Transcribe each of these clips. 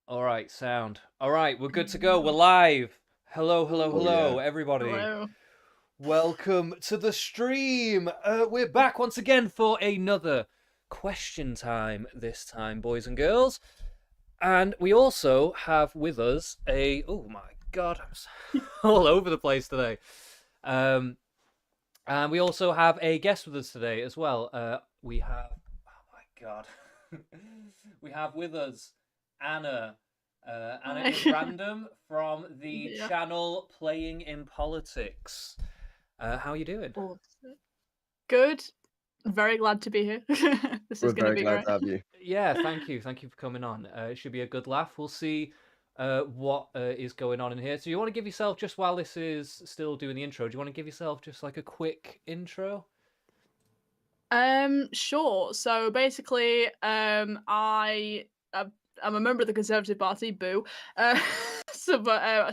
All right, sound. All right, we're good to go. We're live. Hello, hello, Oh hello, yeah. everybody. Hello. Welcome to the stream. We're back once again for another question time this time, boys and girls. And we also have with us oh my god, I'm all over the place today. And we also have a guest with us today as well. We have, oh my god, we have with us Anna. Anna Hi. is random from the Yeah. channel Playing in Politics. How are you doing? Awesome. Good. Very glad to be here. This We're is going to very be glad great. to have you. Yeah, thank you. Thank you for coming on. It should be a good laugh. We'll see what is going on in here. So you want to give yourself, just while this is still doing the intro, do you want to give yourself just like a quick intro? Sure. So basically, I'm a member of the Conservative Party. Boo. Uh,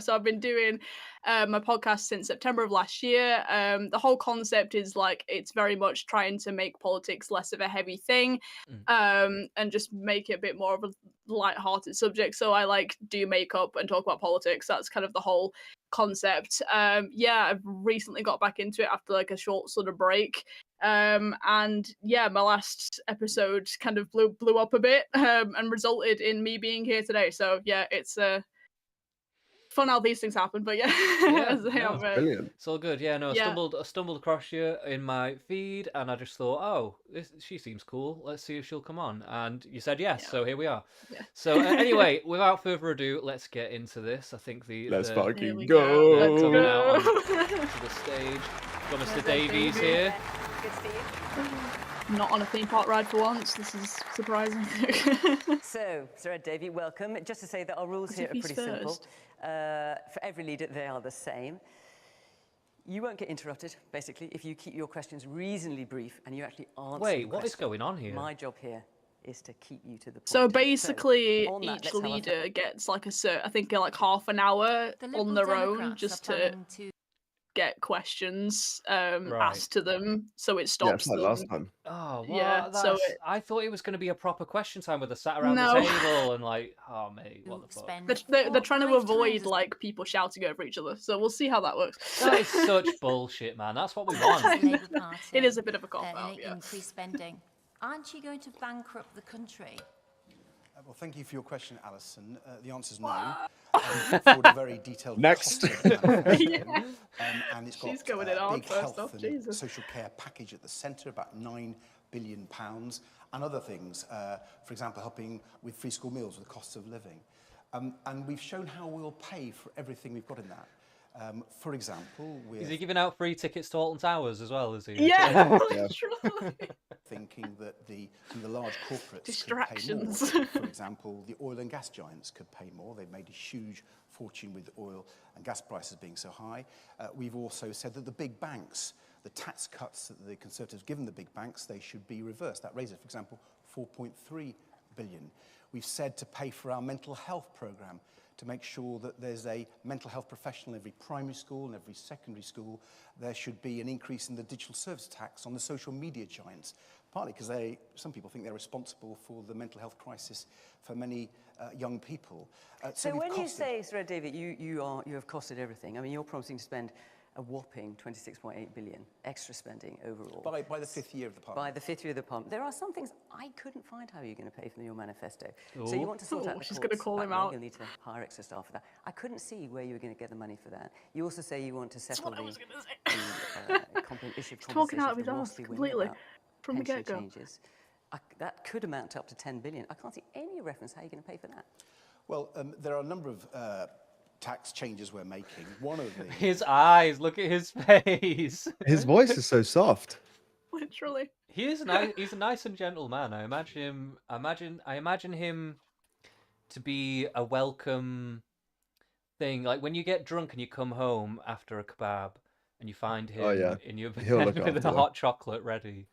so I've been doing my podcast since September of last year. The whole concept is like it's very much trying to make politics less of a heavy thing, and just make it a bit more of a light-hearted subject. So I like do makeup and talk about politics. That's kind of the whole concept. Yeah, I've recently got back into it after like a short sort of break. And yeah, my last episode kind of blew up a bit, and resulted in me being here today. So yeah, it's fun how these things happen. But yeah, Yeah, as they no, have, Brilliant. it's all good. Yeah, no, yeah, I stumbled across you in my feed, and I just thought, oh, she seems cool. Let's see if she'll come on. And you said yes, yeah, so here we are. yeah. So anyway, without further ado, let's get into this. I think Let's Here fucking we go. go. Let's coming out on go. to the stage. Got Mr. Hello, Davies Davey. here. Good to see you. Not on a theme park ride for once. This is surprising. So, Sir Ed Davey, welcome. Just to say that our rules As here if are he's pretty simple. first. For every leader, they are the same. You won't get interrupted, basically, if you keep your questions reasonably brief and you actually answer Wait, the what is question. going on here? My job here is to keep you to the point. So basically, on that, each let's have a leader gets like I think like half an hour on their own just to get questions asked to them, so it Yeah, stops it's like them. last time. Oh, Yeah, what? so I thought it was going to be a proper question time where they sat around the No. table and like, oh mate, what the fuck? they're trying to avoid like people shouting over each other. So we'll see how that works. That is such bullshit, man. That's what we want. Labour Party. It is a bit of a cop out, yeah. Increased spending. Aren't you going to bankrupt the country? Well, thank you for your question, Alison. The answer is no. For a very detailed Next. cost of manifesto, Yeah. and it's got She's going in a hard big first health off, and Jesus. social care package at the centre, about £9 billion, and other things. For example, helping with free school meals, with the cost of living. And we've shown how we'll pay for everything we've got in that. For example, Is we're he giving out free tickets to Alton Towers as well? Is he? Yeah, Yeah. literally. thinking that the large corporates Distractions. could pay more. For example, the oil and gas giants could pay more. They've made a huge fortune with oil and gas prices being so high. We've also said that the big banks, the tax cuts that the Conservatives have given the big banks, they should be reversed. That raises, for example, 4.3 billion. We've said to pay for our mental health programme, to make sure that there's a mental health professional in every primary school and every secondary school. There should be an increase in the digital service tax on the social media giants, partly because some people think they're responsible for the mental health crisis for many young people. So we've when you costed- say, Sir Ed Davey, you have costed everything. I mean, you're promising to spend a whopping 26.8 billion extra spending overall. by the fifth year of the parliament. By the fifth year of the pump. There are some things I couldn't find how you're going to pay for in your manifesto. So you want to sort out the She's going to courts. call him You're out. going to need to hire extra staff for that. I couldn't see where you were going to get the money for that. You also say you want to settle what I was gonna say. the issue of Talking compensation out of for his the arse Rossby women completely about from the pension get-go. changes. That could amount to up to 10 billion. I can't see any reference how you're going to pay for that. Well, there are a number of tax changes we're making. One of the His eyes. Look at his face. His voice is so soft. Literally. He is nice. He's a nice and gentle man. I imagine him to be a welcome thing. Like when you get drunk and you come home after a kebab and you find him Oh, yeah. in your He'll bed look with after a you. hot chocolate ready.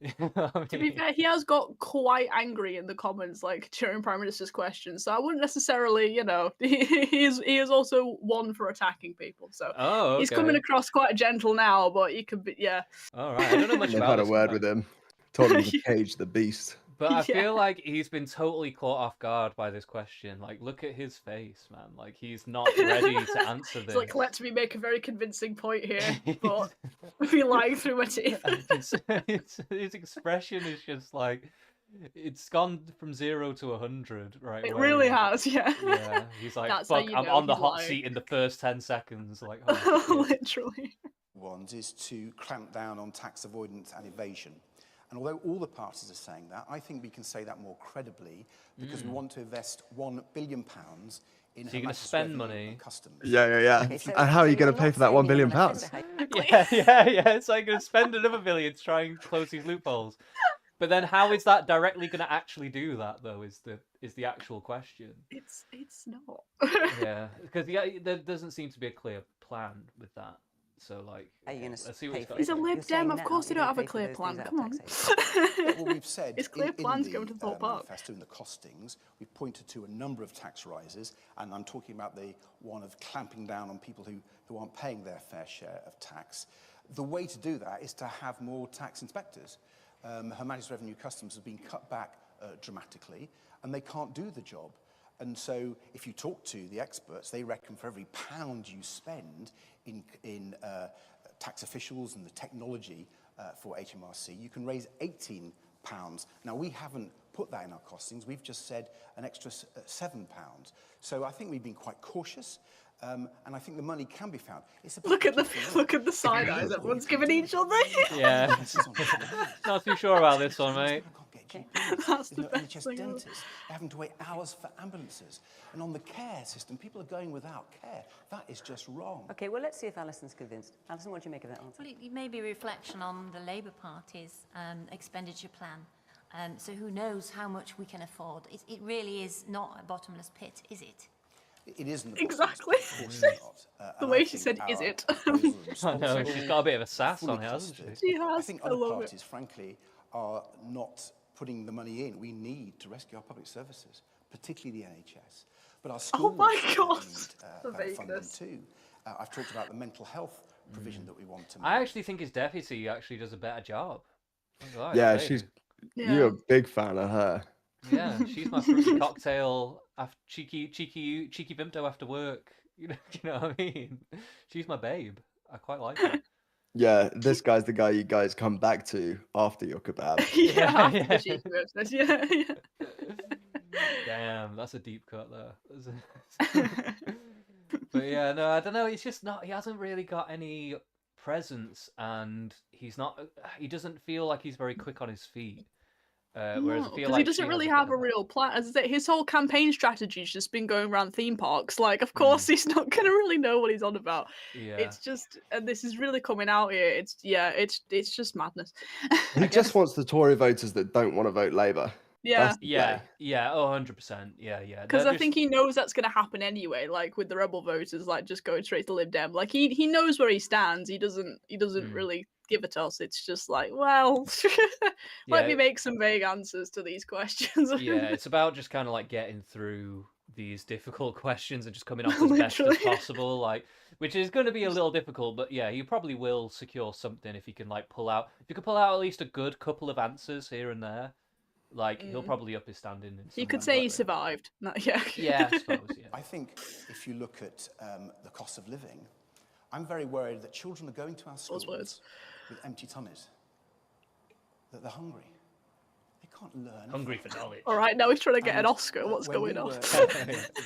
You know what I To be mean? fair, he has got quite angry in the comments, like during Prime Minister's questions. So I wouldn't necessarily, he is also one for attacking people. So Oh, he's coming okay. across quite gentle now, but he could be, yeah. All right. I don't know much They've about had a this word guy. with him. Told him to cage the beast. But I Yeah. feel like he's been totally caught off guard by this question. Like, look at his face, man. Like, he's not ready to answer It's this. like, let me make a very convincing point here, but be lying through my teeth. His expression is just like, it's gone from 0 to 100 right It away. really has, yeah. Yeah, he's like, That's how fuck, you I'm know on the he's hot lying. seat in the first 10 seconds. Like, oh, shit. Literally. Ones is to clamp down on tax avoidance and evasion. And although all the parties are saying that, I think we can say that more credibly because we want to invest £1 billion in So you're Her gonna Majesty's spend Revenue money? and Customs. Yeah. Okay, so- And how are you so going you're to pay not for that saying £1 you're billion gonna pounds? Yeah. It's like gonna spend another billion to try and close these loopholes. But then, how is that directly gonna actually do that? Though is the actual question. It's not. Yeah, because there doesn't seem to be a clear plan with that. So like, Are you okay, gonna let's see what pay he's for got. He's to a say. Lib You're saying Dem, of now course they you're don't gonna have a pay for clear those plan. things Come out on. taxation. Well, we've said His clear in plan's the going to Thorpe Park. manifesto and the costings, we've pointed to a number of tax rises, and I'm talking about the one of clamping down on people who aren't paying their fair share of tax. The way to do that is to have more tax inspectors. Her Majesty's Revenue Customs has been cut back dramatically, and they can't do the job. And so if you talk to the experts, they reckon for every pound you spend in tax officials and the technology for HMRC, you can raise £18. Now, we haven't put that in our costings. We've just said an extra £7. So I think we've been quite cautious, and I think the money can be found. It's about Look at the keeping look up. at the side eyes What everyone's you can giving do. each other. Yeah, This is on television. not too sure about this one, mate. People can't get GPs. That's There's no the best NHS thing ever. dentists. They're having to wait hours for ambulances. And on the care system, people are going without care. That is just wrong. Okay, well, let's see if Alison's convinced. Alison, what do you make of that answer? Well, it may be a reflection on the Labour Party's expenditure plan. So who knows how much we can afford. It really is not a bottomless pit, is it? It isn't. Exactly. Of course not. The And way I she think said, "Is our it?" proposals are I know, responsible, she's got a bit of a sass fully on it, hasn't she? costed. She I has. think I other love it. parties, frankly, are not putting the money in. We need to rescue our public services, particularly the NHS. But our schools my need God, the better funding vagueness. too. I've talked about the mental health provision that we want to make. I actually think his deputy actually does a better job. Right, Yeah, baby. you're a big fan of her. Yeah, she's my fruity cocktail, cheeky Vimto after work. You know what I mean? She's my babe. I quite like her. Yeah, this guy's the guy you guys come back to after your kebab. Yeah, after Yeah. the cheeky business. Yeah. Damn, that's a deep cut there. But yeah, no, I don't know. It's just not. He hasn't really got any presence, and he's not. He doesn't feel like he's very quick on his feet. Whereas I feel Because like he doesn't she really has a have bit a of real plan. As I say, his whole campaign strategy's just been going around theme parks. Like, of course, he's not going to really know what he's on about. Yeah. It's just, and this is really coming out here. It's just madness. He just wants the Tory voters that don't want to vote Labour. Yeah. That's the Yeah, play. yeah, oh, 100%. Yeah. Because They're I think he knows that's going to happen anyway. Like with the rebel voters, like just going straight to Lib Dem. Like he knows where he stands. He doesn't really give a toss. It's just like, well, let me Yeah. make some vague answers to these questions. Yeah, it's about just kind of like getting through these difficult questions and just coming off as best as Literally. possible, like, which is going to be a little difficult, but yeah, you probably will secure something if you can like if you could pull out at least a good couple of answers here and there, like he'll probably up his standing. You could somewhere, say he but- survived. No, yeah. Yeah, I suppose. Yeah. I think if you look at the cost of living, I'm very worried that children are going to our schools words. with empty tummies, that they're hungry. They can't learn. Hungry for knowledge. All right, now he's trying to get an And, Oscar. What's when going we on?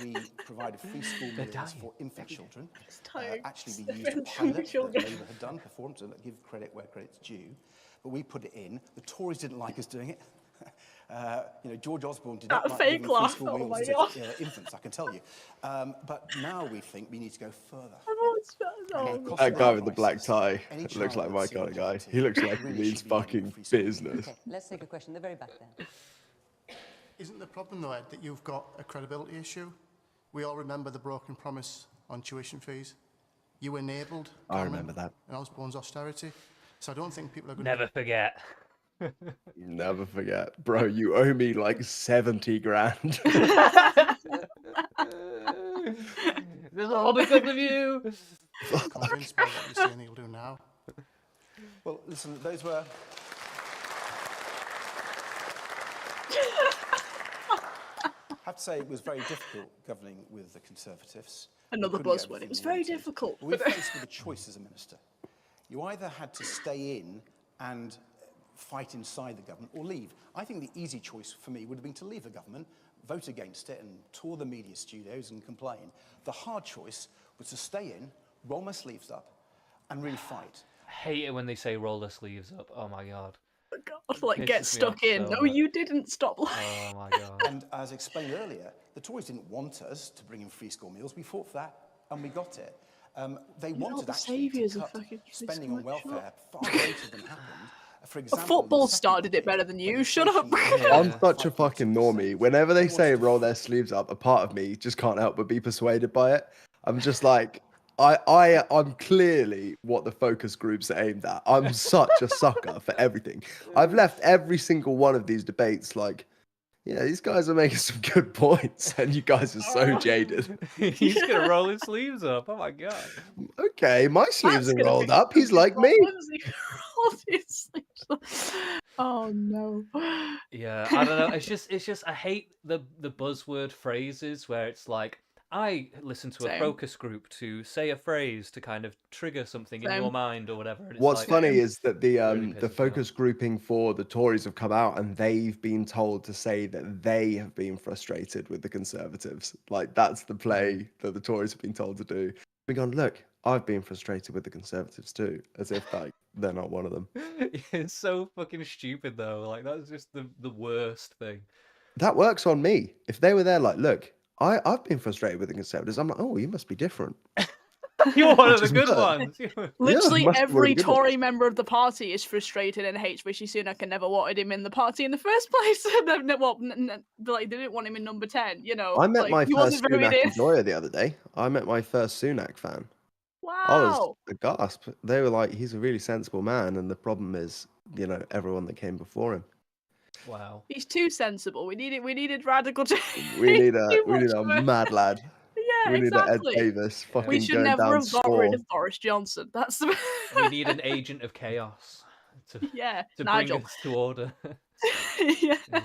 we provided free school meals dying. for infant children. dying. Actually, we used a Infant pilot that children. Labour had done before, to give credit where credit's due. But we put it in. The Tories didn't like us doing it. George Osborne did not That like fake giving free laugh, school oh meals my to God. infants, I can tell you. But now we think we need to go further. Oh, That guy with the black Crisis. tie Any looks child like my that's kind of guy. LGBT He looks like he really means should be getting fucking free school business. Okay, let's take a question. The very back there. Isn't the problem, though, Ed, that you've got a credibility issue? We all remember the broken promise on tuition fees. You enabled I Cameron remember that. and Osborne's austerity. So I don't think people are going Never forget. Never forget. Bro, you owe me like 70 grand. This is all because of you. to be convinced by what you're saying you'll do now. Well, listen, those were I have to say it was very difficult governing with the Conservatives. We Another couldn't get buzzword. It everything was we very wanted. difficult. But we were faced with a choice as a minister. You either had to stay in and fight inside the government or leave. I think the easy choice for me would have been to leave the government, vote against it and tour the media studios and complain. The hard choice was to stay in, roll my sleeves up and really fight. I hate it when they say roll their sleeves up. Oh my god. God, like get pisses me stuck off in. so No, much. you didn't stop lying. Oh my god. And as explained earlier, the Tories didn't want us to bring in free school meals. We fought for that and we got it. They You're not wanted the actually to saviours of cut fucking free spending school, on like, shut welfare up. far later than happened. For A example, football the second star did it decade, better than when you. Shut up. inflation was I'm Yeah. such a fucking 5.2%, normie. Whenever they say wanted to roll their sleeves up, a part of me just can't help but be persuaded by it. I'm just like, I'm clearly what the focus groups are aimed at. I'm such a sucker for everything. I've left every single one of these debates like, yeah, these guys are making some good points, and you guys are so jaded. He's gonna roll his sleeves up. Oh my god. Okay, my sleeves That's are gonna rolled be up. He's fucking like me. problems. He rolled his sleeves up. Oh no. Yeah, I don't know. It's just I hate the buzzword phrases where it's like I listen to a Same. focus group to say a phrase to kind of trigger something in your Same. mind or whatever. And it's What's like, funny is that the really the pisses me focus grouping for the Tories have come out and they've been told to say that they have been frustrated with the Conservatives. Like that's the play that the Tories have been told to do. We've gone, look, I've been frustrated with the Conservatives too, as if like they're not one of them. it's so fucking stupid though. Like that's just the worst thing. That works on me. If they were there, like, look, I've been frustrated with the Conservatives. I'm like, oh, you must be different. You're one of the Just good work. ones. Literally must be one of every the good ones. Tory member of the party is frustrated and hates Rishi Sunak and never wanted him in the party in the first place. Like they didn't want him in number 10. You know, I met like my he first wasn't voted Sunak in. enjoyer the other day. I met my first Sunak fan. I was Wow. aghast. They were like, he's a really sensible man, and the problem is, everyone that came before him. Wow. He's too sensible. We needed radical change. We need Too much a of it. mad lad. Yeah, We need a Ed exactly. Davis fucking We should going never down have got rid sore. of Boris Johnson. That's the We need an agent of chaos to yeah, to Nigel. bring us to order. Yeah. Yeah.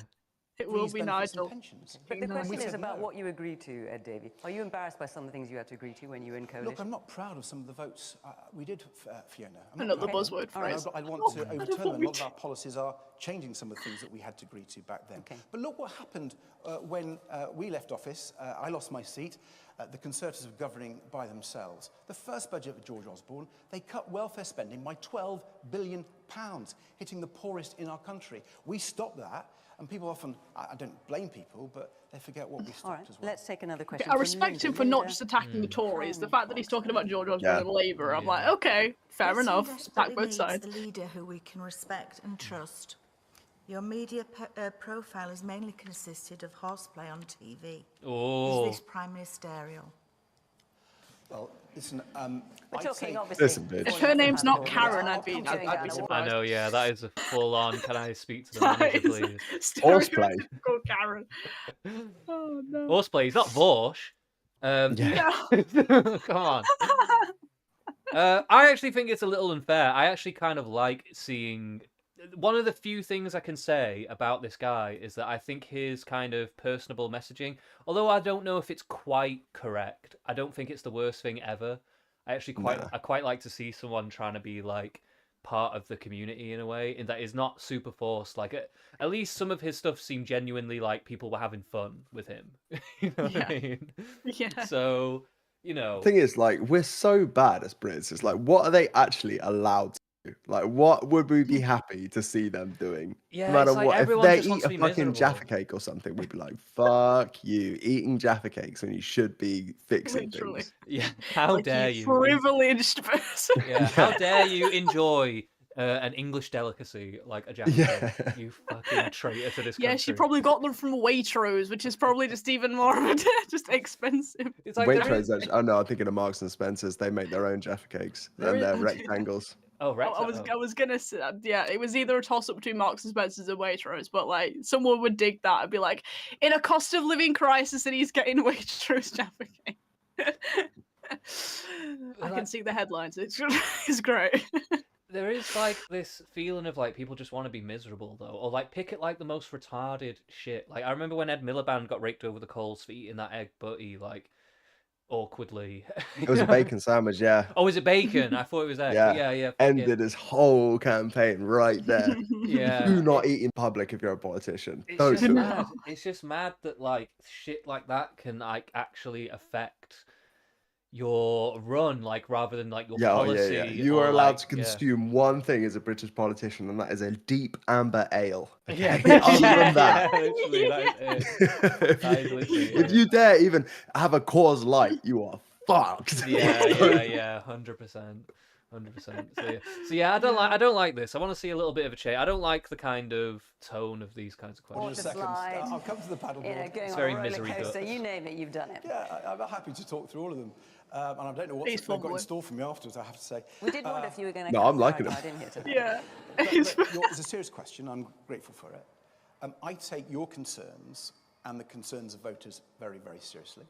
It will Freeze be benefits and Nigel. pensions. But the Nice. question We is said about no. what you agreed to, Ed Davey. Are you embarrassed by some of the things you had to agree to when you were in coalition? Look, I'm not proud of some of the votes we did, Fiona. I'm not Another proud of them. buzzword And phrase. I want to I don't overturn want them. A me lot of to. our policies are changing some of the things that we had to agree to back then. Okay. But look what happened when we left office. I lost my seat. The Conservatives were governing by themselves. The first budget of George Osborne, they cut welfare spending by £12 billion, hitting the poorest in our country. We stopped that. And people often, I don't blame people, but they forget what we stopped All right, as well. let's take another question. I from respect him Linda. for not Linda, just attacking the Tories. The Crime fact that he's talking about George Osborne Yeah. and Labour, I'm like, Yeah. okay, fair Britain enough. Attack desperately both needs sides. a leader who we can respect and trust. Your media profile has mainly consisted of horseplay on TV. Oh. Is this prime ministerial? Well, listen, We're I'd talking say- obviously. Listen, bitch. If her name's not Yeah. Karen, I'll I'd be come to that. surprised. I know, yeah, that is a full on. Can I speak to the That manager, is please? Horseplay. stereotypical Karen. Oh no. Horseplay, he's not Vorsh. Yeah. No. Come on. I actually think it's a little unfair. I actually kind of like seeing. One of the few things I can say about this guy is that I think his kind of personable messaging, although I don't know if it's quite correct, I don't think it's the worst thing ever. I actually quite like to see someone trying to be like part of the community in a way, and that is not super forced. Like at least some of his stuff seemed genuinely like people were having fun with him. You know what Yeah. I mean? Yeah. So, you know, The thing is, like, we're so bad as Brits. It's like, what are they actually allowed to do? Like, what would we be happy to see them doing? yeah, No matter it's like what. If everyone they just wants eat to a be fucking miserable. Jaffa cake or something, we'd be like, fuck you. Eating Jaffa cakes when you should be fixing Literally. things. Yeah, how Like dare you you? privileged person. Yeah, how dare you enjoy an English delicacy like a Jaffa Yeah. cake? You fucking traitor to this Yeah, country. she probably got them from Waitrose, which is probably just even more of a just expensive. It's like there Waitrose, is- actually. Oh no, I'm thinking of Marks and Spencer's. They make their own Jaffa cakes. There And is- they're rectangles. Oh, right. I was gonna say, yeah, it was either a toss up between Marks and Spencer's and Waitrose, but like someone would dig that and be like, in a cost of living crisis, and he's getting Waitrose Jaffa cake. I can see the headlines. It's great. There is like this feeling of like people just want to be miserable though, or like pick it like the most retarded shit. Like I remember when Ed Miliband got raked over the coals for eating that egg butty like awkwardly. It was a bacon sandwich, yeah. Oh, is it bacon? I thought it was egg. Yeah. But yeah, fucking Ended his whole campaign right there. yeah. Do not eat in public if you're a politician. It's Don't just do it. mad. It's just mad that like shit like that can like actually affect your run, like rather than like your policy. Yeah. You or, are allowed like, to consume one thing as a British politician, and that is a deep amber ale. Yeah. Other than that, literally, that is it. That is literally if it. you dare even have a Coors Light, you are fucked. Yeah, 100%. 100%. So yeah, I don't like this. I want to see a little bit of a change. I don't like the kind of tone of these kinds of questions. Just a second. slide. I'll come to the paddleboard. You know, going It's on very a roller misery coaster, Dutch. you name it, you've done it. Yeah, I'm happy to talk through all of them. And I don't know what He's they've got fumbling. in store for me afterwards, I have to say. We did wonder if you were going to No, I'm liking them. in here today. Yeah. But it's a serious question. I'm grateful for it. I take your concerns and the concerns of voters very, very seriously.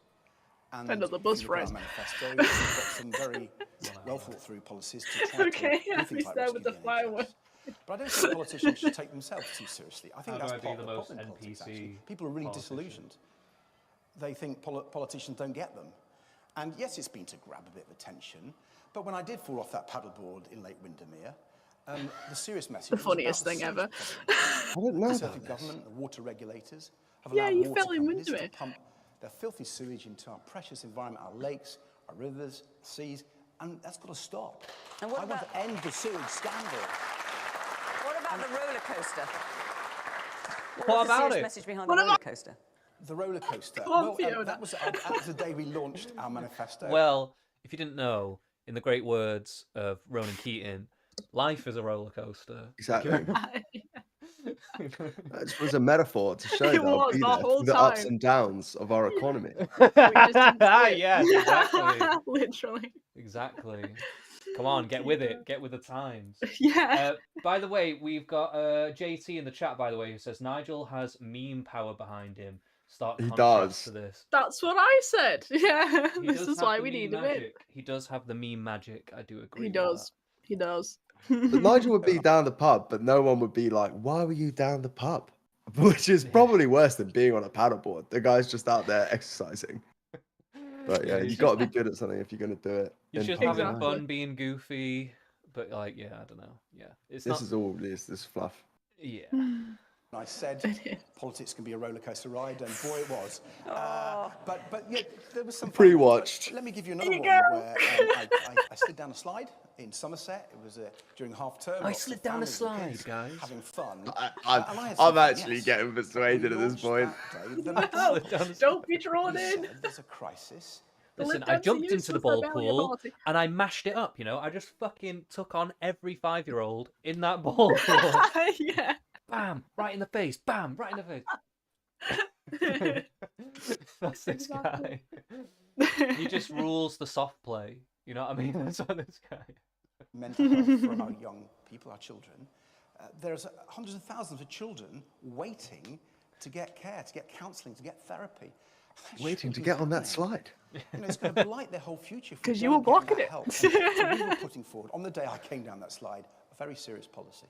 And Another buzz if you look at phrase. our manifesto, we've got some very well thought through policies to try Okay, to do things like there with the rescue NHS. fireworks. But I don't think politicians should take themselves too seriously. I think How do that's I be part the of the most problem in politics, NPC actually. People are really politician? disillusioned. They think politicians don't get them. And yes, it's been to grab a bit of attention, but when I did fall off that paddleboard in Lake Windermere, the serious message The was about funniest thing sewage ever. problem. I didn't know The about Conservative this. government, the water regulators, have Yeah, allowed you water fell in companies to Windermere. pump their filthy sewage into our precious environment, our lakes, our rivers, seas, and that's got to stop. And what I want about- to end the sewage scandal. What about the roller coaster? What was the about serious it? message behind What the roller about- coaster? The roller coaster. Come on, Well, Fiona. that was the day we launched our manifesto. Well, if you didn't know, in the great words of Ronan Keating, life is a roller coaster. Exactly. That just was a metaphor to show It that I'll was be the there whole through the ups time. and downs of our economy. Yes, exactly. Literally. Exactly. Come on, get with it. Get with the times. Yeah. By the way, we've got JT in the chat, by the way, who says Nigel has meme power behind him. Stark He contrast does. to this. That's what I said. Yeah. He This does is have why the we meme need him in. magic. He does have the meme magic. I do agree. He with does. He does. But Nigel would be down the pub, but no one would be like, "Why were you down the pub?" Which is probably worse than being on a paddleboard. The guy's just out there exercising. But yeah, he's you got to just- be good at something if you're going to do it. He's in just public. having Exactly. fun, being goofy. But like, yeah, I don't know. Yeah, it's This not. is all this fluff. Yeah. I said politics can be a roller coaster ride, and boy, it was. But yeah, there was some fun ones. Pre-watched. Let me give you another you one go. where I slid down a slide in Somerset. It was during half term. I lots of slid down a families and slide, kids guys. having fun. I'm And I had some I'm fun, actually yes. getting persuaded at We this launched point. that day, the Oh, National don't be drawn We in. said there's a crisis. Listen, Lib I Dems are jumped into useless, the ball they're barely pool party. and I mashed it up, you know? I just fucking took on every 5-year-old in that ball pool. Yeah. Bam! Right in the face. Bam! Right in the face. That's this guy. He just rules the soft play. You know what I mean? That's what this guy. Mental health for our young people, our children. There's hundreds of thousands of children waiting to get care, to get counselling, to get therapy. That Waiting to shouldn't be get on that happening. slide. You know, it's going to blight their whole future. if we 'Cause you were don't get blocking that it. help. So we were putting forward, on the day I came down that slide, a very serious policy.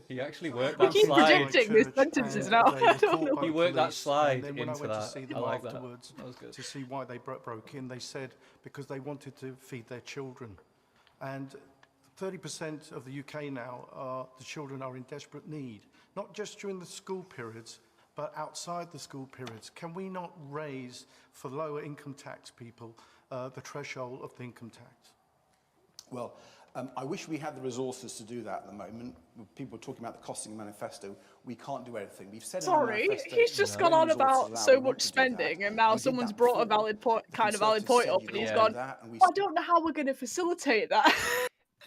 He actually worked We that keep slide. projecting these sentences now. I don't know. He worked that slide And then when I into went to that. see them I like that. afterwards That was good. to see why they broke in, they said because they wanted to feed their children. And 30% of the UK now, the children are in desperate need, not just during the school periods, but outside the school periods. Can we not raise, for lower income tax people, the threshold of the income tax? Well, I wish we had the resources to do that at the moment. People are talking about the costing of manifesto. We can't do everything. We've said in the Sorry, manifesto, he's just when gone on resources about allow, so we want much to do spending, that. and now We did someone's that brought a before. valid point, The kind of valid Conservatives point said up, you'd and he's all do gone. that, and we I don't know how we're going to facilitate that.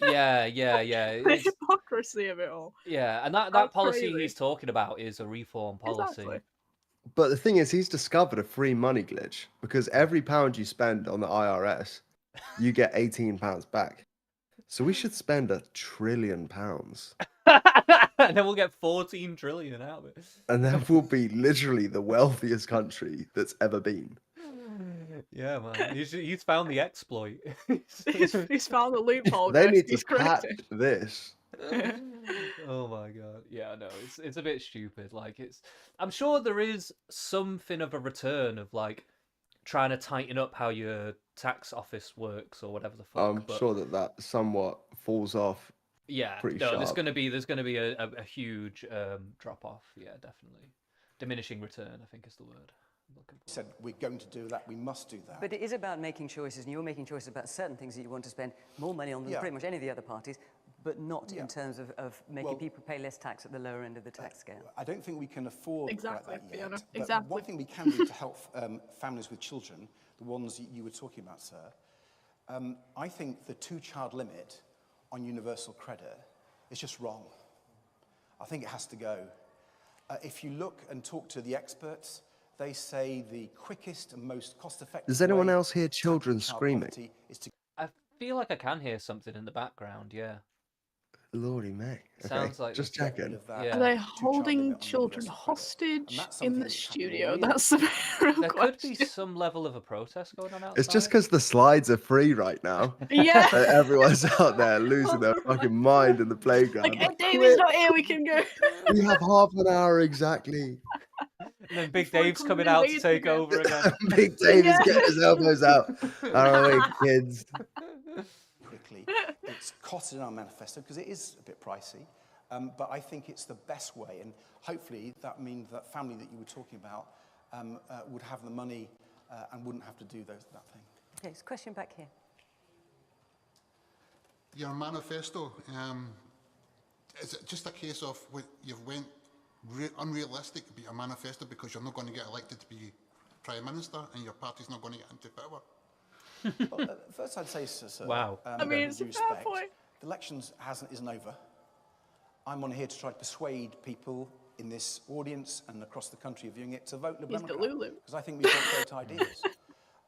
Yeah. The It's, hypocrisy of it all. yeah, and that That's policy crazy. he's talking about is a reform policy. Exactly. But the thing is, he's discovered a free money glitch because every pound you spend on the IRS, you get £18 back. So we should spend £1 trillion, And then we'll get 14 trillion out of it. and then we'll be literally the wealthiest country that's ever been. Yeah, man. He's found the exploit. He's found the loophole, They guys. need to He's patch corrected. this. Oh my god. Yeah, no, it's a bit stupid. Like I'm sure there is something of a return of like trying to tighten up how your tax office works or whatever the fuck. I'm but sure that somewhat falls off yeah, pretty no, sharp. there's gonna be a huge drop off. Yeah, definitely. Diminishing return, I think is the word I'm looking for. Said we're going to do that, we must do that. But it is about making choices, and you're making choices about certain things that you want to spend more money on than Yeah. pretty much any of the other parties, but not Yeah. in terms of making Well, people pay less tax at the lower end of the tax scale. I don't think we can afford Exactly, like that yet. Fiona, But exactly. one thing we can do to help families with children, the ones you were talking about, sir, I think the 2-child limit on universal credit is just wrong. I think it has to go. If you look and talk to the experts, they say the quickest and most cost-effective Does anyone way else hear to tackle children child screaming? poverty is to I feel like I can hear something in the background. Yeah, Lordy me. Okay, sounds like just there's- get rid checking. of that Yeah. Are they 2-child holding limit on children universal credit. And hostage that's in something the that's happening studio? really That's the real there could be question. some level of a protest going on outside. It's just because the slides are free right now. Yeah. Everyone's out there losing their fucking mind in the playground. Like, if Like, David's quick, not here, we can go. we have half an hour exactly. And then Big Before he Dave's comes coming in out to late take again. over again. Big Dave is Yeah. getting his elbows out. All right, kids. quickly. It's costed in our manifesto because it is a bit pricey, but I think it's the best way, and hopefully that means that family that you were talking about would have the money and wouldn't have to do that thing. Okay, it's a question back here. Your manifesto, is it just a case of you've went unrealistic about your manifesto because you're not going to get elected to be Prime Minister and your party's not going to get into power? Well, first I'd say, sir, Wow. I mean, with it's a due fair respect, point. the elections isn't over. I'm on here to try to persuade people in this audience and across the country viewing it to vote Liberal He's Democrat, Delulu. because I think we've got great ideas.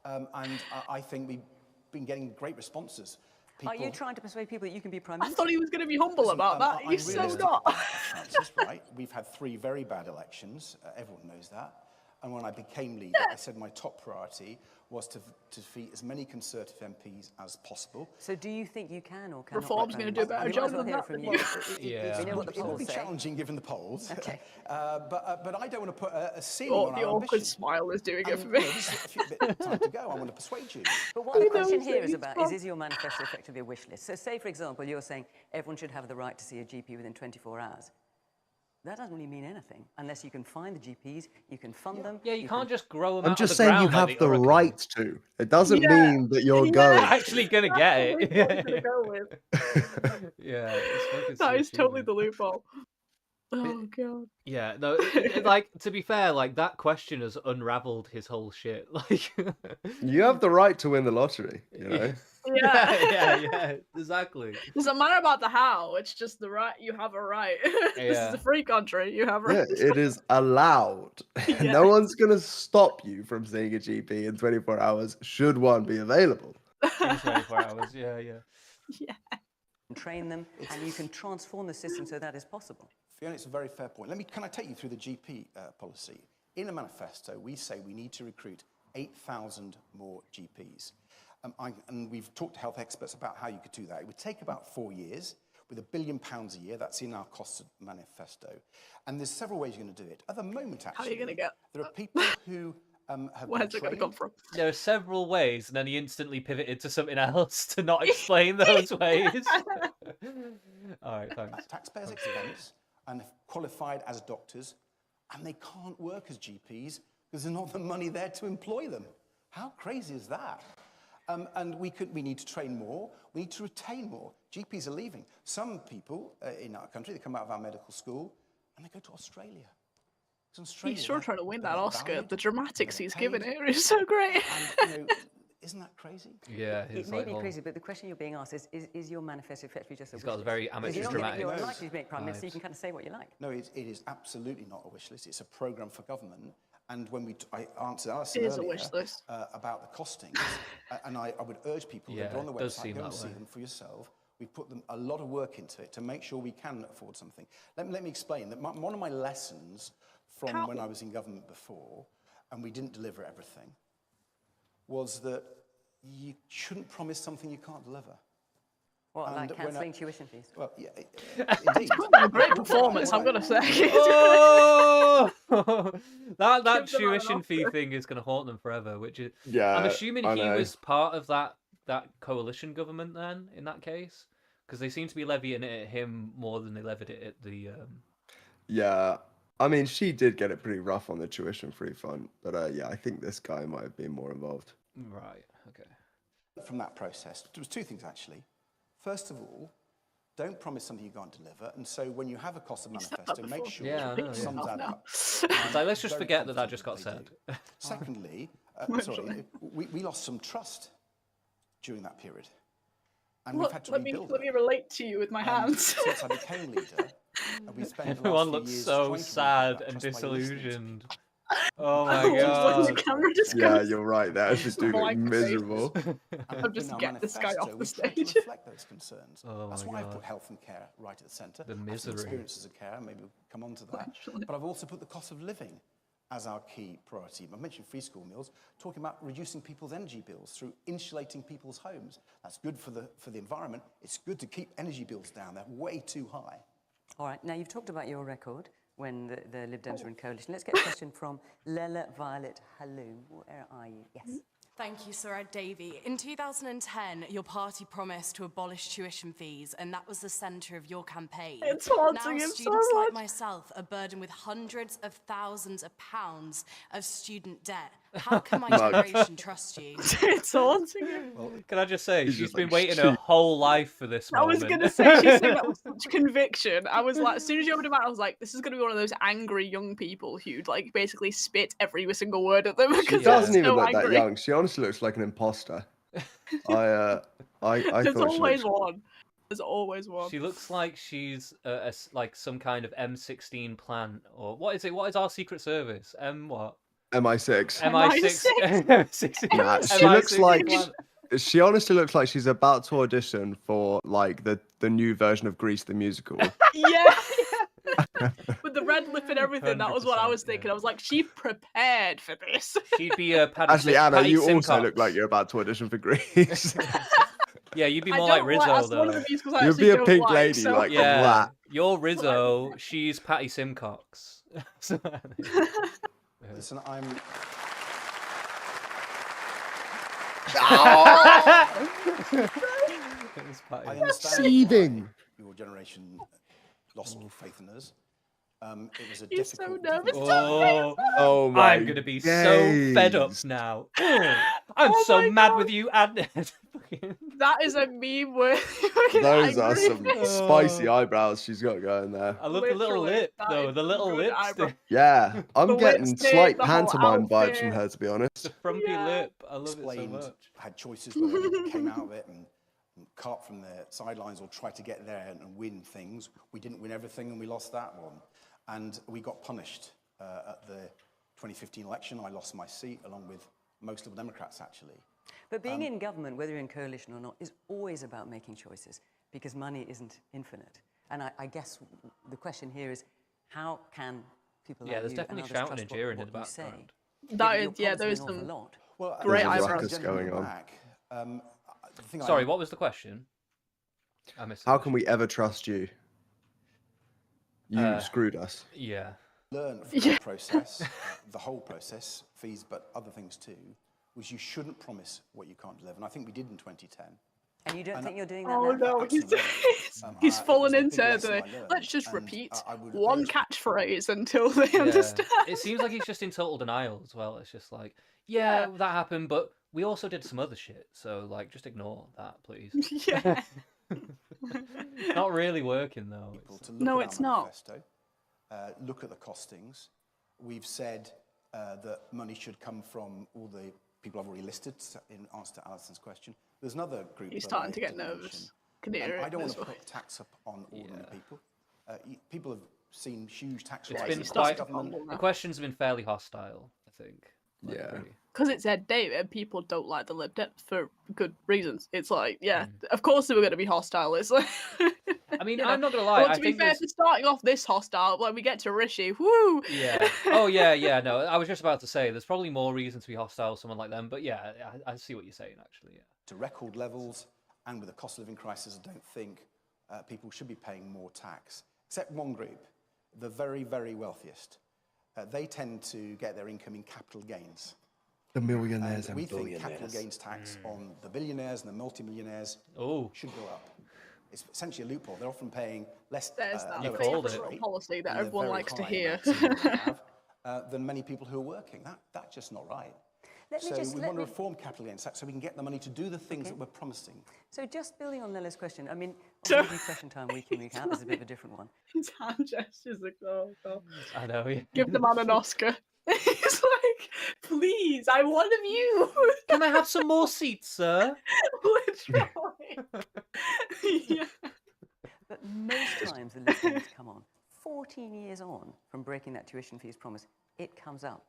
And I think we've been getting great responses. Are you trying to persuade people that you can be Prime I Minister? thought he was going to be humble about that. I'm You're so realistic not. about our chances, right? We've had 3 very bad elections. Everyone knows that. And when I became leader, I said my top priority was to defeat as many Conservative MPs as possible. So do you think you can or cannot? Reform's going to do a better We might job as well than hear that. from then. you. Yeah. We know what the It will polls be say. challenging given the polls. Okay. But I don't want to put a ceiling Oh, on the our awkward ambition. smile is doing it And, for you me. know, this is a few bit of time to go. I want to persuade you. But what the knows question that here is he's about from? is your manifesto effectively a wish list? So say, for example, you're saying everyone should have the right to see a GP within 24 hours. That doesn't really mean anything unless you can find the GPs, you can fund them. Yeah, you can't just grow them I'm out just of the saying you ground like have the hurricane. right to. It doesn't Yeah. mean that you're Yeah. going. Actually gonna get That's it. the loophole he's gonna go with. Yeah, it's fucking That so is totally stupid. the loophole. Oh, God. Yeah, no, like to be fair, like that question has unraveled his whole shit. Like, You have the right to win the lottery, you know? yeah, exactly. Doesn't matter about the how, it's just the right. You have a right. This is Yeah. a free country. You have Yeah, rights. it is allowed. Yeah. No one's going to stop you from seeing a GP in 24 hours, should one be available. In 24 hours, yeah. Yeah. train them, and you can transform the system so that is possible. Fiona, it's a very fair point. Can I take you through the GP policy? In the manifesto, we say we need to recruit 8,000 more GPs. And we've talked to health experts about how you could do that. It would take about 4 years with £1 billion a year. That's in our cost manifesto. And there's several ways you're going to do it. At the moment, actually, How are you going to get? there are people who have Where's been it going to come trained. from? There are several ways, and then he instantly pivoted to something else to not explain those ways. All right, thanks. At taxpayers' expense and qualified as doctors, and they can't work as GPs because there's not the money there to employ them. How crazy is that? And we need to train more. We need to retain more. GPs are leaving. Some people in our country, they come out of our medical school and they go to Australia. 'Cause Australia, He's sure trying to win they're that not Oscar. valued, The they're dramatics not he's given paid. here is so great. And, isn't that crazy? Yeah, It may be crazy, but the question you're being asked is your manifesto effectively just a He's wish got a list? very Because amateur you're not dramatic you're vibes. unlikely to make Prime Minister, you can kind of say what you like. No, it is absolutely not a wish list. It's a programme for government. And when I answered It is a wish list. about the costings, and I would urge people Yeah, that are on the it does website, seem go and that see way. them for yourself. We've put a lot of work into it to make sure we can afford something. Let me explain that one of my lessons from when I was in government before, and we didn't deliver everything, was that you shouldn't promise something you can't deliver. What, And like when cancelling tuition fees? Well, yeah, indeed. A great performance, I'm gonna say. Oh, that Give them tuition an fee offer. thing is going to haunt them forever. Which is, Yeah, I'm assuming I he know. was part of that coalition government then. In that case, because they seem to be levying it at him more than they levied it at the. Yeah, I mean, she did get it pretty rough on the tuition-free front, but yeah, I think this guy might have been more involved. Right. Okay. From that process, there was two things actually. First of all, don't promise something you can't deliver, and so when you have a cost of manifesto, make sure Yeah, I know, it yeah. sums that up. It's like, let's just Very forget that confident just got they said. do. Secondly, Literally. we lost some trust during that period, and we've Look, had to let me rebuild let me it. relate to you with my hands. Since I became leader, we spent the Everyone last few looks years so trying to sad rebuild that and trust by listening to disillusioned. Oh my Everyone's looking at god. the camera just Yeah, goes, you're right. That Just just the do look blank miserable. And I'm just in our get this guy off manifesto, the we tried stage. to reflect those concerns. Oh That's my why I've God. put health and care right at the centre. The I have some misery. experience as a carer, maybe we'll come on to that. Literally. But I've also put the cost of living as our key priority. I mentioned free school meals, talking about reducing people's energy bills through insulating people's homes. That's good for the environment. It's good to keep energy bills down. They're way too high. All right, now you've talked about your record when the Lib Dems were in coalition. Let's get a question from Lela Violet Haloum. Where are you? Yes. Thank you, Sir Ed Davey. In 2010, your party promised to abolish tuition fees, and that was the centre of your campaign. It's haunting now, him so students like much. myself are burdened with hundreds of thousands of pounds of student debt. How can my Mugs. generation trust you? It's haunting him. Can I just say, He's she's just been like, waiting her "Shoot." whole life for this I moment. was gonna say she's saying that with such conviction. I was like, as soon as you opened your mouth, I was like, this is gonna be one of those angry young people who'd like basically spit every single word at them She because doesn't they're even so look that angry. young. She honestly looks like an imposter. I There's thought she always looked... one. There's always one. She looks like she's like some kind of M16 plant, or what is it? What is our secret service? What? MI6. MI6. M16. Nah, she MI6 looks like plant. she honestly looks like she's about to audition for like the new version of Grease the musical. Yeah. With the red lip and everything, that was what I 100%, was thinking. yeah. I was like, she prepared for this. She'd be a Patty. Actually, Anna, Patty you also Simcox. look like you're about to audition for Grease. Yeah, you'd be I more don't like Rizzo that's though. one of the musicals I You'd actually be a don't pink like, lady, so... like Yeah, that. you're Rizzo. She's Patty Simcox. Listen, I'm... It's Patty. I understand Seething. why your generation lost faith in us. It was a He's so difficult... nervous. Oh, Oh my I'm gonna be so fed up days. now. I'm Oh so my mad God. with you, and That is a meme worthy. Those are some angry. spicy eyebrows she's got going there. I love the little Literally, lip that though. is The little good lip, eyebrow. Yeah, I'm The getting lipstick, slight the whole pantomime vibes from outfit. her, to be honest. the frumpy Yeah. lip. I love it so explained, much. had choices whether we came out of it and cart from the sidelines or try to get there and win things. We didn't win everything and we lost that one. And we got punished at the 2015 election. I lost my seat along with most Liberal Democrats, actually. But being in government, whether you're in coalition or not, is always about making choices because money isn't infinite. And I guess the question here is, how can people Yeah, like there's you definitely and others shouting trust and jeering in what the you say? background. That Given is, you're yeah, there is promising an some awful lot. Well, great There's a eyebrows. ruckus going on. The thing Sorry, what was the question? I missed. How can we ever trust you? You screwed us. Yeah. learn from that process, the whole process, fees, but other things too, was you shouldn't promise what you can't deliver. And I think we did in 2010. And you don't think you're doing that Oh now? no, he's Absolutely. he's It fallen was a big into lesson the. I learned, Let's just and repeat I would one urge people- catchphrase until they Yeah. understand. It seems like he's just in total denial as well. It's just like, yeah, that happened, but we also did some other shit. So like, just ignore that, please. Yeah. Not really working though. people to look No, at it's our not. manifesto, look at the costings. We've said that money should come from all the people I've already listed in answer to Alison's question. There's another group. He's that starting I to get didn't nervous. mention. Can hear it I don't in want his to voice. put tax up on ordinary people. People have seen huge tax It's rises been across quite. government. The questions have been fairly hostile, I think. I Yeah. agree. Because it's Ed David, people don't like the Lib Dems for good reasons. It's like, yeah, of course they were going to be hostile. It's like, I mean, you know. I'm not gonna lie. Well, I to be think fair, there's for starting off this hostile, when we get to Rishi, woo! yeah. Oh yeah, yeah. No, I was just about to say there's probably more reason to be hostile to someone like them. But yeah, I see what you're saying actually. Yeah. To record levels, and with the cost of living crisis, I don't think people should be paying more tax, except one group, the very, very wealthiest. They tend to get their income in capital gains. The millionaires And we and think billionaires. capital gains tax on the billionaires and the multimillionaires should go up. It's essentially a loophole. They're often paying less There's that lower called tax it. rate policy that and the everyone very likes to high hear. amounts that they have, than many people who are working. That's just not right. We want to reform capital gains tax so we can get the money to do the things that we're promising. So just building on Lilla's question, I mean, obviously question time week in, week out is a bit of a different one. His hand gestures like, oh, God. I know. Yeah. Give the man an Oscar. He's like, please, I want of you. Can I have some more seats, sir? Literally. Yeah. But most times the Lib Dems come on, 14 years on from breaking that tuition fees promise, it comes up.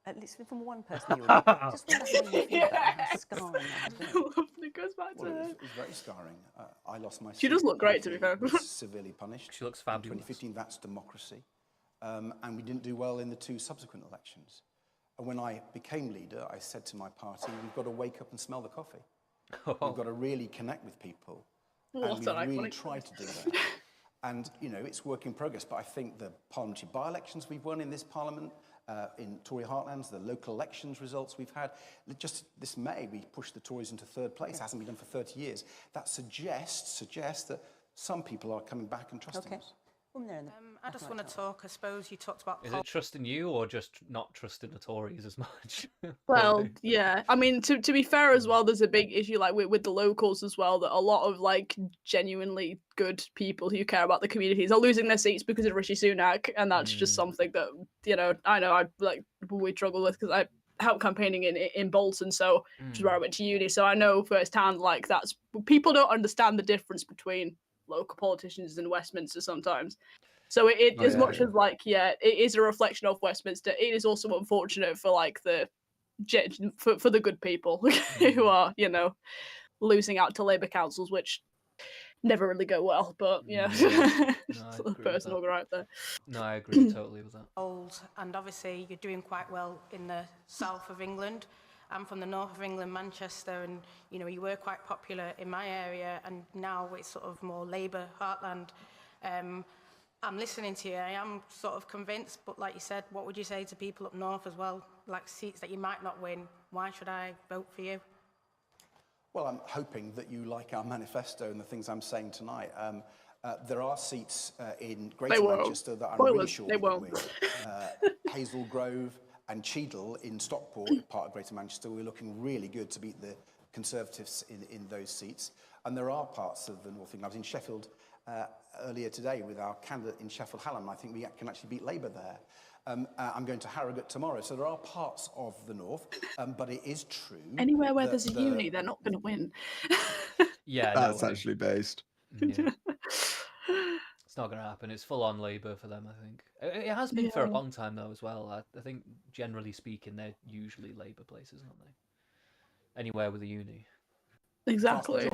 At least from one person in the audience. Just wonder how you feel about how scarring that has been. It goes back to her. It was very scarring. I lost my She does seat. look great, to be fair. Was severely punished. She looks In fabulous. 2015, that's democracy. And we didn't do well in the 2 subsequent elections. And when I became leader, I said to my party, we've got to wake up and smell the coffee. We've got to really connect with people. What and an we really iconic tried to do that. And, you know, it's work in progress. But I think the parliamentary by-elections we've won in this parliament, in Tory heartlands, the local elections results we've had, just this May, we pushed the Tories into 3rd place. It hasn't been done for 30 years. That suggests that some people are coming back and trusting us. I just want to talk, I suppose you talked about... Is it trusting you or just not trusting the Tories as much? Well, yeah. I mean, to be fair as well, there's a big issue like with the locals as well, that a lot of like genuinely good people who care about the communities are losing their seats because of Rishi Sunak, and that's just something that, you know, I we struggle with because I helped campaigning in Bolton, so which is where I went to uni, so I know firsthand like that's people don't understand the difference between local politicians in Westminster sometimes. So as much as like, yeah, it is a reflection of Westminster, it is also unfortunate for like for the good people who are, you know, losing out to Labour councils, which never really go well. But yeah, No, personal gripe there. No, I agree totally with that. Old, and obviously you're doing quite well in the south of England. I'm from the north of England, Manchester, and you know you were quite popular in my area, and now it's sort of more Labour heartland. I'm listening to you. I am sort of convinced, but like you said, what would you say to people up north as well, like seats that you might not win? Why should I vote for you? Well, I'm hoping that you like our manifesto and the things I'm saying tonight. There are seats in Greater Manchester that I'm really sure we can win. Hazel Grove and Cheadle in Stockport, part of Greater Manchester, we're looking really good to beat the Conservatives in those seats. And there are parts of the North of England. I was in Sheffield earlier today with our candidate in Sheffield Hallam. I think we can actually beat Labour there. I'm going to Harrogate tomorrow. So there are parts of the North, but it is true. Anywhere where there's a uni, they're not going to win. Yeah, That's actually based. Yeah. It's not going to happen. It's full on Labour for them, I think. It has been for a long time, though, as well. I think, generally speaking, they're usually Labour places, aren't they? Anywhere with a uni. Exactly.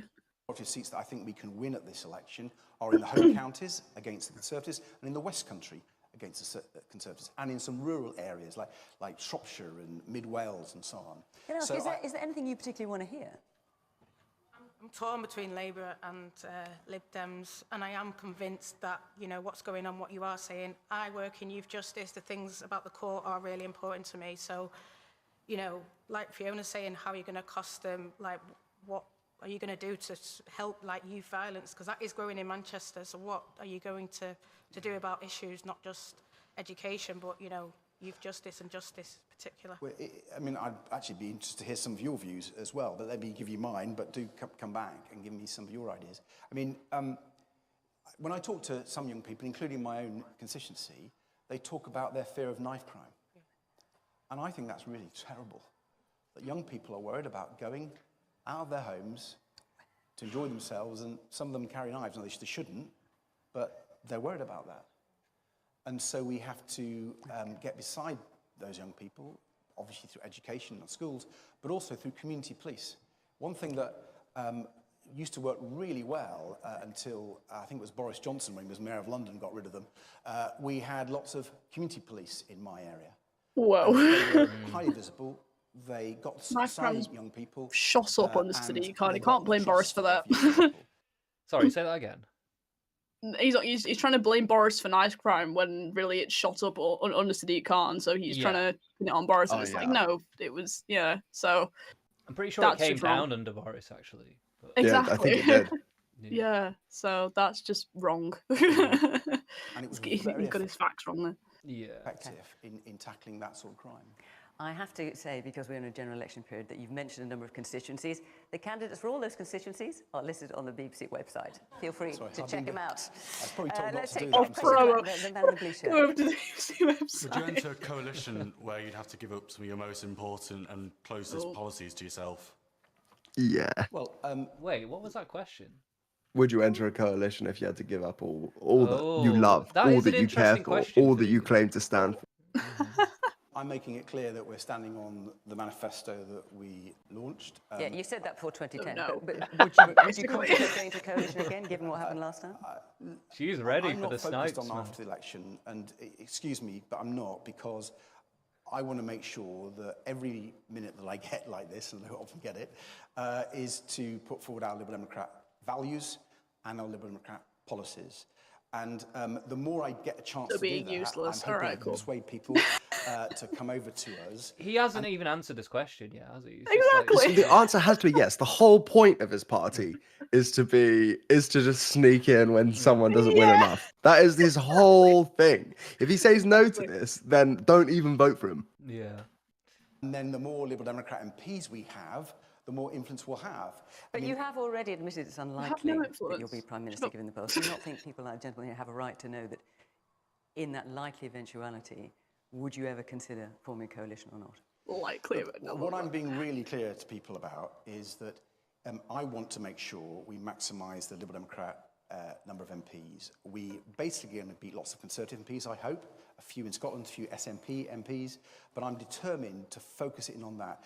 Of seats that I think we can win at this election are in the home counties against the Conservatives and in the West Country against the Conservatives, and in some rural areas like Shropshire and Mid Wales and so on. Can I ask, is there anything you particularly want to hear? I'm torn between Labour and Lib Dems, and I am convinced that, you know, what's going on, what you are saying. I work in youth justice, the things about the court are really important to me. So, you know, like Fiona's saying, how are you going to cost them? Like, what are you going to do to help, like, youth violence? Because that is growing in Manchester. So what are you going to do about issues, not just education, but, you know, youth justice and justice in particular? Well, I mean, I'd actually be interested to hear some of your views as well, but let me give you mine, but do come back and give me some of your ideas. I mean, when I talk to some young people, including my own constituency, they talk about their fear of knife crime. Yeah. And I think that's really terrible, that young people are worried about going out of their homes to enjoy themselves, and some of them carry knives. Now, they shouldn't, but they're worried about that. And so we have to get beside those young people obviously through education and schools, but also through community police. One thing that used to work really well until I think it was Boris Johnson, when he was Mayor of London, got rid of them. We had lots of community police in my area. Whoa. And they were highly visible. They got Knife silent crime's young people. shot up on the and city. You they can't got the blame Boris trust for that. of young people. Sorry, say that again. He's trying to blame Boris for knife crime when really it's shot up on the city Khan, so he's trying to pin it on Boris, and Oh, it's yeah. like, no, it was, so I'm pretty sure it that's came just wrong. down under Boris, actually. But... Yeah, I think it did. Yeah, so that's just wrong. And it was He very got his facts wrong there. Yeah. effective in tackling that sort of crime. I have to say, because we're in a general election period, that you've mentioned a number of constituencies. The candidates for all those constituencies are listed on the BBC website. Feel free to check them out. I was probably told not Let's to do take that. the man in the blue shirt. Go over to the BBC website. Would you enter a coalition where you'd have to give up some of your most important and closest policies to yourself? Yeah. Well, wait, what was that question? Would you enter a coalition if you had to give up all that you Oh, love, that all is that an you care interesting for, question all for that you you. claim to stand for? I'm making it clear that we're standing on the manifesto that we launched. Yeah, you said that before 2010. no. But would you contemplate going to coalition again, given what happened last time? She's ready I'm for not the focused snipes. on after the election, and excuse me, but I'm not, because I want to make sure that every minute that I get like this, and I don't often get it, is to put forward our Liberal Democrat values and our Liberal Democrat policies. And the more I get a chance to do being that, useless. I'm hoping Alright, I can cool. persuade people to come over to us. He hasn't even answered this question yet, has he? He's just Exactly. like- The answer has to be yes. The whole point of his party is to just sneak in when someone doesn't win enough. That is his whole thing. If he says no to this, then don't even vote for him. Yeah. And then the more Liberal Democrat MPs we have, the more influence we'll have. But you have already admitted it's unlikely no that influence. you'll be Prime Minister given the post. Do you not think people like gentlemen here have a right to know that in that likely eventuality, would you ever consider forming a coalition or not? Likely, but no. What I'm being really clear to people about is that I want to make sure we maximise the Liberal Democrat number of MPs. We basically going to beat lots of Conservative MPs, I hope, a few in Scotland, a few SNP MPs, but I'm determined to focus it in on that.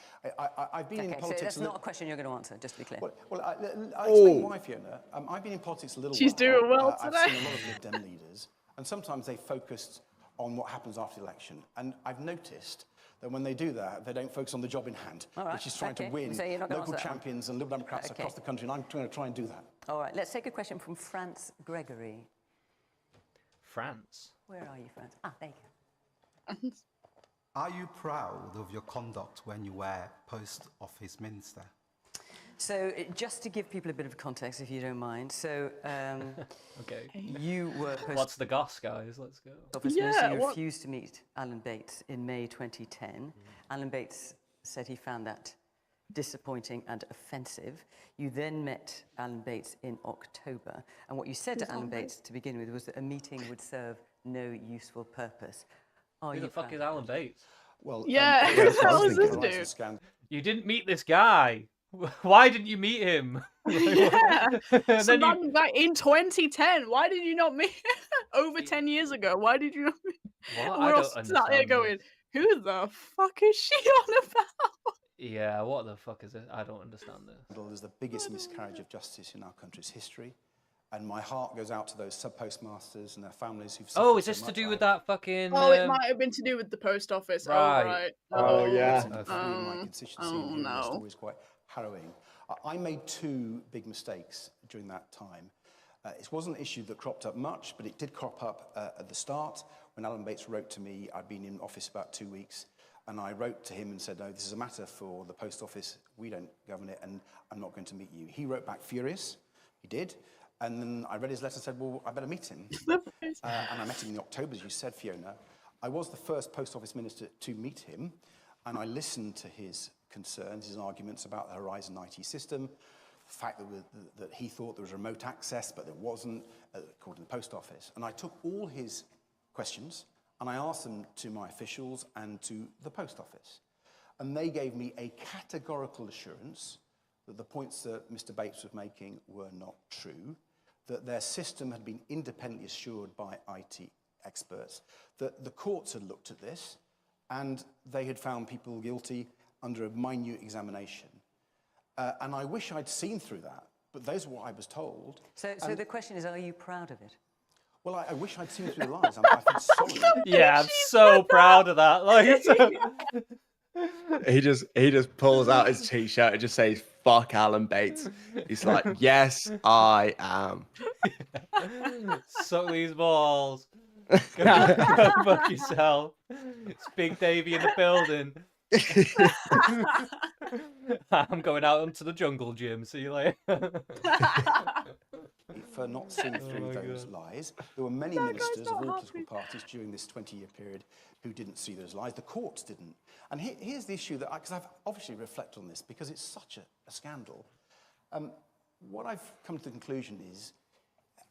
I've been in politics... So that's not a question you're going to answer, just to be clear. Well, I'll explain why, Fiona. I've been in politics a little while. She's doing well I've today. seen a lot of Lib Dem leaders, and sometimes they focused on what happens after the election. And I've noticed that when they do that, they don't focus on the job in hand, which is trying to win So you're not gonna local answer that one. champions and Liberal Democrats across the country, and I'm going to try and do that. All right, let's take a question from France Gregory. France. Where are you, France? Ah, there you go. Are you proud of your conduct when you were Post Office Minister? So, just to give people a bit of context, if you don't mind. So, Okay. you were Post What's the goss, guys? Let's go. Office Minister. You refused to meet Alan Bates in May 2010. Alan Bates said he found that disappointing and offensive. You then met Alan Bates in October, and what you said to Alan Bates to begin with was that a meeting would serve no useful purpose. Who the fuck is Alan Bates? Well, Yeah, who the hell is this dude? You didn't meet this guy. Why didn't you meet him? Yeah. And then you- In 2010, why did you not meet over 10 years ago? Why did you not meet? What? We're I all don't sat here understand going, who the fuck is she on about? Yeah, what the fuck is it? I don't understand this. It is the biggest miscarriage of justice in our country's history. And my heart goes out to those sub-postmasters and their families who've suffered Oh, is so this to much. do with that fucking... Oh, it might have been to do with the post office. Right. Oh, right. Oh, yeah. In my constituency, and no. it's always quite harrowing. I made two big mistakes during that time. It wasn't an issue that cropped up much, but it did crop up at the start. When Alan Bates wrote to me, I'd been in office about 2 weeks, and I wrote to him and said, no, this is a matter for the post office. We don't govern it, and I'm not going to meet you. He wrote back furious. He did. And then I read his letter and said, well, I better meet him. And I met him in October, as you said, Fiona. I was the first post office minister to meet him, and I listened to his concerns, his arguments about the Horizon IT system, the fact that he thought there was remote access, but there wasn't, according to the post office. And I took all his questions, and I asked them to my officials and to the post office. And they gave me a categorical assurance that the points that Mr. Bates was making were not true, that their system had been independently assured by IT experts, that the courts had looked at this, and they had found people guilty under a minute examination. And I wish I'd seen through that, but those are what I was told. So the question is, are you proud of it? Well, I wish I'd seen through the lies. I feel sorry. Yeah, I'm so proud of that. Like, He just pulls out his t-shirt and just says, "Fuck Alan Bates." He's like, "Yes, I am." Suck these balls. Go fuck yourself. It's Big Davey in the building. I'm going out onto the jungle gym. See you later. For not seeing through those lies. There were many ministers of all political parties during this 20-year period who didn't see those lies. The courts didn't. And here's the issue that, because I've obviously reflected on this because it's such a scandal. What I've come to the conclusion is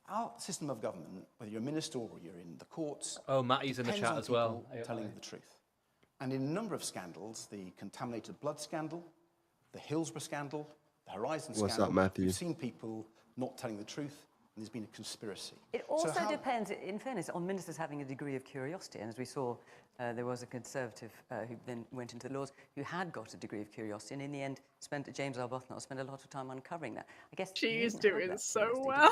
our system of government, whether you're a minister or you're in the courts, Matty's in the depends chat on as well. people telling the truth. And in a number of scandals, the contaminated blood scandal, the Hillsborough scandal, the Horizon What's scandal, up, Matthew? we've seen people not telling the truth, and there's been a conspiracy. It also depends, in fairness, on ministers having a degree of curiosity. And as we saw, there was a Conservative who then went into the Laws who had got a degree of curiosity, and in the end, James Arbuthnot spent a lot of time uncovering that. I guess she is didn't have doing that so curiosity, well.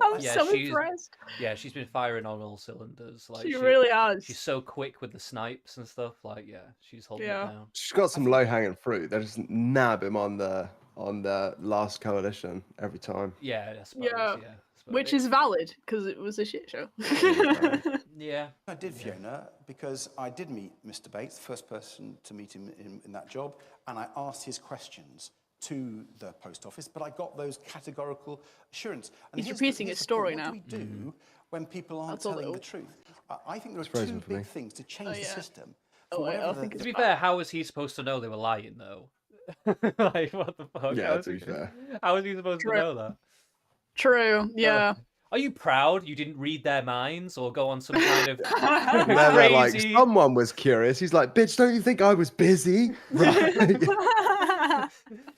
I'm so impressed. Yeah, she's been firing on all cylinders. Like, she really has. She's so quick with the snipes and stuff. Like, yeah, she's holding it down. She's got some low-hanging fruit. They just nab him on the last coalition every time. Yeah, I suppose, yeah. Which is valid, because it was a shit show. Yeah. I did, Fiona, because I did meet Mr. Bates, the first person to meet him in that job, and I asked his questions to the post office, but I got those categorical assurance. And He's repeating his story now. What do we do when people aren't telling the truth? I think there are two big things to change the system. To be fair, how was he supposed to know they were lying, though? Like, what the fuck? Yeah, to be fair. How was he supposed to know that? True, yeah. Are you proud you didn't read their minds or go on some kind of They're crazy... like, someone was curious. He's like, "Bitch, don't you think I was busy?" Right.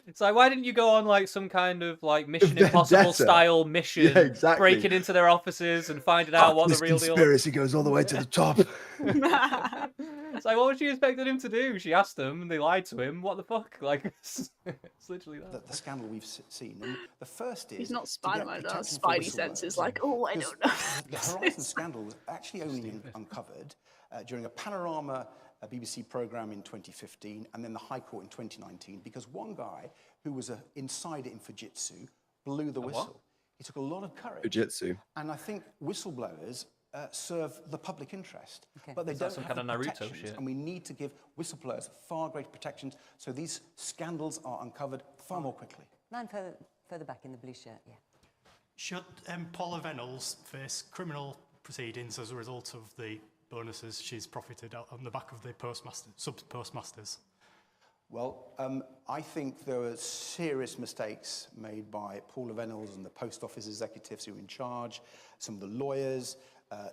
It's like, why didn't you go on like some kind of like Mission Impossible style mission, exactly. breaking into their offices and finding out what the real deal? Conspiracy goes all the way to the top. It's like, what was she expecting him to do? She asked them, and they lied to him. What the fuck? Like, it's literally that. The scandal we've seen. And the first is he's not Spider-Man. Spidey Spidey senses like, oh, I don't know. The Horizon scandal was actually only uncovered during a Panorama BBC programme in 2015 and then the High Court in 2019 because one guy who was an insider in Fujitsu blew the whistle. He took a lot of courage. Fujitsu. And I think whistleblowers serve the public interest, but they Is don't that some have kind the of Naruto protections, shit? and we need to give whistleblowers far greater protections so these scandals are uncovered far more quickly. Man further back in the blue shirt, yeah. Should Paula Venables face criminal proceedings as a result of the bonuses she's profited on the back of the sub-postmasters? Well, I think there were serious mistakes made by Paula Venables and the post office executives who were in charge, some of the lawyers,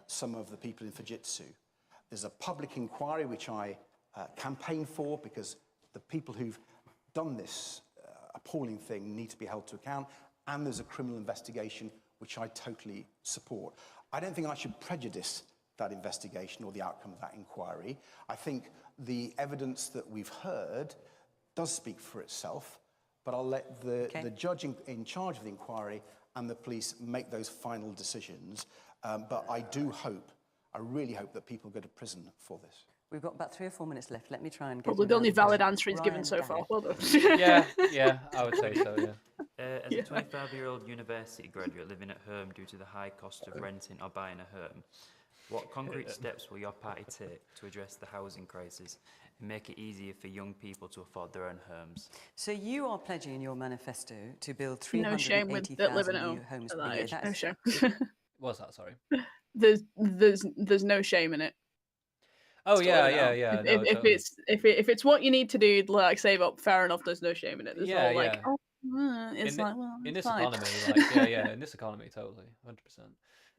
some of the people in Fujitsu. There's a public inquiry which I campaign for because the people who've done this appalling thing need to be held to account, and there's a criminal investigation which I totally support. I don't think I should prejudice that investigation or the outcome of that inquiry. I think the evidence that we've heard does speak for itself, but I'll let the judge in charge of the inquiry and the police make those final decisions. But I really hope that people go to prison for this. We've got about 3 or 4 minutes left. Let me try and get Probably the only valid answer he's given so far. Well done. yeah, I would say so, yeah. As a 25-year-old university graduate living at home due to the high cost of renting or buying a home, what concrete steps will your party take to address the housing crisis and make it easier for young people to afford their own homes? So you are pledging in your manifesto to build No shame with that living at 380,000 new home. homes per That year. is, no shame. What's that? Sorry. There's no shame in it. Oh That's yeah, all I know. yeah. If it's what you need to do, like save up, fair enough. There's no shame in it. There's Yeah, all like, yeah. oh, it's in, like, well, in it's this fine. economy, like, yeah, in this economy, totally, 100%.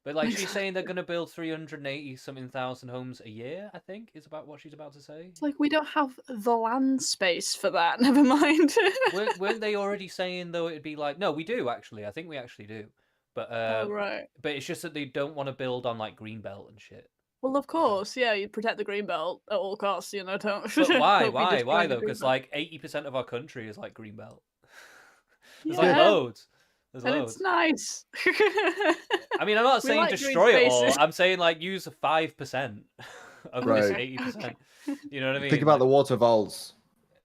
But like she's saying they're gonna build 380-something thousand homes a year. I think is about what she's about to say. It's like we don't have the land space for that. Never mind. weren't they already saying though it'd be like, no, we do actually. I think we actually do. But Oh, right. But it's just that they don't want to build on like Greenbelt and shit. Well, of course, yeah, you protect the green belt at all costs, you know, don't. But why? don't be Why? Why destroying the though? green Because belt. like 80% of our country is like green belt. There's Yeah. like loads. There's And loads. it's nice. I mean, I'm not We saying like green destroy it all. spaces. I'm saying like use 5% of this Right. 80%. You know what I mean? Think about Like, the water voles.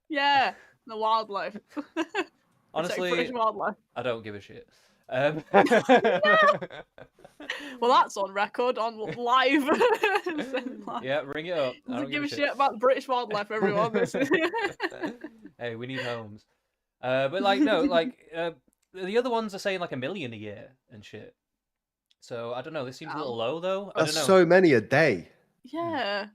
Yeah, the wildlife. Protect honestly, British wildlife. I don't give a shit. Well, that's on record, on live. Yeah, ring it up. I Doesn't don't give give a shit about the British wildlife, everyone. This is... Hey, we need homes. But like no, like the other ones are saying like 1 million a year and shit. So I don't know. This seems a little low though. I That's don't know. so many a day. Yeah.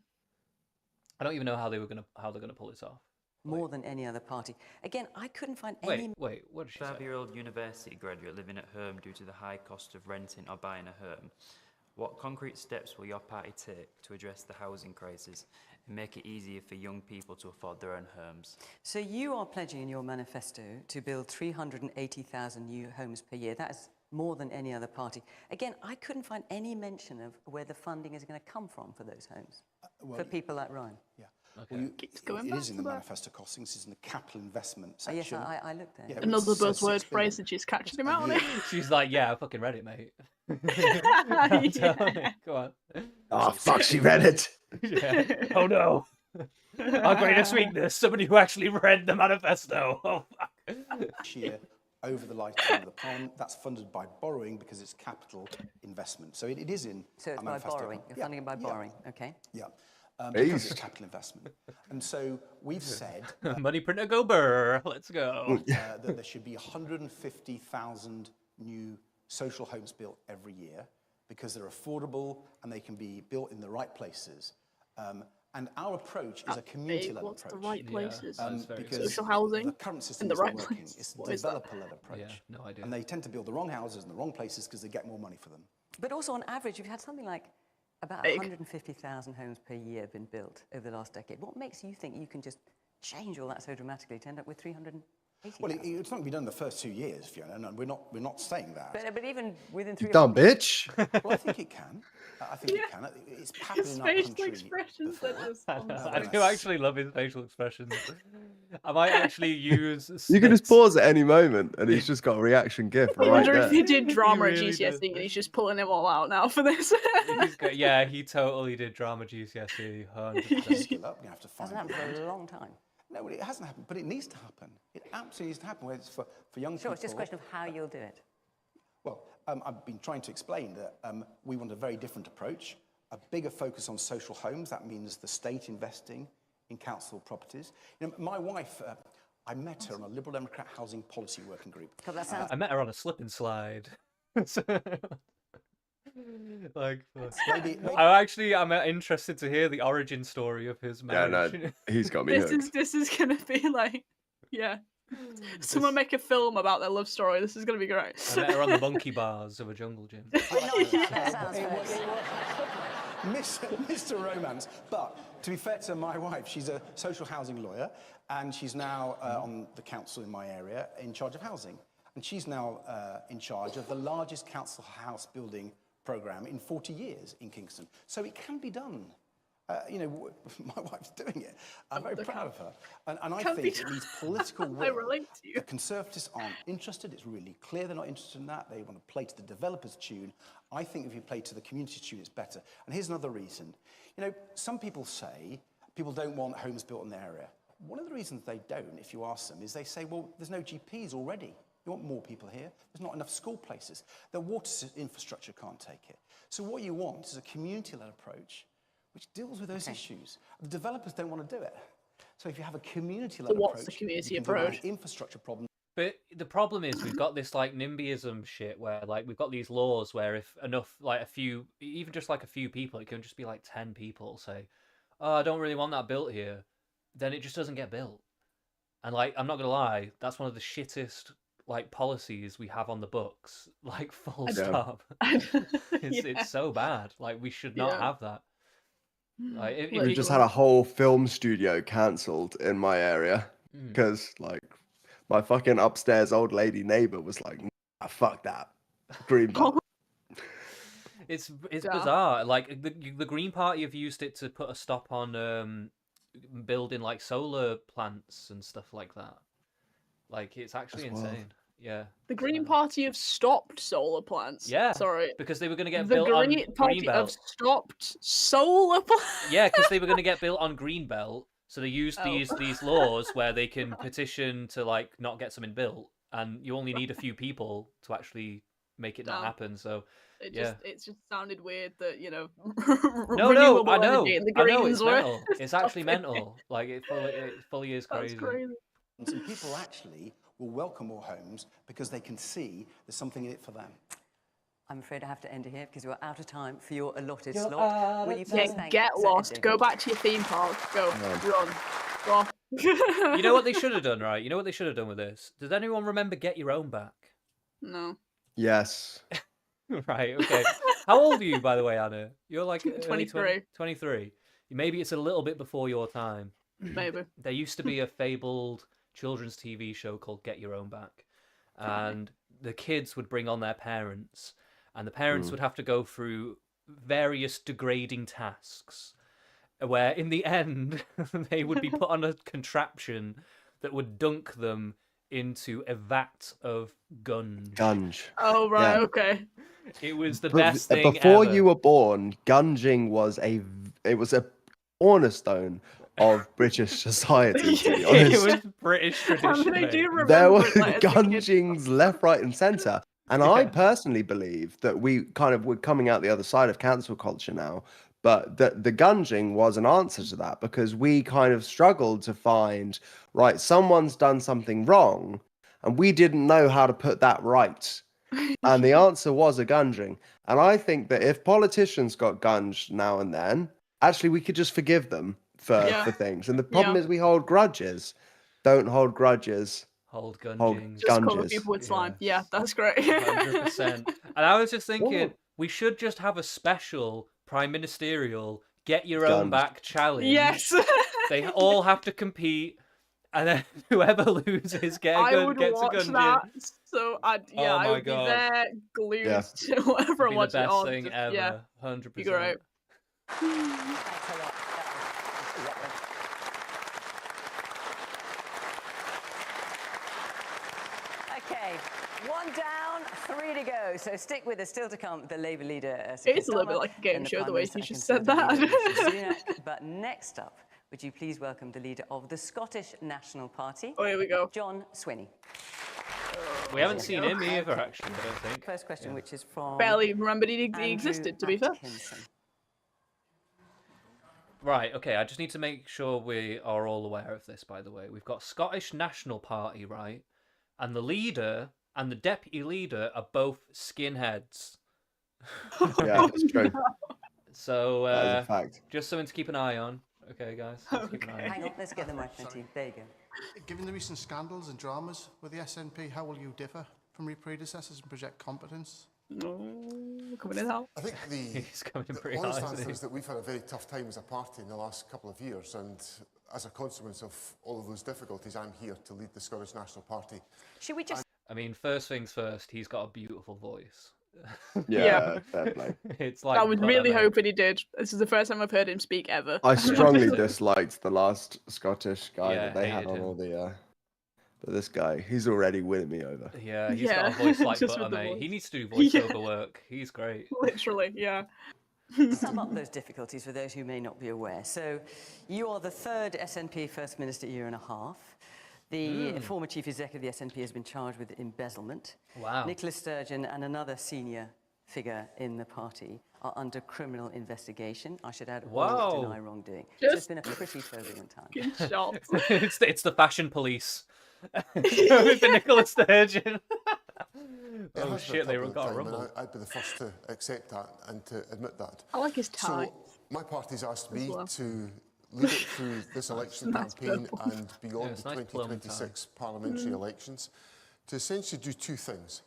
I don't even know how they're gonna pull this off. More than any other party. Again, I couldn't find any... Wait, what did she say? 5-year-old university graduate living at home due to the high cost of renting or buying a home. What concrete steps will your party take to address the housing crisis and make it easier for young people to afford their own homes? So you are pledging in your manifesto to build 380,000 new homes per year. That is more than any other party. Again, I couldn't find any mention of where the funding is going to come from for those homes, for people like Ryan. Yeah. Okay. Well, it is in the manifesto costings. It's in the capital investment Oh, yes, section. I looked there. Yeah, Another it says buzzword 6 phrase billion. and she's catching him out on it. She's like, yeah, I fucking read it, mate. Yeah. Go on. Oh, fuck, she read it. Yeah. Oh no. Our greatest weakness, somebody who actually read the manifesto. Oh fuck. Each year over the lifetime of the Parliament. That's funded by borrowing because it's capital investment. So it is in So it's our by manifesto. borrowing. You're funding it by borrowing. Okay. Yeah. Because Beast. it's capital investment. And so we've said Money printer go burr. Let's go. that there should be 150,000 new social homes built every year because they're affordable and they can be built in the right places. And our approach is a community-led What's approach. the right places? Because Social housing the current system in the isn't right working. places. It's What a is that? developer-led approach. Yeah, no idea. And they tend to build the wrong houses in the wrong places because they get more money for them. But also on average, you've had something like about Big. 150,000 homes per year been built over the last decade. What makes you think you can just change all that so dramatically to end up with 380,000? Well, it's not going to be done in the first 2 years, Fiona. No, we're not saying that. But even within 3 You dumb bitch. Well, I think it can. I think it can. It's happened His in our facial country expressions before. are just. I do actually love his facial expressions. I might actually use. You can just snips. pause at any moment, and he's just got a reaction gif I right wonder if he there. did drama really at GCSE does. and he's just pulling it all out now for this. Yeah, he totally did drama GCSE. 100%. Skill up. You have to find Hasn't happened it. for a long time. No, well, it hasn't happened, but it needs to happen. It absolutely needs to happen. Whether it's for young Sure, people. it's just a question of how you'll do it. Well, I've been trying to explain that we want a very different approach, a bigger focus on social homes. That means the state investing in council properties. You know, my wife, I met her on a Liberal Democrat housing policy working group. Because that sounds I met her on a slip and slide. Like, Maybe- I'm interested to hear the origin story of his Yeah, marriage. no, he's got me hooked. This is gonna be like, yeah. Someone make a film about their love story. This is gonna be great. I met her on the monkey bars of a jungle gym. that sounds Mr. Romance. But to be fair to my wife, she's a social housing lawyer, and she's now on the council in my area in charge of housing. And she's now in charge of the largest council house building programme in 40 years in Kingston. So it can be done. You know, my wife's doing it. I'm very proud of her. And I think it needs political will. I relate to you. The Conservatives aren't interested. It's really clear they're not interested in that. They want to play to the developers' tune. I think if you play to the community tune, it's better. And here's another reason. You know, some people say people don't want homes built in their area. One of the reasons they don't, if you ask them, is they say, well, there's no GPs already. You want more people here. There's not enough school places. The water infrastructure can't take it. So what you want is a community-led approach which deals with those issues. The developers don't want to do it. So if you have a community-led approach, What's the community you can deal with approach? infrastructure problem. But the problem is we've got this like NIMBYism shit where like we've got these laws where if enough like a few, even just like a few people, it can just be like 10 people say, oh, I don't really want that built here, then it just doesn't get built. And like, I'm not gonna lie, that's one of the shittest like policies we have on the books, like full stop. It's so bad. Like we should not have that. Like, if We've you- just had a whole film studio cancelled in my area because, like, my fucking upstairs old lady neighbor was like, nah, "Fuck that, green belt." It's Yeah. bizarre. Like the Green Party have used it to put a stop on building like solar plants and stuff like that. Like it's actually That's wild. insane. Yeah. The Green Party have stopped solar plants. Yeah. Sorry. Because they were going to get The built on Green Party have Greenbelt. stopped solar plants. Yeah, because they were going to get built on Greenbelt. So they used Oh. these laws where they can petition to like not get something built, and you only need a few people to actually make it not Damn. happen. So It yeah. just sounded weird that, you know, No, renewable I know, energy and the I know, Greens it's were mental. It's actually stopping it. mental. Like it fully is That's crazy. crazy. And people actually will welcome more homes because they can see there's something in it for them. I'm afraid I have to end it here because we're out of time for your allotted You're slot. out Will of you Yeah, please thank get Sir lost. David? Go back to your theme park. Go. Run. Go on. You know what they should have done, right? You know what they should have done with this? Does anyone remember Get Your Own Back? No. Yes. Right, okay. How old are you, by the way, Anna? You're like early 23. 23. Maybe it's a little bit before your time. Maybe. There used to be a fabled children's TV show called Get Your Own Back. And the kids would bring on their parents, and the parents would have to go through various degrading tasks, where in the end, they would be put on a contraption that would dunk them into a vat of gunge. Gunge. Oh, right, Yeah. okay. It was the But best thing before ever. you were born, gunging was a cornerstone of British society, to be honest. It was British tradition. I do remember There were it, like, as a kid. gungings left, right, and centre. And I personally believe that we're coming out the other side of cancel culture now, but the gunging was an answer to that because we kind of struggled to find, right, someone's done something wrong, and we didn't know how to put that right. And the answer was a gunging. And I think that if politicians got gunged now and then, actually we could just forgive them for things. And the problem is we hold grudges. Don't hold grudges. Hold Hold gungings. Just cover gunges. people with slime. Yeah, that's great. 100%. And I was just thinking, Whoa. we should just have a special prime ministerial Get Your Own Gunged. Back challenge. Yes. They all have to compete, and then whoever loses gets I a would gunge. watch that. So I Oh I my would God. be there glued Yeah. to whatever I'm Be the watching. best Oh, thing just- ever. Yeah, 100%. be great. Thanks a lot. Okay, 1 down, 3 to go. So stick with us. Still to come, the Labour leader. Sir It's a little bit Starmer, like a game and the show, Prime the way Minister you and just said Conservative leader, that. Rishi Sunak. But next up, would you please welcome the leader of the Scottish National Party? Oh, here we go. John Swinney. We haven't seen him either, actually, I don't think. First question, which is from Barely remembered he Andrew existed, to be fair. Atkinson. Right, okay, I just need to make sure we are all aware of this, by the way. We've got Scottish National Party, right? And the leader and the deputy leader are both skinheads. Yeah, it's true. So, That is a fact. just something to keep an eye on. Okay, guys? Let's keep an eye on. Hang on, let's get the microphone to you. There you go. Given the recent scandals and dramas with the SNP, how will you differ from your predecessors and project competence? No, coming in out. I think He's coming in the pretty honest hard, isn't answer he? is that we've had a very tough time as a party in the last couple of years, and as a consequence of all of those difficulties, I'm here to lead the Scottish National Party. Should we just... I mean, first things first, he's got a beautiful voice. Yeah, fair play. It's like I was really butter, mate. hoping he did. This is the first time I've heard him speak ever. I strongly disliked the last Scottish guy Yeah, that they had hated on him. all the. But this guy, he's already winning me over. Yeah, he's Yeah, got a voice like just butter, with the mate. voice. He needs to do Yeah. voiceover work. He's great. Literally, yeah. sum up those difficulties for those who may not be aware. So, you are the third SNP First Minister year and a half. The former Chief Executive of the SNP has been charged with embezzlement. Wow. Nicola Sturgeon and another senior figure in the party are under criminal investigation. I should add, all Wow. deny wrongdoing. So it's Just been a pretty turbulent time. fucking shocked. it's the fashion police. With the Nicola Sturgeon. It Oh has been shit, a they turbulent got a time, and rumble. I'd be the first to accept that and to admit that. I like his tie. So my party's asked me well. to lead it through this election Nice campaign purple. and beyond it's the nice plum 2026 parliamentary elections to essentially do two things.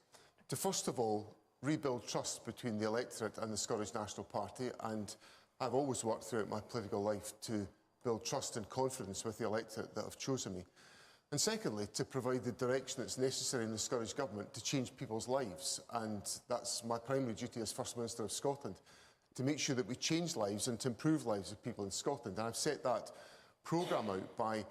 To first of all, rebuild trust between the electorate and the Scottish National Party, and I've always worked throughout my political life to build trust and confidence with the electorate that have chosen me. And secondly, to provide the direction that's necessary in the Scottish Government to change people's lives. And that's my primary duty as First Minister of Scotland, to make sure that we change lives and to improve lives of people in Scotland. And I've set that programme out by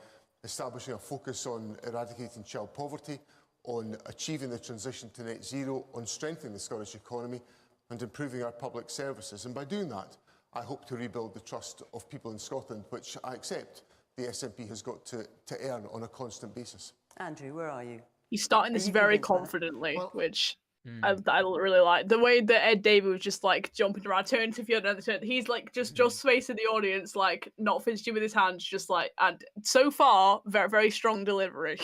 establishing a focus on eradicating child poverty, on achieving the transition to net zero, on strengthening the Scottish economy and improving our public services. And by doing that, I hope to rebuild the trust of people in Scotland, which I accept the SNP has got to earn on a constant basis. Andrew, where are you? He's starting Are this you very convinced by that? confidently, which I really like. The way that Ed Davey was just like jumping around, turn to the other turn. He's like just facing the audience, like not fidgeting with his hands, just like, and so far, very, very strong delivery.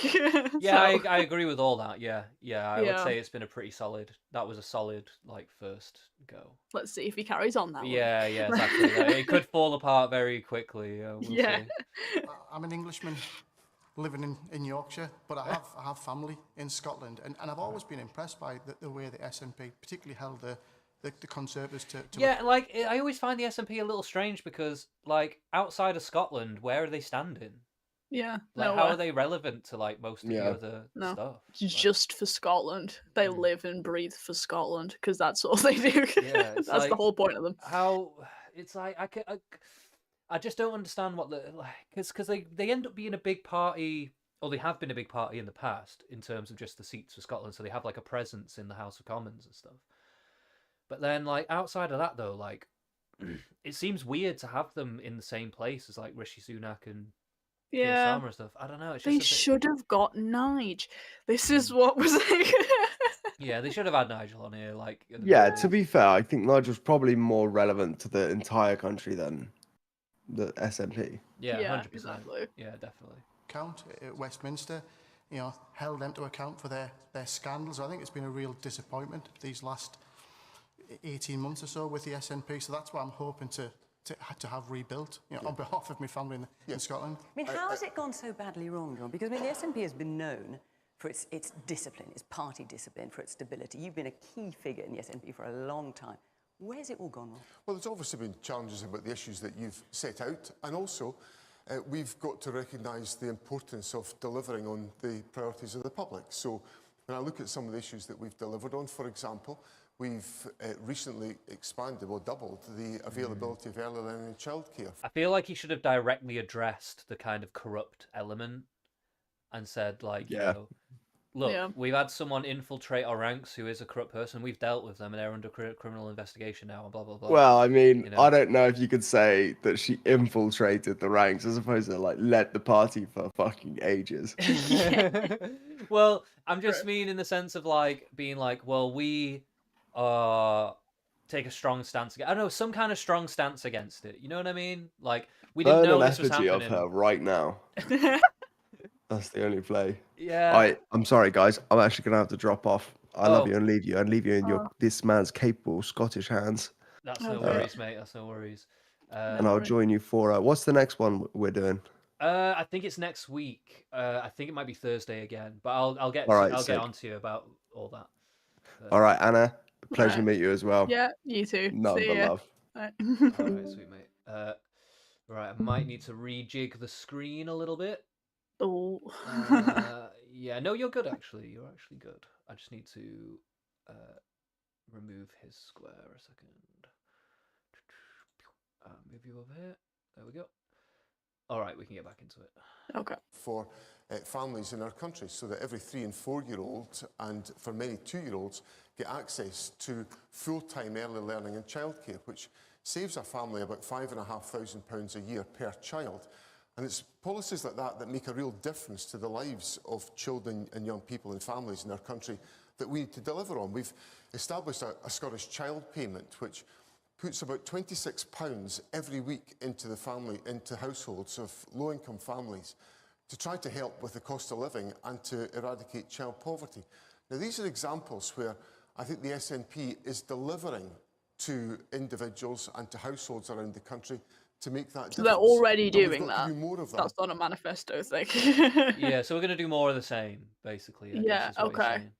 Yeah, So, I agree with all that. Yeah, I would Yeah. say it's been a pretty solid. That was a solid like first go. let's see if he carries on that Yeah, way. yeah, exactly. It could fall apart very quickly. We'll Yeah. see. I'm an Englishman living in Yorkshire, but I have family in Scotland, and I've always been impressed by the way the SNP particularly held the Conservatives to Yeah, like I always find the SNP a little strange because, like, outside of Scotland, where are they standing? Yeah. Like, how are they relevant to like most of the Yeah. other No, stuff? just for Scotland. They live and breathe for Scotland because that's all they do. Yeah, it's That's like the whole point of them. how it's like I just don't understand what the like because they end up being a big party, or they have been a big party in the past in terms of just the seats for Scotland, so they have like a presence in the House of Commons and stuff. But then like outside of that though, like it seems weird to have them in the same place as like Rishi Sunak and Keir Yeah. Starmer and stuff. I don't know. It's They just a bit... should have got Nige. This is what was like. Yeah, they should have had Nigel on here. Like, at the Yeah, very to be fair, I think Nigel's probably more relevant to the entire country than the SNP. Yeah, Yeah, 100%. exactly. Yeah, definitely. Count at Westminster, held them to account for their scandals. I think it's been a real disappointment these last 18 months or so with the SNP. So that's what I'm hoping to have rebuilt, on behalf of my family in Scotland. I mean, how has it gone so badly wrong, John? Because I mean, the SNP has been known for its discipline, its party discipline, for its stability. You've been a key figure in the SNP for a long time. Where's it all gone wrong? Well, there's obviously been challenges about the issues that you've set out, and also we've got to recognise the importance of delivering on the priorities of the public. So when I look at some of the issues that we've delivered on, for example, we've recently expanded or doubled the availability of early learning and childcare. I feel like he should have directly addressed the kind of corrupt element and said, like, you know, look, we've had someone infiltrate our ranks who is a corrupt person. We've dealt with them and they're under criminal investigation now and blah, blah, blah. Well, I mean, you know? I don't know if you could say that she infiltrated the ranks as opposed to like led the party for fucking ages. Well, I'm just mean in the sense of like being like, well, we take a strong stance against. I don't know, some kind of strong stance against it. You know what I mean? Like we didn't know this was effigy happening. of her right now. That's the only play. Yeah. I'm sorry, guys. I'm actually gonna have to drop off. I love Oh. you and leave you. And leave you in your this man's capable Scottish hands. That's no worries, mate. That's no worries. And I'll join you for what's the next one we're doing? I think it's next week. I think it might be Thursday again, but I'll get All right, I'll sick. get on to you about all that. All right, Anna. Pleasure to Right. meet you as well. Yeah, you too. None See but ya. love. Right. All right, sweet mate. Right, I might need to rejig the screen a little bit. Oh. Yeah, no, you're good actually. You're actually good. I just need to remove his square a second. Move you over here. There we go. All right, we can get back into it. Okay. For families in our country, so that every 3 and 4-year-old and for many 2-year-olds get access to full-time early learning and childcare, which saves a family about £5,500 a year per child. And it's policies like that that make a real difference to the lives of children and young people and families in our country that we need to deliver on. We've established a Scottish child payment, which puts about £26 every week into households of low-income families to try to help with the cost of living and to eradicate child poverty. Now, these are examples where I think the SNP is delivering to individuals and to households around the country to make that So difference. they're already And we've doing got to that. do more of that. That's not a manifesto thing. Yeah, so we're gonna do more of the same, basically. I guess Yeah, is what you're okay. saying.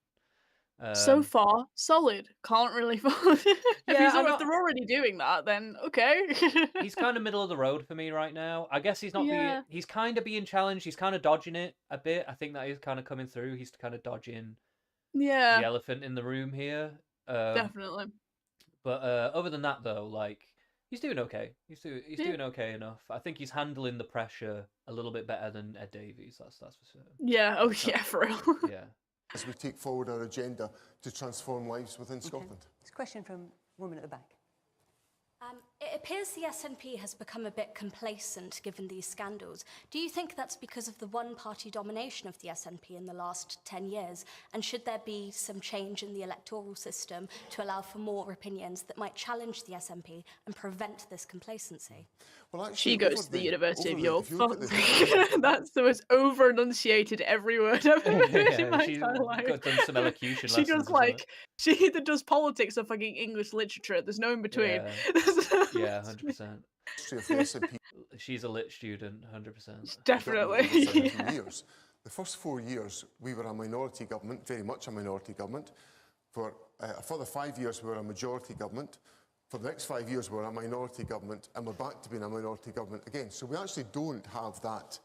So far, solid. Can't really fault. Yeah, If they're already doing that, then okay. he's kind of middle of the road for me right now. I guess he's not being. Yeah. He's kind of being challenged. He's kind of dodging it a bit. I think that is kind of coming through. He's kind of dodging the Yeah, elephant in the room here. definitely. But other than that, though, like he's doing okay. He's Yeah. doing okay enough. I think he's handling the pressure a little bit better than Ed Davies. That's for certain. Yeah. Oh yeah, for real. Yeah. As we take forward our agenda to transform lives within Scotland. It's a question from a woman at the back. It appears the SNP has become a bit complacent given these scandals. Do you think that's because of the one-party domination of the SNP in the last 10 years? And should there be some change in the electoral system to allow for more opinions that might challenge the SNP and prevent this complacency? Well, actually, She goes to the University of York. if you look at the- That's the most over-enunciated every word I've ever heard in my she's entire life. done some elocution She lessons goes as well. like, she either does politics or fucking English literature. There's no in between. Yeah, 100%. history of the SNP. She's a lit student, 100%. Definitely. Years. The first 4 years, we were a minority government, very much a minority government. For a further 5 years, we were a majority government. For the next 5 years, we're a minority government, and we're back to being a minority government again. So we actually don't have that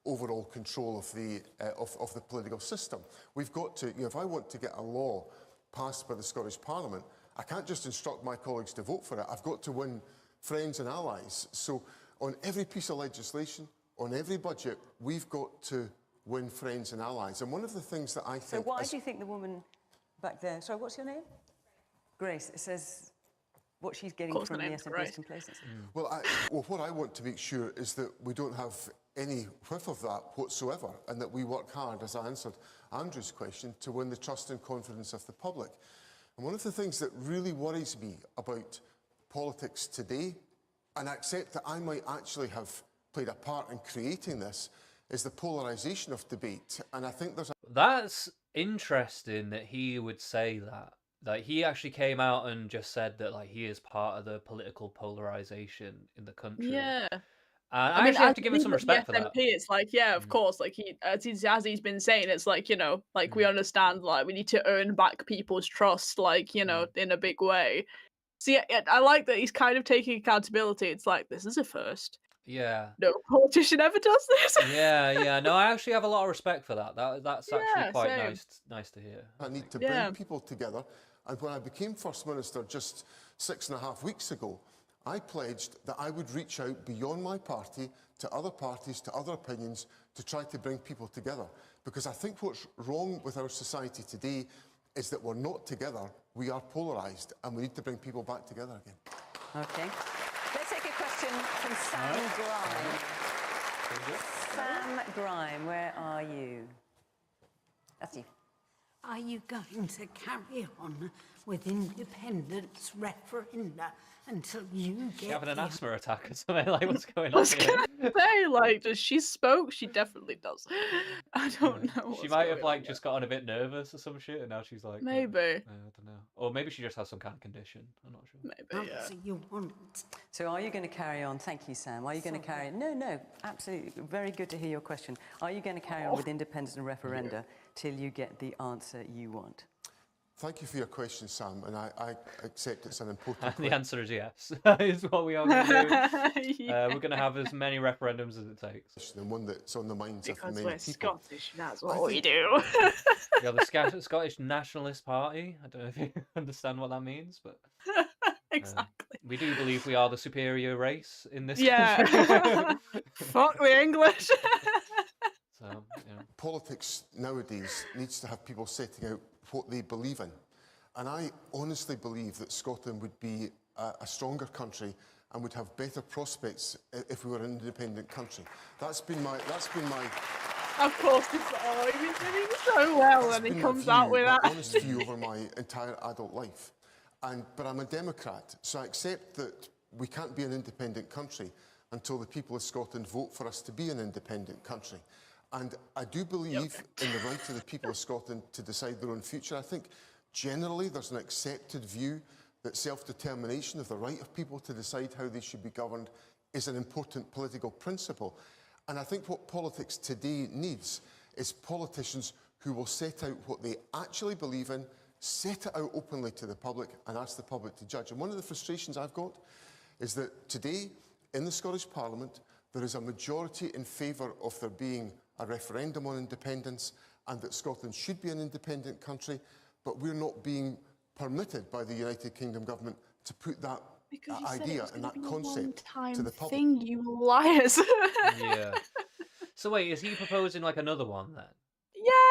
overall control of the political system. We've got to, if I want to get a law passed by the Scottish Parliament, I can't just instruct my colleagues to vote for it. I've got to win friends and allies. So on every piece of legislation, on every budget, we've got to win friends and allies. And one of the things that I think... So why do you think the woman back there... Sorry, what's your name? Grace. It says what she's getting from the SNP's complacency. Well, what I want to make sure is that we don't have any whiff of that whatsoever, and that we work hard, as I answered Andrew's question, to win the trust and confidence of the public. And one of the things that really worries me about politics today, and I accept that I might actually have played a part in creating this, is the polarisation of debate. And I think there's a... That's interesting that he would say that. Like, he actually came out and just said that, like, he is part of the political polarisation in the country. Yeah. And I actually have to give him some respect for that. It's like, yeah, of course, like as he's been saying, it's like, like we understand, like we need to earn back people's trust, like, in a big way. See, I like that he's kind of taking accountability. It's like, this is a first. Yeah. No politician ever does this. Yeah. No, I actually have a lot of respect for that. That's actually quite same. nice to hear. I need to bring people together. And when I became First Minister just 6.5 weeks ago, I pledged that I would reach out beyond my party to other parties, to other opinions, to try to bring people together. Because I think what's wrong with our society today is that we're not together, we are polarised, and we need to bring people back together again. Okay. Let's take a question from Sam Grime. Sam Grime, where are you? That's you. Are you going to carry on with independence referenda until you get... She's having an asthma attack or something. Like, what's going on here? Say, like, does she smoke? She definitely does. I don't know. She might have, like, just gotten a bit nervous or some shit, and now she's like... Maybe. I don't know. Or maybe she just has some kind of condition. I'm not sure. Maybe, yeah. So you want... So are you going to carry on? Thank you, Sam. Are you going to carry... No, absolutely. Very good to hear your question. Are you going to carry on with independence and referenda till you get the answer you want? Thank you for your question, Sam, and I accept it's an important And question. the answer is yes. That is what we are going to do. We're going to have as many referendums as it takes. And one that's on the minds of Because many we're people. Scottish, that's what we do. Yeah, the Scottish Nationalist Party. I don't know if you understand what that means, but... Exactly. We do believe we are the superior race in this Yeah. country. Fuck the English. So, yeah. Politics nowadays needs to have people setting out what they believe in. And I honestly believe that Scotland would be a stronger country and would have better prospects if we were an independent country. That's been my... Of course, he's doing so well, and he comes out with that. honest view over my entire adult life. But I'm a Democrat, so I accept that we can't be an independent country until the people of Scotland vote for us to be an independent country. And I do believe in the right of the people of Scotland to decide their own future. I think generally there's an accepted view that self-determination of the right of people to decide how they should be governed is an important political principle. And I think what politics today needs is politicians who will set out what they actually believe in, set it out openly to the public and ask the public to judge. And one of the frustrations I've got is that today in the Scottish Parliament there is a majority in favour of there being a referendum on independence and that Scotland should be an independent country, but we're not being permitted by the United Kingdom government to put that idea and that concept to the public. Thing, you liars. Yeah. So wait, is he proposing like another one then?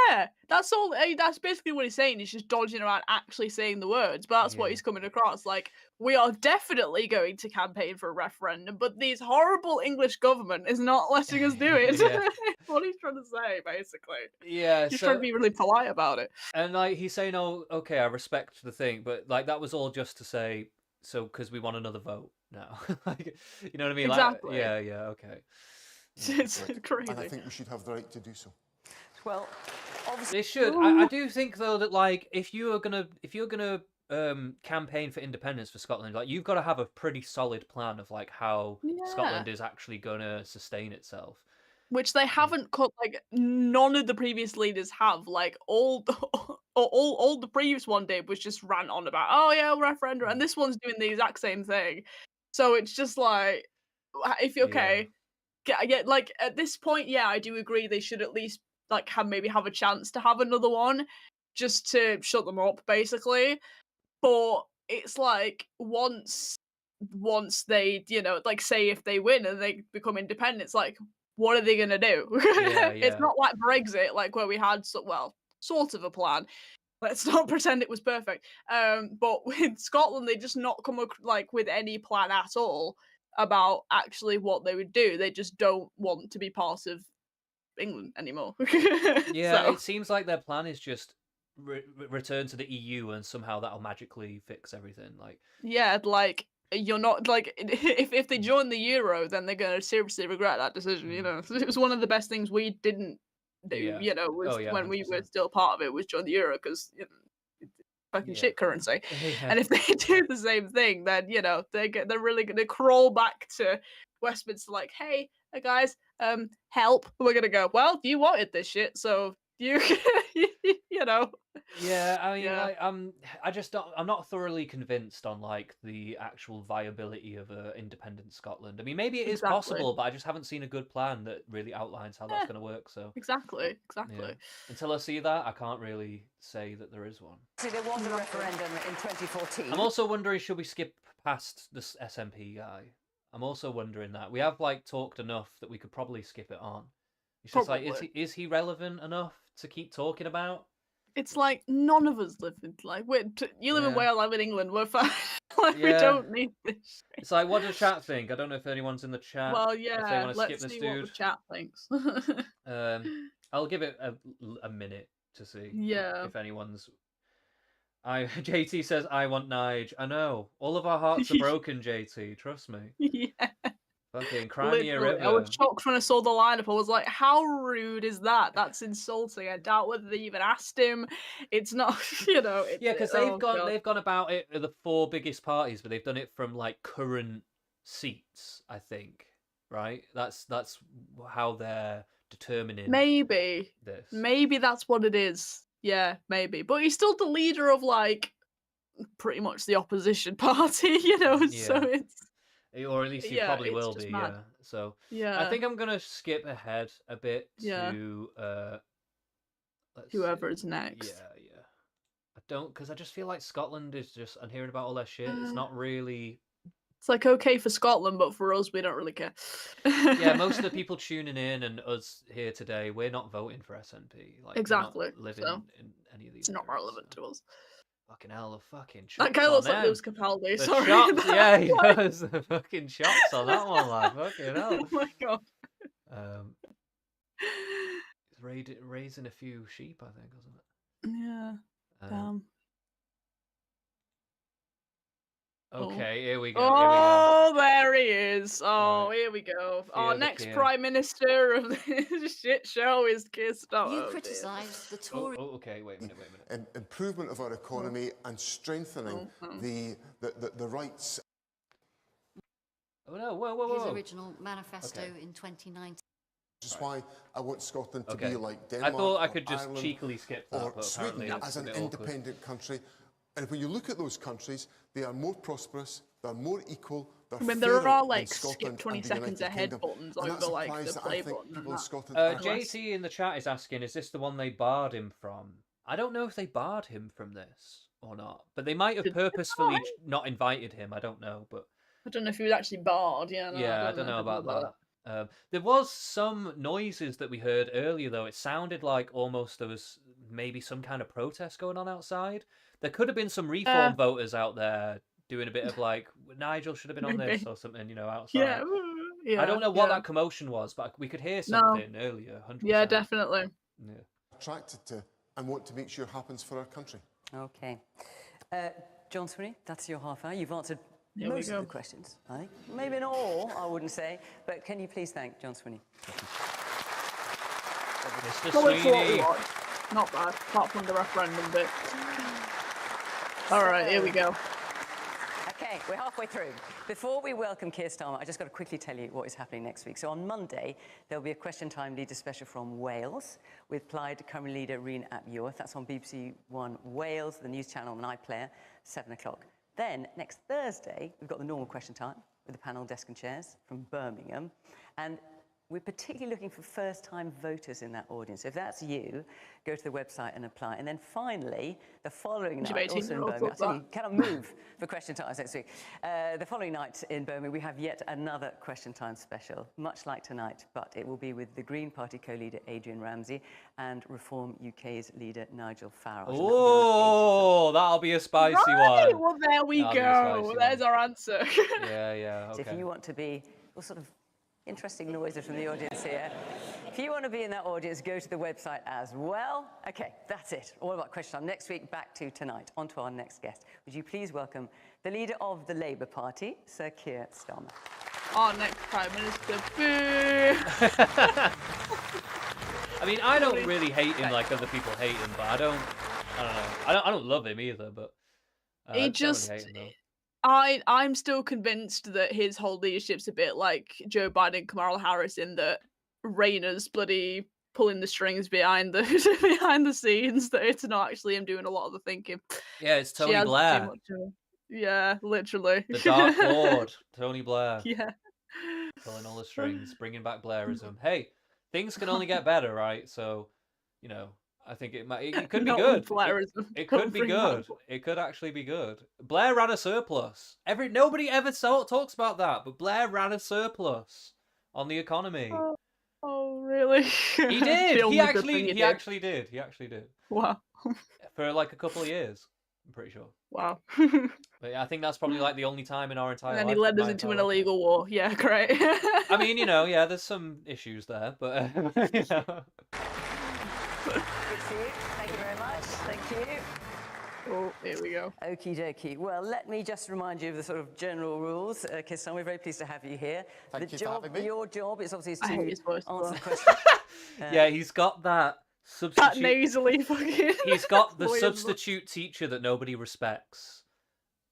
Yeah, that's all. That's basically what he's saying. He's just dodging around actually saying the words, but that's what he's coming across. Like, we are definitely going to campaign for a referendum, but this horrible English government is not letting us do it. Yeah. What he's trying to say, basically. Yeah, He's trying to be really polite about it. And like he's saying, "Oh, okay, I respect the thing," but like that was all just to say, so because we want another vote now. Like, you know what I mean? Exactly. Like, yeah, okay. It's crazy. And I think we should have the right to do so. Well, obviously, They should. I do think though that like if you're gonna campaign for independence for Scotland, like you've got to have a pretty solid plan of like how Scotland is actually gonna sustain itself. Which they haven't cut. Like, none of the previous leaders have. Like, all the previous one did was just rant on about, oh yeah, referendum, and this one's doing the exact same thing. So it's just like, if you're okay, yeah, like at this point, yeah, I do agree they should at least like maybe have a chance to have another one, just to shut them up, basically. But it's like once they, like say if they win and they become independent, it's like, what are they gonna do? It's not like Brexit, like where we had sort of a plan. Let's not pretend it was perfect. But with Scotland, they just not come with any plan at all about actually what they would do. They just don't want to be part of England anymore. Yeah, So. it seems like their plan is just return to the EU and somehow that'll magically fix everything. Like, Yeah, like you're not like if they join the euro, then they're gonna seriously regret that decision. It was one of the best things we didn't do. Yeah. Was Oh, yeah, when we were 100%. still part of it was join the euro because it's fucking shit currency. Yeah. And if they do the same thing, then they're really gonna crawl back to Westminster like, hey guys, help. We're gonna go, well, you wanted this shit, so you Yeah, I mean, I'm not thoroughly convinced on like the actual viability of independent Scotland. I mean, maybe it is Exactly. possible, but I just haven't seen a good plan that really outlines how that's going to work. So Exactly. yeah. Until I see that, I can't really say that there is one. there was a referendum in 2014. I'm also wondering, should we skip past this SNP guy? I'm also wondering that we have like talked enough that we could probably skip it on. It's just like, is he relevant enough to keep talking about? It's like none of us live in you live in Yeah. Wales, I live in England. We're fine. We Yeah. don't need this. It's like, what does chat think? I don't know if anyone's in the chat. Well, If they yeah. want to skip Let's this see what dude. the chat thinks. I'll give it a minute to see. Yeah. If anyone's. JT says, I want Nige. I know. All of our hearts are broken, JT. Trust me. Yeah. Fucking Crimea Literally, I River. was shocked when I saw the lineup. I was like, how rude is that? That's insulting. I doubt whether they even asked him. It's not, It's, Yeah, because oh, God. they've gone about it at the 4 biggest parties, but they've done it from like current seats, I think. Right? That's how they're determining Maybe. this. Maybe that's what it is. Yeah, maybe. But he's still the leader of like pretty much the opposition party, so it's Or at least he yeah, probably it's will just be, mad. yeah. So Yeah. I think I'm gonna skip ahead a bit Yeah. to let's Whoever see. is next. Yeah. I don't, because I just feel like Scotland is just, I'm hearing about all their shit. It's Uh, not really. It's like okay for Scotland, but for us, we don't really care. Yeah, most of the people tuning in and us here today, we're not voting for SNP. Like, Exactly, we're not living so in any of these. It's not relevant to us. Fucking hell, the fucking shots That guy on looks like them. Lewis Capaldi. The Sorry. shots, yeah, he Like- does. The fucking shots on that one, lad. Fucking hell. Oh my god. He's raising a few sheep, I think, wasn't it? Yeah. Um, Oh. Okay, here we go. Oh, there he is. Oh, here we go. Our Fear the next king. Prime Minister of this shit show is Keir Starmer. You Oh, dear. criticise the Tory. Okay, wait a minute. Improvement of our economy and strengthening the rights. Oh no! Whoa! His original manifesto Okay. in 2019. Which is why I want Scotland to Okay. be like I Denmark thought I or could just Ireland cheekily skip that, or but apparently Sweden it's as a an bit awkward. independent country. And when you look at those countries, they are more prosperous, they're more equal, they're I mean, fairer there are than like skip Scotland 20 and the seconds United ahead Kingdom. buttons And over that like the implies that I play think button and people in that. Scotland are JT in the chat is asking, is this the one they barred him from? I don't know if they barred him from this or not, but they might have purposefully not invited him. I don't know, but I don't know if he was actually barred. Yeah, no, yeah, I don't know about that. There was some noises that we heard earlier, though. It sounded like almost there was maybe some kind of protest going on outside. There could have been some reform voters out there doing a bit of like, Nigel should have been on this Maybe. or something, outside. Yeah, I don't know what yeah. that commotion was, but we could hear No. something earlier. 100%. Yeah, definitely. Yeah. attracted to and want to make sure happens for our country. Okay. John Sweeney, that's your half hour. You've answered Here we most of go. the questions, I think. Maybe not all, I wouldn't say. But can you please thank John Sweeney? Mr. Well, it's what we Sweeney. watched. Not bad, apart from the referendum bit. All right, here we go. Okay, we're halfway through. Before we welcome Keir Starmer, I just got to quickly tell you what is happening next week. So on Monday, there'll be a Question Time Leader special from Wales with Plaid Cymru leader Rhyn ap Iorwerth. That's on BBC One Wales, the news channel on iPlayer, 7 o'clock. Then, next Thursday, we've got the normal Question Time with the panel, desk and chairs from Birmingham. And we're particularly looking for first-time voters in that audience. So if that's you, go to the website and apply. And then finally, the following night, also in Birmingham, actually, you cannot move for Question Time next week. The following night in Birmingham, we have yet another Question Time special, much like tonight, but it will be with the Green Party co-leader Adrian Ramsey and Reform UK's leader Nigel Farage. Oh, that'll be a spicy Right, one. well, there we That'll be a go. spicy There's one. our answer. Yeah, So okay. if you want to be, well, sort of interesting noises from the audience here. If you want to be in that audience, go to the website as well. Okay, that's it. All about Question Time. Next week, back to tonight. On to our next guest. Would you please welcome the leader of the Labour Party, Sir Keir Starmer. Our next Prime Minister. Boo! I mean, I don't really hate him like other people hate him, but I don't know. I don't love him either, but I He don't really just. hate him, though. I'm still convinced that his whole leadership's a bit like Joe Biden, Kamala Harris, in that Rayner's bloody pulling the strings behind the behind the scenes. That it's not actually him doing a lot of the thinking. Yeah, it's She Tony has too Blair, much of it. Yeah, literally. the Dark Lord, Tony Blair, Yeah. pulling all the strings, bringing back Blairism. Hey, things can only get better, right? So, I think it could be Not good. with Blairism. It could be Bring back- good. It could actually be good. Blair ran a surplus. Nobody ever talks about that, but Blair ran a surplus on the economy. Oh, really? He did. He actually did. He actually did. Wow. For like a couple of years, I'm pretty sure. Wow. But yeah, I think that's probably like the only time in our entire And then life. he led us into an illegal war. Yeah, great. I mean, yeah, there's some issues there, but Good to see you. Thank you very much. Thank you. Oh, here we go. Okie dokie. Well, let me just remind you of the sort of general rules. Keir Starmer, we're very pleased to have you here. Thank you for having me. Your job is obviously I hate to his voice as answer well. the question. yeah, he's got that That substitute. nasally fucking. He's got the voice as well. substitute teacher that nobody respects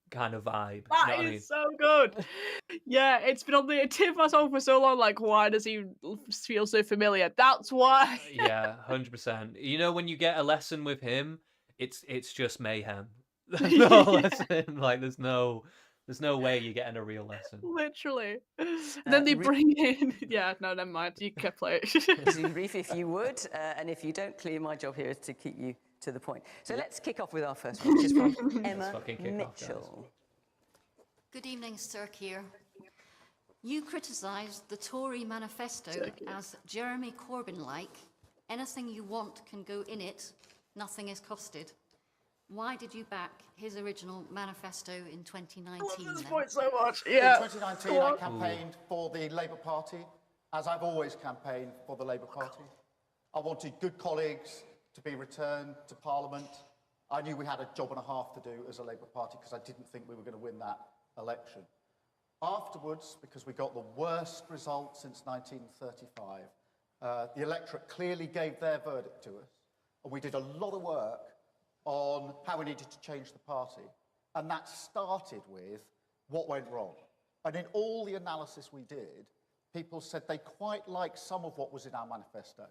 kind of vibe. That you know what I is mean? so good. Yeah, it's been on the tip of my tongue for so long. Like, why does he feel so familiar? That's why. Yeah, 100%. When you get a lesson with him, it's just mayhem. No lesson. Like there's no way you're getting a real lesson. Literally. Then they bring in. Yeah, no, never mind. You can play it. Really brief, if you would, and if you don't, clearly my job here is to keep you to the point. So let's kick off with our first one, which is from Emma fucking kick off, guys. Mitchell. Good evening, Sir Keir. You criticised the Tory manifesto as Jeremy Corbyn-like. Anything you want can go in it, nothing is costed. Why did you back his original manifesto in 2019? I love this then? point so much. Yeah. In 2019, I campaigned for the Labour Party, as I've always campaigned for the Labour Party. I wanted good colleagues to be returned to Parliament. I knew we had a job and a half to do as a Labour Party because I didn't think we were going to win that election. Afterwards, because we got the worst result since 1935, the electorate clearly gave their verdict to us, and we did a lot of work on how we needed to change the party. And that started with what went wrong. And in all the analysis we did, people said they quite liked some of what was in our manifesto,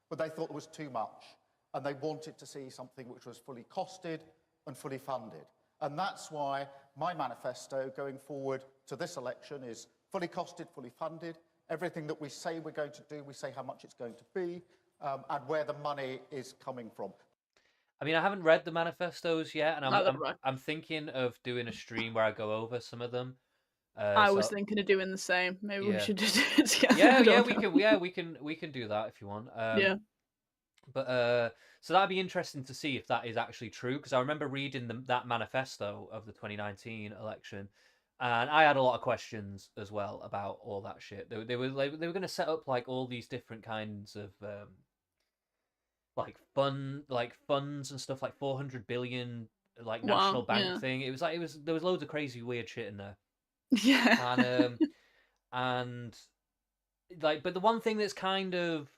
but they thought there was too much, and they wanted to see something which was fully costed and fully funded. And that's why my manifesto going forward to this election is fully costed, fully funded. Everything that we say we're going to do, we say how much it's going to be, and where the money is coming from. I mean, I haven't read the manifestos yet, and Neither have I. I'm thinking of doing a stream where I go over some of them. I was So thinking of doing the same. Maybe we yeah, should do it together. yeah, I yeah, don't we know. can, yeah, we can do that if you want. Yeah. But so that'd be interesting to see if that is actually true, because I remember reading that manifesto of the 2019 election, and I had a lot of questions as well about all that shit. They were going to set up like all these different kinds of like funds and stuff, like 400 billion like national Wow, bank yeah. thing. It was there was loads of crazy weird shit in there. Yeah. And like, but the one thing that's kind of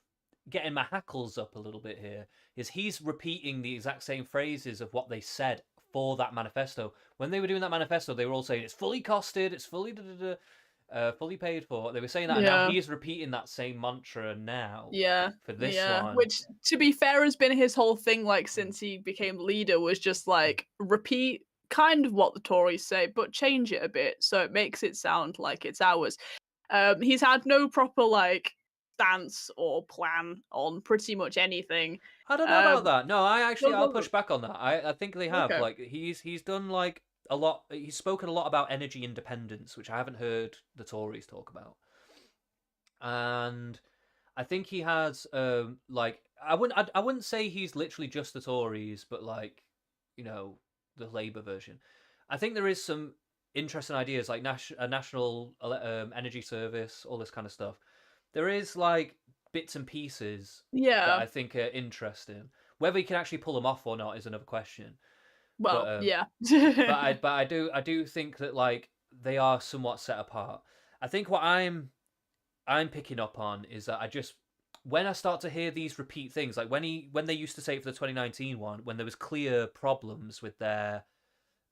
getting my hackles up a little bit here is he's repeating the exact same phrases of what they said for that manifesto. When they were doing that manifesto, they were all saying it's fully costed, it's fully fully paid for. They were saying that, and now Yeah. he's repeating that same mantra now Yeah, for this yeah. one. Which, to be fair, has been his whole thing. Like since he became leader, was just like repeat kind of what the Tories say, but change it a bit so it makes it sound like it's ours. He's had no proper like stance or plan on pretty much anything. I don't know about that. No, I'll no, push back on that. I think they have. Okay. Like he's done like a lot. He's spoken a lot about energy independence, which I haven't heard the Tories talk about. And I think he has like I wouldn't say he's literally just the Tories, but like, you know, the Labour version. I think there is some interesting ideas like a national energy service, all this kind of stuff. There is like bits and pieces that Yeah. I think are interesting. Whether he can actually pull them off or not is another question. Well, But yeah. but I do think that like they are somewhat set apart. I think what I'm picking up on is that when I start to hear these repeat things, like when they used to say it for the 2019 one, when there was clear problems with their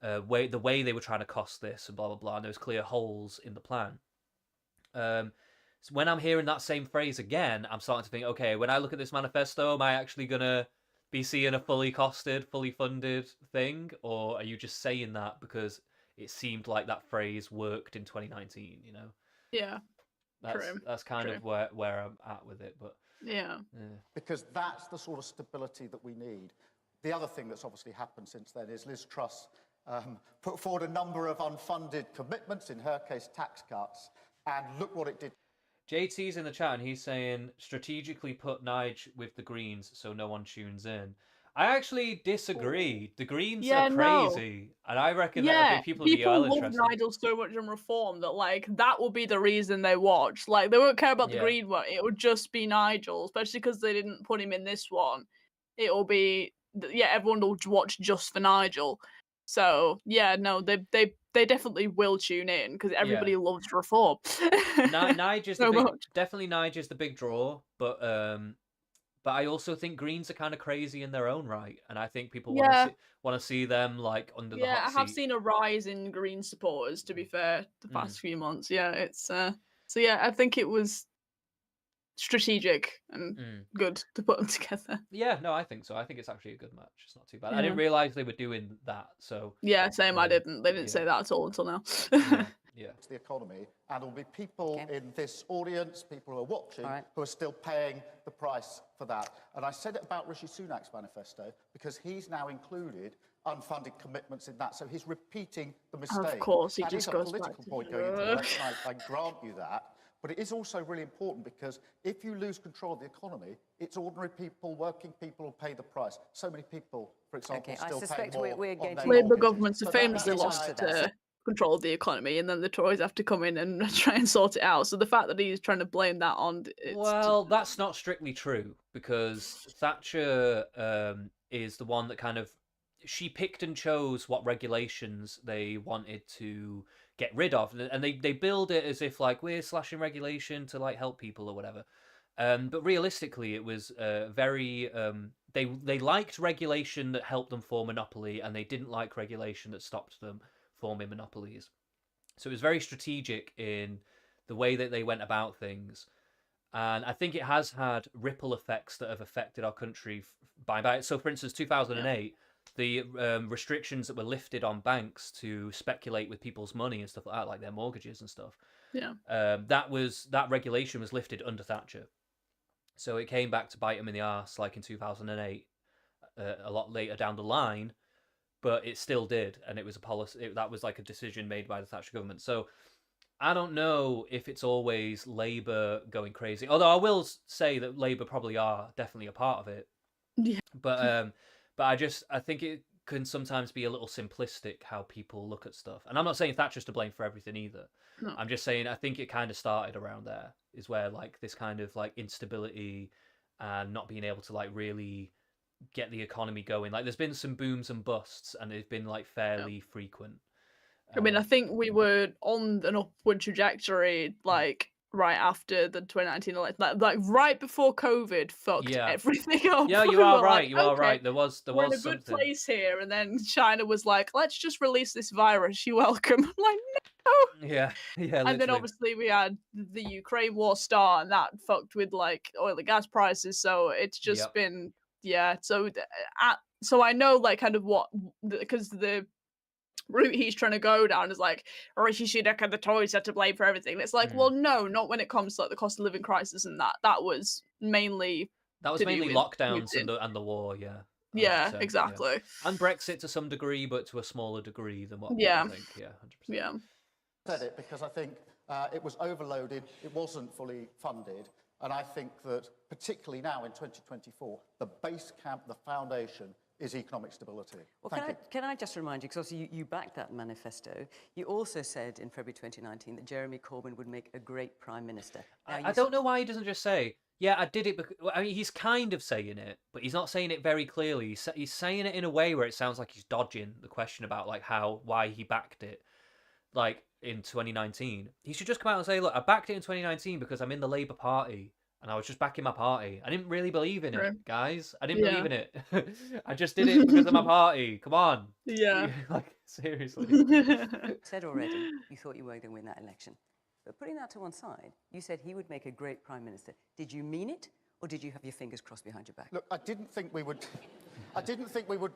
the way they were trying to cost this and blah blah blah, and there was clear holes in the plan. So when I'm hearing that same phrase again, I'm starting to think, okay, when I look at this manifesto, am I actually gonna be seeing a fully costed, fully funded thing, or are you just saying that because it seemed like that phrase worked in 2019? You know? Yeah. That's kind of where I'm at with it, but yeah. Because that's the sort of stability that we need. The other thing that's obviously happened since then is Liz Truss put forward a number of unfunded commitments, in her case tax cuts, and look what it did. JT's in the chat and he's saying strategically put Nige with the Greens so no one tunes in. I actually disagree. The Greens are crazy, and I reckon that people would be well love interested. Nigel so much in Reform that like that will be the reason they watch. Like they won't care about the Yeah. Green one. It would just be Nigel, especially because they didn't put him in this one. It will be everyone will watch just for Nigel. So yeah, no, they definitely will tune in because everybody loves Reform. Nigel's So much. definitely Nigel's the big draw, but I also think Greens are kind of crazy in their own right, and I think people want to see them like under the hot I seat. have seen a rise in Green supporters. To be fair, the past few months, it's so yeah, I think it was strategic and good to put them together. Yeah, no, I think so. I think it's actually a good match. It's not too bad. I Yeah. didn't realize they were doing that. So Yeah, same. I didn't. They didn't say that at all until now. Yeah. To the economy, and there'll be people in this audience, people who are watching, who are still paying the price for that. And I said it about Rishi Sunak's manifesto because he's now included unfunded commitments in that, so he's repeating the mistake. Of course, he that just is goes a back political to point going into the election. I grant you that. But it is also really important because if you lose control of the economy, it's ordinary people, working people who pay the price. So many people, for example, still pay more. Labour governments have So that famously is lost why- control of the economy, and then the Tories have to come in and try and sort it out. So the fact that he's trying to blame that on That's not strictly true because Thatcher is the one that kind of she picked and chose what regulations they wanted to get rid of, and they build it as if like we're slashing regulation to like help people or whatever. But realistically, it was very they liked regulation that helped them form monopoly, and they didn't like regulation that stopped them forming monopolies. So it was very strategic in the way that they went about things. And I think it has had ripple effects that have affected our country by. So, for instance, 2008, the restrictions that were lifted on banks to speculate with people's money and stuff like that, like their mortgages and stuff. Yeah. That regulation was lifted under Thatcher. So it came back to bite them in the arse, like in 2008, a lot later down the line, but it still did, and it was a policy. That was like a decision made by the Thatcher government. So I don't know if it's always Labour going crazy. Although I will say that Labour probably are definitely a part of it. Yeah. But I think it can sometimes be a little simplistic how people look at stuff. And I'm not saying Thatcher's to blame for everything either. No. I'm just saying I think it kind of started around there, is where like this kind of like instability and not being able to like really get the economy going. Like there's been some booms and busts, and they've been like fairly frequent. I mean, I think we were on an upward trajectory, like right after the 2019 election, like right before COVID fucked everything up. Yeah, you We are were right. like, You are okay, right. There was we're in a something. good place here, and then China was like, let's just release this virus. You're welcome. I'm like, no. Yeah, yeah. And then literally. obviously we had the Ukraine war start, and that fucked with like oil and gas prices. So it's just been so I know like kind of what, because the route he's trying to go down is like Rishi Sunak and the Tories are to blame for everything. And it's like, well, no, not when it comes to like the cost of living crisis and that. That was mainly lockdowns and the war. Yeah, 100%, exactly. And Brexit to some degree, but to a smaller degree than what Yeah. people think. Yeah, 100%. Yeah. Said it because I think it was overloaded, it wasn't fully funded, and I think that particularly now in 2024, the base camp, the foundation is economic stability. Well, can I just remind you, because obviously you backed that manifesto, you also said in February 2019 that Jeremy Corbyn would make a great Prime Minister. Now, I don't know why he doesn't just say, yeah, I did it. I mean, he's kind of saying it, but he's not saying it very clearly. He's saying it in a way where it sounds like he's dodging the question about like why he backed it, like in 2019. He should just come out and say, look, I backed it in 2019 because I'm in the Labour Party. And I was just backing my party. I didn't really believe in it, guys. I didn't believe in it. I just did it because of my party. Come on. Yeah. Like, seriously. Said already you thought you were going to win that election. But putting that to one side, you said he would make a great Prime Minister. Did you mean it, or did you have your fingers crossed behind your back? Look, I didn't think we would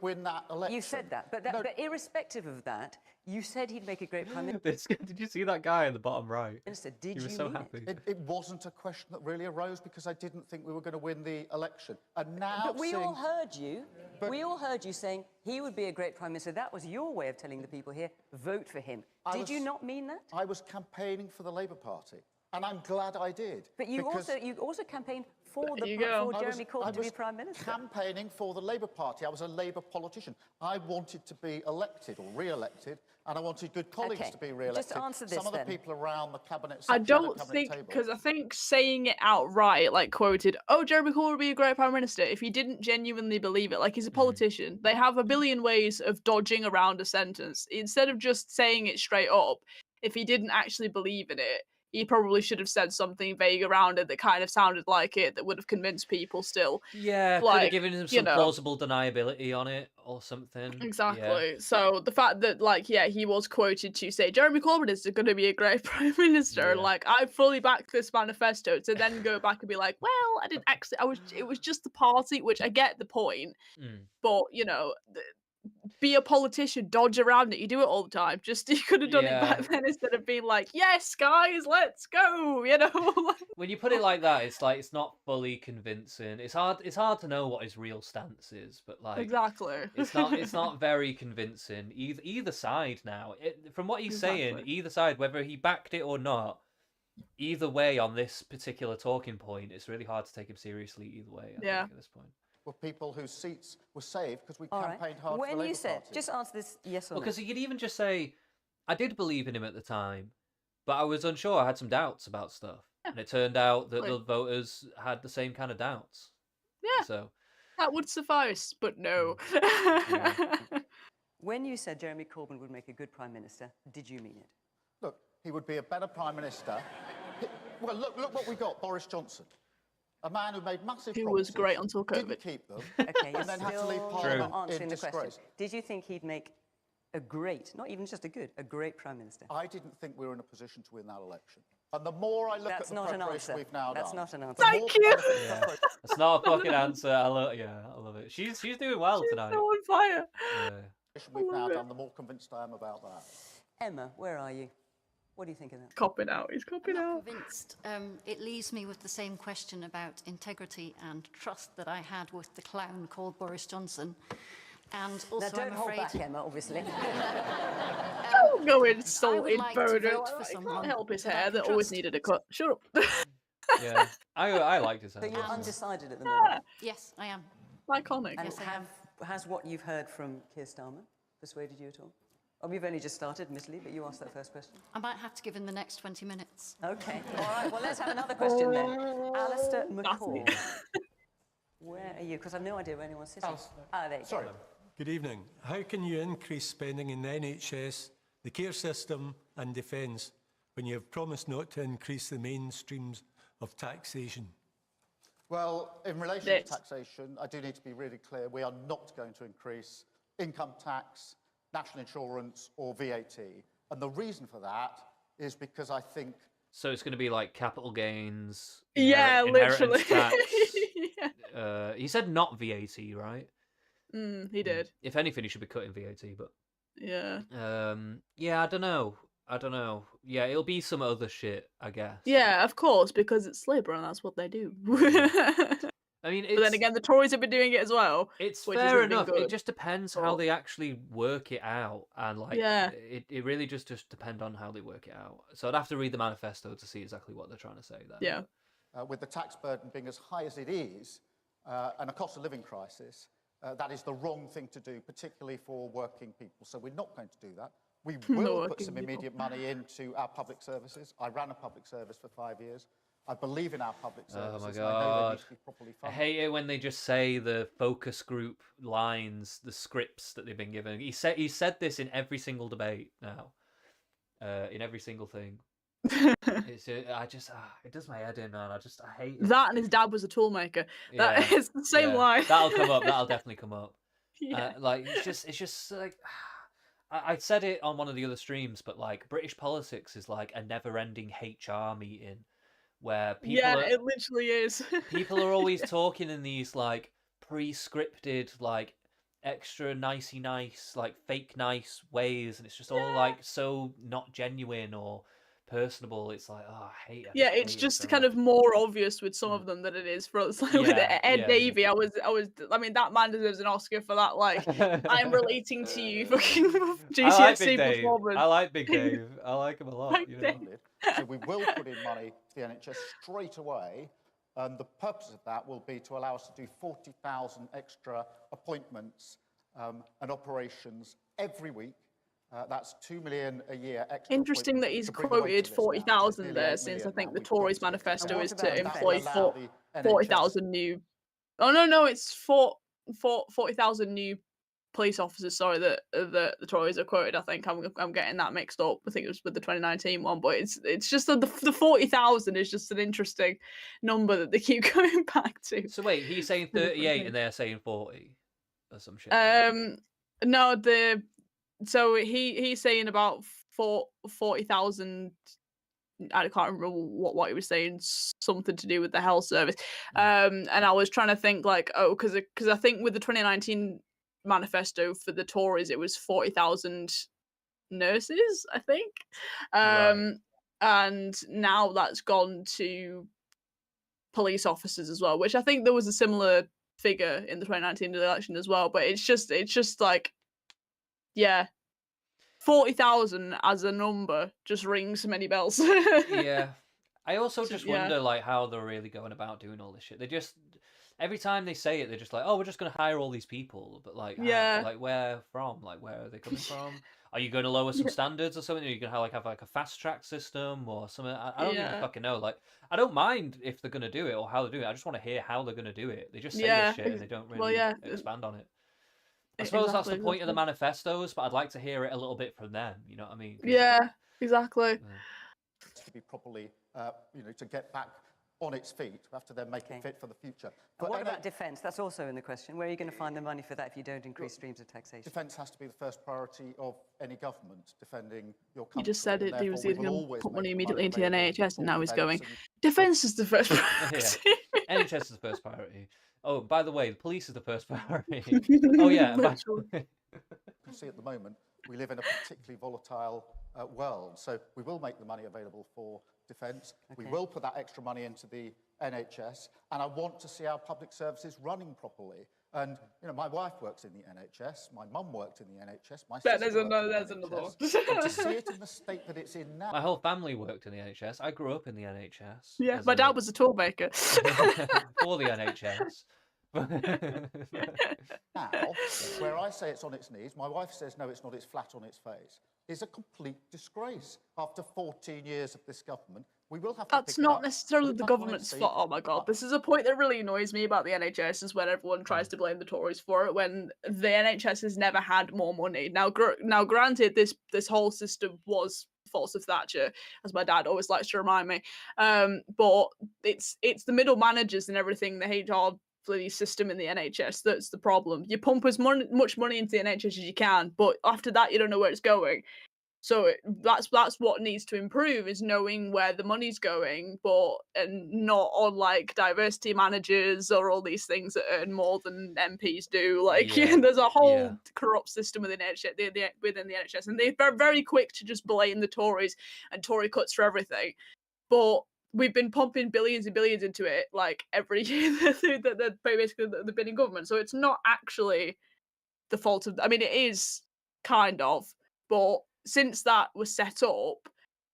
win that election. You said that, but irrespective of that, you said he'd make a great Prime Minister. Did you see that guy in the bottom right? Minister, did he was you so mean happy. It wasn't a question that really arose because I didn't think we were going to win the election. And now But we all heard you. We all heard you saying he would be a great Prime Minister. That was your way of telling the people here, vote for him. Did you not mean that? I was campaigning for the Labour Party. And I'm glad I did. But you also campaigned for Jeremy Corbyn to be Prime Minister. Campaigning for the Labour Party. I was a Labour politician. I wanted to be elected or re-elected, and I wanted good colleagues to be re-elected. Just answer this Some of the then. people around the cabinet. I don't think, because I think saying it outright, like quoted, oh, Jeremy Corbyn would be a great Prime Minister, if he didn't genuinely believe it, like he's a politician, they have a billion ways of dodging around a sentence. Instead of just saying it straight up, if he didn't actually believe in it, he probably should have said something vague around it that kind of sounded like it, that would have convinced people still. Yeah, could have given him some plausible deniability on it or something. Exactly. Yeah. So the fact that, like, he was quoted to say, Jeremy Corbyn is going to be a great Prime Minister. Yeah. Like, I fully backed this manifesto, to then go back and be like, well, I didn't actually, it was just the party, which I get the point. But, be a politician, dodge around it. You do it all the time. Just, you could have done it back then instead of being like, yes, guys, let's go, When you put it like that, it's like, it's not fully convincing. It's hard to know what his real stance is, but like, exactly. it's not very convincing. Either side now. From what he's saying, either side, whether he backed it or not, either way on this particular talking point, it's really hard to take him seriously either way, I think, at this point. Were people whose seats were saved because we All right. campaigned hard for When the Labour you said, Party. just answer this yes or no. Because he could even just say, I did believe in him at the time, but I was unsure. I had some doubts about stuff. And it turned out that the voters had the same kind of doubts. Yeah. So that would suffice, but no. When you said Jeremy Corbyn would make a good Prime Minister, did you mean it? Look, he would be a better Prime Minister. Well, look what we got, Boris Johnson. A man who made massive Who promises, was great until COVID. didn't keep them, Okay, and then had to leave still Parliament not answering in the question. disgrace. Did you think he'd make a great, not even just a good, a great Prime Minister? I didn't think we were in a position to win that election. And the more I look That's at the not an preparation answer. we've now That's done, not an answer. the more benefit Yeah. preparation That's not a fucking answer. I love it. She's doing well tonight. So on fire. Yeah. we've now done, the more convinced I am about that. Emma, where are you? What do you think of that? Copping out. He's copping I'm not out. convinced. It leaves me with the same question about integrity and trust that I had with the clown called Boris Johnson. And also, Now, don't I'm hold afraid... back, Emma, obviously. Don't go I insulting would like to Bodo. vote for He someone can't help his that I hair can that always trust. needed a cut. Shut up. Yeah. I liked his So hair. you're undecided at the moment. Yes, I am. Iconic. And Yes, I am. has what you've heard from Keir Starmer persuaded you at all? Oh, we've only just started, admittedly, but you asked that first question. I might have to give him the next 20 minutes. Okay. All right. Well, let's have another question then. Alistair McCall. Where are you? Because I've no idea where anyone's sitting. Ah, there you Sorry. go. Good evening. How can you increase spending in the NHS, the care system and defence when you have promised not to increase the mainstreams of taxation? Well, in relation to taxation, I do need to be really clear. We are not going to increase income tax, national insurance or VAT. And the reason for that is because I think... So it's going to be like capital gains. Yeah, literally. Inheritance tax. Yeah. He said not VAT, right? He did. If anything, he should be cutting VAT, but Yeah. yeah, I don't know. Yeah, it'll be some other shit, I guess. Yeah, of course, because it's Labour and that's what they do. I mean, but then again, the Tories have been doing it as well. It's which fair isn't been enough. It good. just depends how they actually work it out, and like, Yeah. it really just depend on how they work it out. So I'd have to read the manifesto to see exactly what they're trying to say there. Yeah. With the tax burden being as high as it is, and a cost of living crisis, that is the wrong thing to do, particularly for working people. So we're not going to do that. We will put working some people. immediate money into our public services. I ran a public service for 5 years. I believe in our public services. Oh my and I know they god! need to be properly I funded. hate it when they just say the focus group lines, the scripts that they've been given. He said this in every single debate now, in every single thing. It's it does my head in, man. I hate it. That and his dad was a toolmaker. That Yeah, is the same yeah. line. That'll come up. That'll definitely come up. Yeah. Like it's just like I said it on one of the other streams, but like British politics is like a never-ending HR meeting where people Yeah, are, it literally is. people are always talking in these like pre-scripted, like extra nicey nice, like fake nice ways, and it's just all like so not genuine or personable. It's like, oh, I hate it. Yeah, it's just kind of more obvious with some of them than it is for us. Like with Yeah, Ed yeah, Davey, I mean, that man deserves an Oscar for that. Like, I'm relating to you, fucking GCSE performance. I like Big Dave. I like him a lot. You know? So we will put in money to the NHS straight away. And the purpose of that will be to allow us to do 40,000 extra appointments and operations every week. That's 2 million a year extra. Interesting that he's quoted 40,000 there, since I think the Tories manifesto is to employ 40,000 new. Oh no, it's 40,000 new police officers. Sorry, that the Tories are quoted. I think I'm getting that mixed up. I think it was with the 2019 one, but it's just the 40,000 is just an interesting number that they keep going back to. So wait, he's saying 38 and they're saying 40 or some shit. No, so he's saying about 40,000. I can't remember what he was saying. Something to do with the health service. And I was trying to think like, because I think with the 2019 manifesto for the Tories, it was 40,000 nurses, I think. And now that's gone to police officers as well, which I think there was a similar figure in the 2019 election as well. But it's just like, yeah, 40,000 as a number just rings so many bells. Yeah. I also just Yeah. wonder like how they're really going about doing all this shit. They just every time they say it, they're just like, "Oh, we're just going to hire all these people," but like, Yeah. like where from? Like, where are they coming from? Are you going to lower some standards or something? Are you going to have like a fast track system or something? I don't even Yeah. fucking know. Like, I don't mind if they're going to do it or how they're doing it. I just want to hear how they're going to do it. They just say Yeah, this shit and they don't really well, yeah. expand on it. I suppose that's the Exactly, point of the exactly. manifestos, but I'd like to hear it a little bit from them. You know what I mean? 'Cause- Yeah, exactly. To be properly, to get back on its feet. We have to then make it fit for the future. And what about defence? That's also in the question. Where are you going to find the money for that if you don't increase streams of taxation? Defence has to be the first priority of any government, defending your country. He just said and he was therefore we will going to always put make money the immediately into the available NHS, and for now he's going, defence defence is the first priority. Yeah. NHS is the first priority. Oh, by the way, the police is the first priority. Oh, yeah. You can see at the moment, we live in a particularly volatile world. So we will make the money available for defence. We will put that extra money into the NHS. And I want to see our public services running properly. And, you know, my wife works in the NHS. My mum worked in the NHS. My sister There's worked another in the one. NHS. And to see it in the state that it's in now. My whole family worked in the NHS. I grew up in the NHS. Yeah, my dad was a tour maker. For the NHS. Now, where I say it's on its knees, my wife says, no, it's not, it's flat on its face, is a complete disgrace. After 14 years of this government, we will have to That's pick it not up, necessarily put the it back on government's its feet. fault. Oh my god, this is a point that really annoys me about the NHS is when everyone tries to blame the Tories for it when the NHS has never had more money. Now, granted, this whole system was false of Thatcher, as my dad always likes to remind me. But it's the middle managers and everything, the HR bloody system in the NHS that's the problem. You pump as much money into the NHS as you can, but after that you don't know where it's going. So that's what needs to improve, is knowing where the money's going, and not on like diversity managers or all these things that earn more than MPs do. Like there's a whole corrupt system within the NHS, and they're very quick to just blame the Tories and Tory cuts for everything. But we've been pumping billions and billions into it like every year that basically they've been in government. So it's not actually the fault of. I mean, it is kind of, but since that was set up,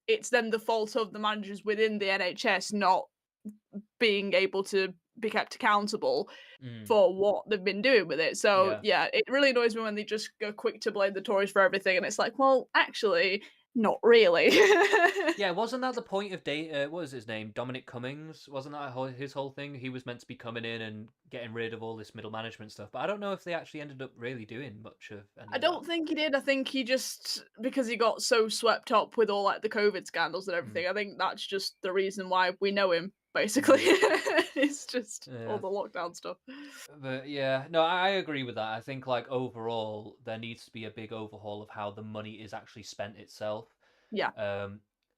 it's then the fault of the managers within the NHS not being able to be kept accountable for what they've been doing with it. So yeah, it really annoys me when they just go quick to blame the Tories for everything, and it's like, well, actually, not really. Yeah, wasn't that the point of what was his name? Dominic Cummings? Wasn't that his whole thing? He was meant to be coming in and getting rid of all this middle management stuff, but I don't know if they actually ended up really doing much of any I don't think he did. I think he just, because he got so swept up with all like the COVID scandals and everything, I think that's just the reason why we know him, basically. It's just all the lockdown stuff. But yeah, no, I agree with that. I think like overall there needs to be a big overhaul of how the money is actually spent itself. Yeah.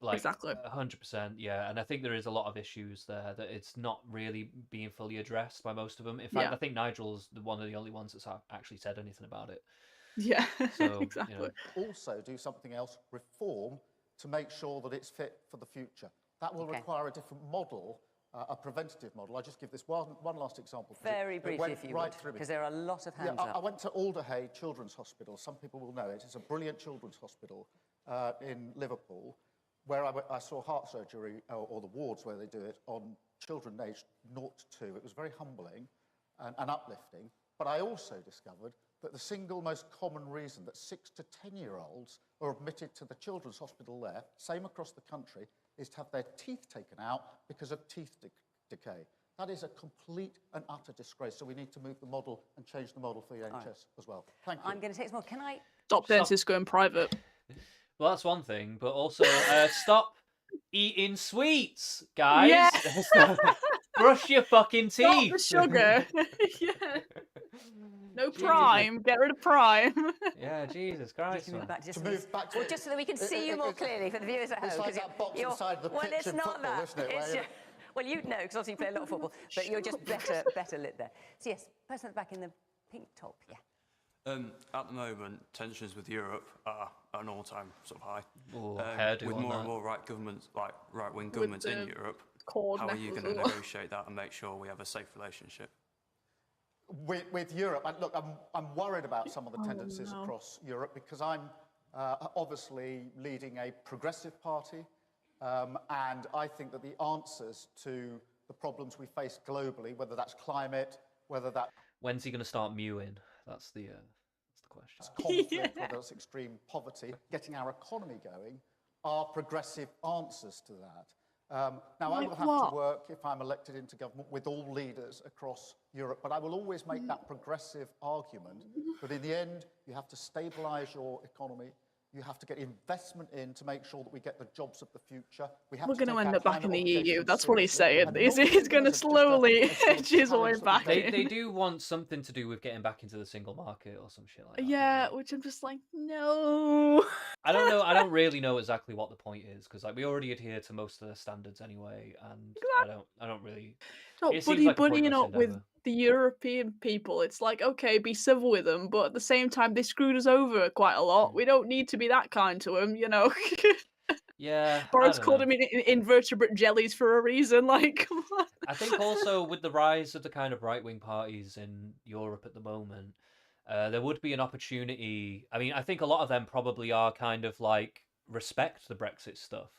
Like exactly. 100%, yeah. And I think there is a lot of issues there that it's not really being fully addressed by most of them. In fact, I think Nigel's one of the only ones that's actually said anything about it. Yeah, so, exactly. You know. Also do something else, reform, to make sure that it's fit for the future. That will require a different model, a preventative model. I'll just give this one last example. Very briefly, if you would, because there are a lot of hands up. I went to Alderhay Children's Hospital. Some people will know it. It's a brilliant children's hospital in Liverpool, where I saw heart surgery, or the wards where they do it, on children aged 0 to 2. It was very humbling and uplifting. But I also discovered that the single most common reason that 6 to 10-year-olds are admitted to the children's hospital there, same across the country, is to have their teeth taken out because of teeth decay. That is a complete and utter disgrace. So we need to move the model and change the model for the NHS as well. Thank you. I'm going to take some more. Can I? Stop dentists going private. Well, that's one thing, but also stop eating sweets, guys. Yeah. Brush your fucking teeth. Stop the sugar. Yeah. No prime. Get rid of prime. Yeah, Jesus Christ. Well, just so that we can see you more clearly for the viewers at home. It's like that box inside the pitch it's in not football, that. isn't it? It's well, you'd know, because obviously you play a lot of football, but you're just better lit there. So yes, person at the back in the pink top, yeah. At the moment, tensions with Europe are at an all-time sort of high. With more and more right-wing governments in Europe, how are you going to negotiate that and make sure we have a safe relationship? With Europe, look, I'm worried about some of the tendencies across Europe, because I'm obviously leading a progressive party, and I think that the answers to the problems we face globally, whether that's climate, whether that's... When's he going to start mewing? That's the question. Conflict, whether it's extreme poverty, getting our economy going, are progressive answers to that. Now, I will have to work, if I'm elected into government, with all leaders across Europe, but I will always make that progressive argument. But in the end, you have to stabilise your economy, You have to get investment in to make sure that we get the jobs of the future. We have We're to going to take end our up back in climate the EU. obligations That's what he's seriously, saying. and He's not going see to them as slowly a sort of edge his way challenge that we back don't in. They do want something to do with getting back into the single market or some shit like that. Yeah, which I'm just like, no. I don't know. I don't really know exactly what the point is because like we already adhere to most of the standards anyway, and I don't really. Not It seems like a buddying pointless up with endeavor. the European people. It's like, okay, be civil with them, but at the same time, they screwed us over quite a lot. We don't need to be that kind to them, you know. Yeah, I Boris don't called know. them invertebrate jellies for a reason. Like, come on. I think also with the rise of the kind of right-wing parties in Europe at the moment, there would be an opportunity. I mean, I think a lot of them probably are kind of like respect the Brexit stuff,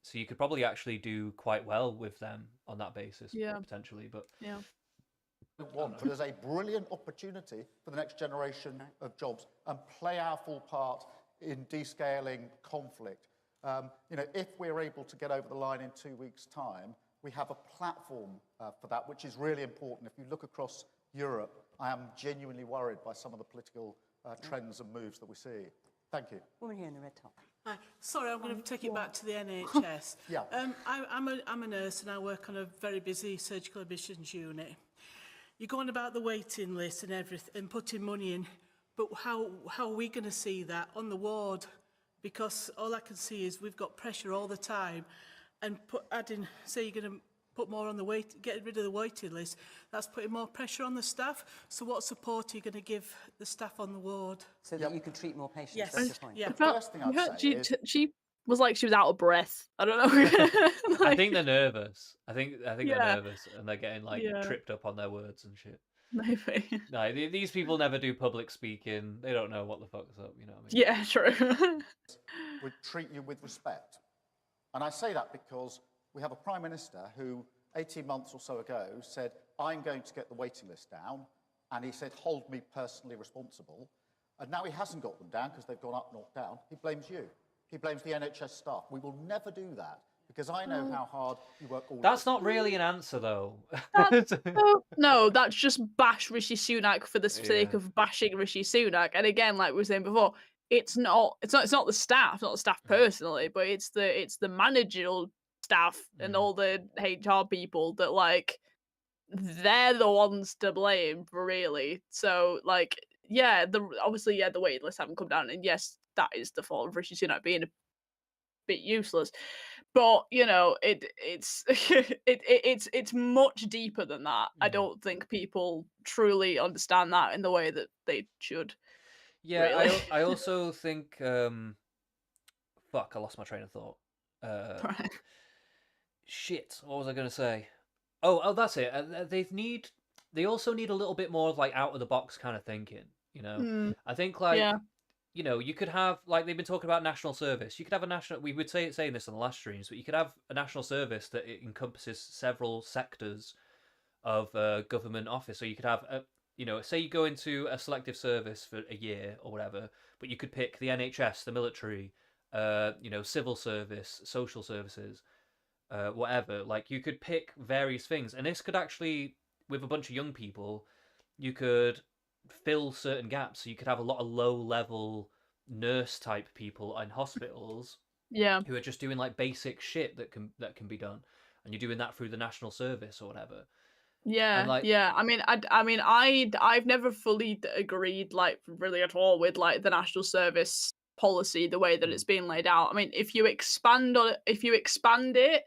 so you could probably actually do quite well with them on that basis, Yeah. potentially. But yeah. want, but as a brilliant opportunity for the next generation of jobs and play our full part in descaling conflict. You know, if we're able to get over the line in 2 weeks' time, we have a platform for that, which is really important. If you look across Europe, I am genuinely worried by some of the political trends and moves that we see. Thank you. Woman here in the red top. Hi. Sorry, I'm going to take it back to the NHS. Yeah. I'm a nurse and I work on a very busy surgical admissions unit. You're going about the waiting list and everything and putting money in, but how are we going to see that on the ward? Because all I can see is we've got pressure all the time, and say you're going to put more on the get rid of the waiting list, that's putting more pressure on the staff. So what support are you going to give the staff on the ward? So that you can treat more patients, Yes. that's the point. Yeah. First thing I'd say is... She was like she was out of breath. I don't know. I think they're nervous. I think Yeah. they're nervous and they're getting like Yeah. tripped up on their words and shit. Maybe. No, these people never do public speaking. They don't know what the fuck's up. You know what I mean? Yeah, true. would treat you with respect. And I say that because we have a Prime Minister who 18 months or so ago said, I'm going to get the waiting list down. And he said, hold me personally responsible. And now he hasn't got them down because they've gone up, not down. He blames you. He blames the NHS staff. We will never do that because I know how hard you work all That's day. not really an answer, though. No, that's just bash Rishi Sunak for the sake of bashing Rishi Sunak. And again, like we were saying before, it's not the staff, not the staff personally, but it's the managerial staff and all the HR people that like they're the ones to blame, really. So like, yeah, the waiting lists haven't come down, and yes, that is the fault of Rishi Sunak being a bit useless. But you know, it's it's much deeper than that. I don't think people truly understand that in the way that they should. Yeah, really. I also think fuck, I lost my train of thought. Right. Shit, what was I gonna say? Oh, that's it. They also need a little bit more of like out of the box kind of thinking. You know, I think like Yeah. you know, you could have like they've been talking about national service. You could have a national. We would saying this on the last streams, but you could have a national service that it encompasses several sectors of government office. So you could have you know, say you go into a selective service for a year or whatever, but you could pick the NHS, the military, you know, civil service, social services, whatever. Like you could pick various things, and this could actually, with a bunch of young people, you could fill certain gaps. So you could have a lot of low-level nurse type people in hospitals, Yeah. who are just doing like basic shit that can be done, and you're doing that through the national service or whatever. Yeah, And like, yeah. I've never fully agreed, like, really at all with like the national service policy, the way that it's being laid out. I mean, if you expand it,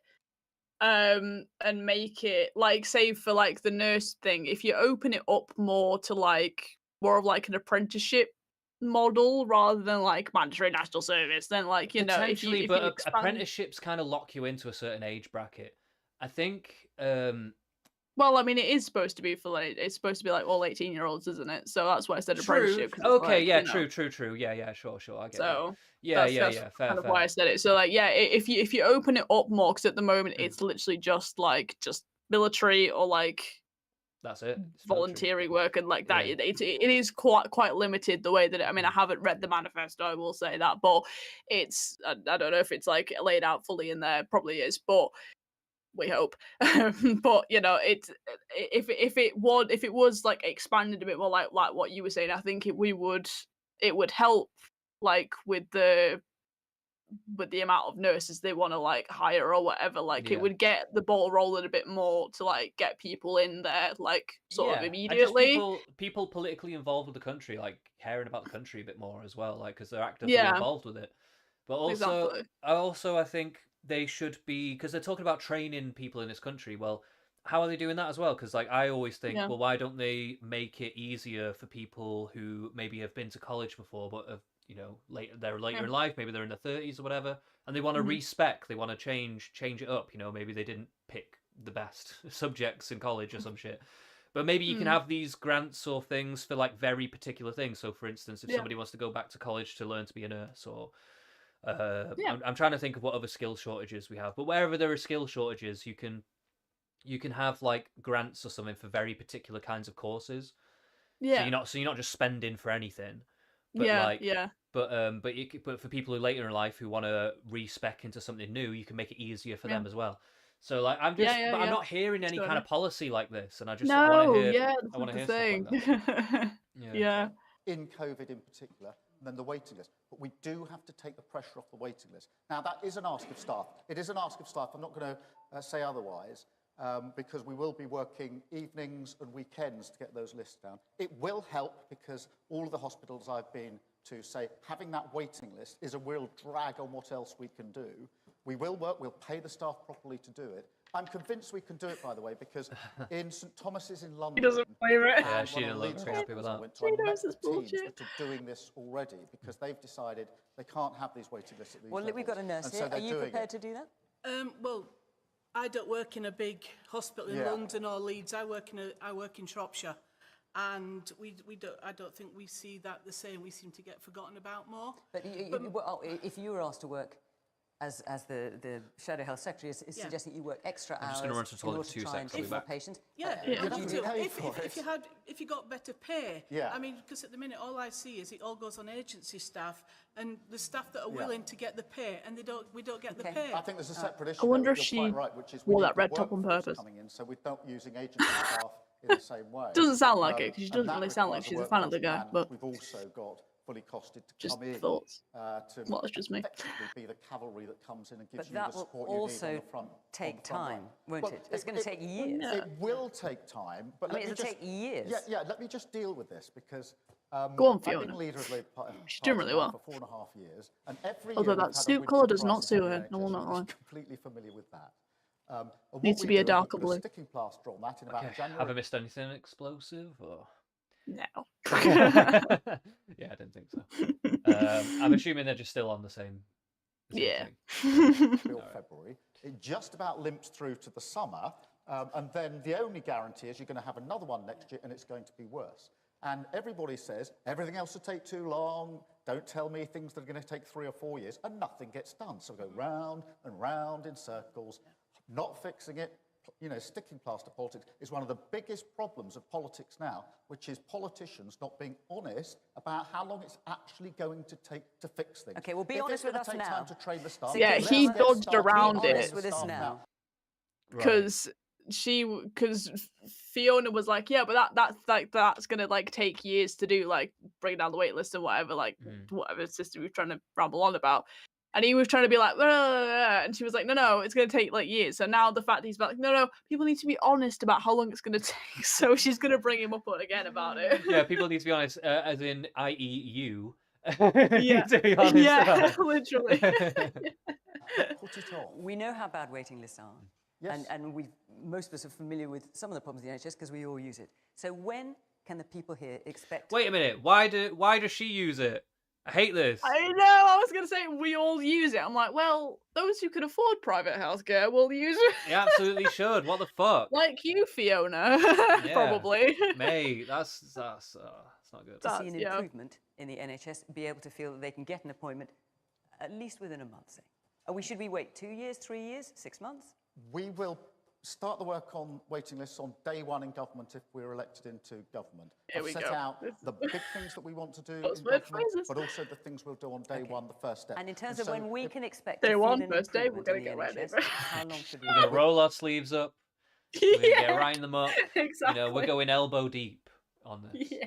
and make it like, say for like the nurse thing, if you open it up more to like more of like an apprenticeship model rather than like mandatory national service, then like, you know, if you potentially, but expand... apprenticeships kind of lock you into a certain age bracket. I think. Well, I mean, it is supposed to be for like it's supposed to be like all 18-year-olds, isn't it? So that's why I said True. apprenticeship. 'Cause it's Okay. like, yeah. you know. True. Yeah. Sure. I get So that. Yeah. that's Fair. kind of why I said it. So like, yeah, if you open it up more, because at the moment Mm. it's literally just military or like That's it. It's volunteering work and like that. Yeah. It is quite limited the way that I mean, I haven't read the manifesto, I will say that, but it's I don't know if it's like laid out fully in there. Probably is, but we hope. But you know, if it was like expanded a bit more, like what you were saying, I think it would help like with the amount of nurses they want to like hire or whatever, like it Yeah. would get the ball rolling a bit more to like get people in there like sort of And just immediately. people politically involved with the country, like caring about the country a bit more as well, like because they're actively Yeah. involved with it. But also, Exactly. I think they should be, because they're talking about training people in this country. Well, how are they doing that as well? Because like I always think, Yeah. well, why don't they make it easier for people who maybe have been to college before, but have they're later Yeah. in life, maybe they're in their 30s or whatever, and they want to Mhm. respec, they want to change it up. Maybe they didn't pick the best subjects in college or some shit. But maybe you can Mm. have these grants or things for like very particular things. So, for instance, if Yeah. somebody wants to go back to college to learn to be a nurse, or Yeah. I'm trying to think of what other skill shortages we have. But wherever there are skill shortages, you can have like grants or something for very particular kinds of courses. So Yeah. you're not just spending for anything, but Yeah, like yeah. but for people who later in life who want to respec into something new, you can make it easier for Yeah. them as well. So like I'm Yeah, I'm yeah. not hearing any kind Totally. of policy like this, and I just want to No, hear yeah, I want to this hear is the stuff like that. thing. Yeah. In COVID in particular, and then the waiting list. But we do have to take the pressure off the waiting list. Now, that is an ask of staff. It is an ask of staff. I'm not going to say otherwise, because we will be working evenings and weekends to get those lists down. It will help because all of the hospitals I've been to say having that waiting list is a real drag on what else we can do. We will work, we'll pay the staff properly to do it. I'm convinced we can do it, by the way, because in St Thomas's in London, He doesn't favour it. Yeah, and she one of didn't the look leading very happy with hospitals I that. went to, I She met knows the it's teams bullshit. that are doing this already because they've decided they can't have these waiting lists at these Well, we've got a nurse and here. so Are they're you doing prepared it. to do that? Well, I don't work in a big hospital in Yeah. London or Leeds. I work in Shropshire, and I don't think we see that the same. We seem to get forgotten about more. But if you were asked to work as the Shadow Health Secretary, is suggesting you work extra I'm hours just gonna run to the in toilet order for to 2 try and seconds, I'll be treat more back. patients? Yeah, you'd would have to you? pay for If you got better pay. Yeah. I mean, because at the minute all I see is it all goes on agency staff and the staff that are Yeah. willing to get the pay, and we don't get the pay. I think there's a separate issue. I wonder there, if you're she quite right, which is we wore need that the red top on workforce purpose. coming in, so we're not using agency staff in the same way. Doesn't sound like it, 'cause she and doesn't that really sound like requires she's a fan of the workforce guy, plan, but- we've also got fully costed to Just come in thoughts. to Well, it's just me. effectively be the cavalry that comes in and gives But you that the will support you need on also the front. take on the front time, line. won't Well, it? It's going to take years. It will take time, but I mean, let me it'll just, take years. Yeah. Let me just deal with this because Go on, I've Fiona. been leader of Labour Party She's doing really well. for 4.5 years, and every Although year that we've had a suit winter colour does not crisis suit on the her, I will NHS, not and lie. I'm completely familiar with that. And what Needs to we be a do is we darker put blue. sticking plaster on that in about Okay, January. have I missed anything explosive or? No. Yeah, I didn't think so. I'm assuming they're just still on the same Yeah. thing. Till February. It just about limps through to the summer, and then the only guarantee is you're going to have another one next year, and it's going to be worse. And everybody says everything else will take too long. Don't tell me things that are going to take 3 or 4 years, and nothing gets done. So we go round and round in circles, not fixing it. You know, sticking plaster politics is one of the biggest problems of politics now, which is politicians not being honest about how long it's actually going to take to fix things. Okay, well, be If honest it's with gonna us take now. time to train the staff, Yeah, let's he get dodged started. around Be it. honest with us staff now. Because Fiona was like, yeah, but that's gonna like take years to do, like bring down the wait list and whatever, like whatever system we were trying to ramble on about. And he was trying to be like, and she was like, no, it's going to take like years. So now the fact he's like, no, people need to be honest about how long it's going to take. So she's going to bring him up again about it. Yeah, people need to be honest, as in, i.e., you. Yeah, to be honest yeah, about it. literally. Put it off. We know how bad waiting lists are. Yes. And most of us are familiar with some of the problems in the NHS because we all use it. So when can the people here expect... Wait a minute, why does she use it? I hate this. I know, I was going to say we all use it. I'm like, well, those who can afford private healthcare will use it. You absolutely should. What the fuck? Like you, Fiona, Yeah. probably. Mate, that's not good. to see an improvement in the NHS, be able to feel that they can get an appointment at least within a month, say. Should we wait 2 years, 3 years, 6 months? We will start the work on waiting lists on day one in government if we're elected into government. Here we I've set go. out the big things that we want to do in Those government, word phrases. but also the things we'll do on day one, the first step. And in terms And of so when we can expect Day to feel one, an first day, we're improvement gonna in the get ready. NHS, how long should we We're gonna wait? roll our sleeves up. We're gonna get Yeah, right in them up. exactly. We're going elbow deep on this. Yeah.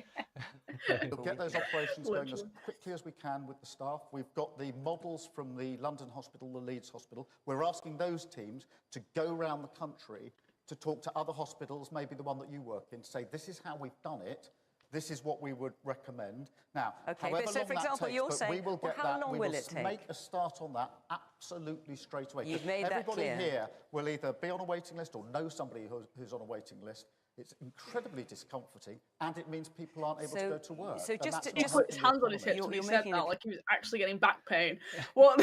We'll get those operations going as quickly as we can with the staff. We've got the models from the London Hospital, the Leeds Hospital. We're asking those teams to go around the country to talk to other hospitals, maybe the one that you work in, say, this is how we've done it. This is what we would recommend. Now, Okay, however but so long for that example, takes, you're but saying, we will well, get how that. long We will will it take? make a start on that absolutely straight away. You've made that everybody clear. here will either be on a waiting list or know somebody who's on a waiting list. It's incredibly discomforting, and it means people aren't able to go to work. So and just that's to- not He put his helping the hands on his economy. hips when he You're said making that, a- like he was actually getting back pain. What?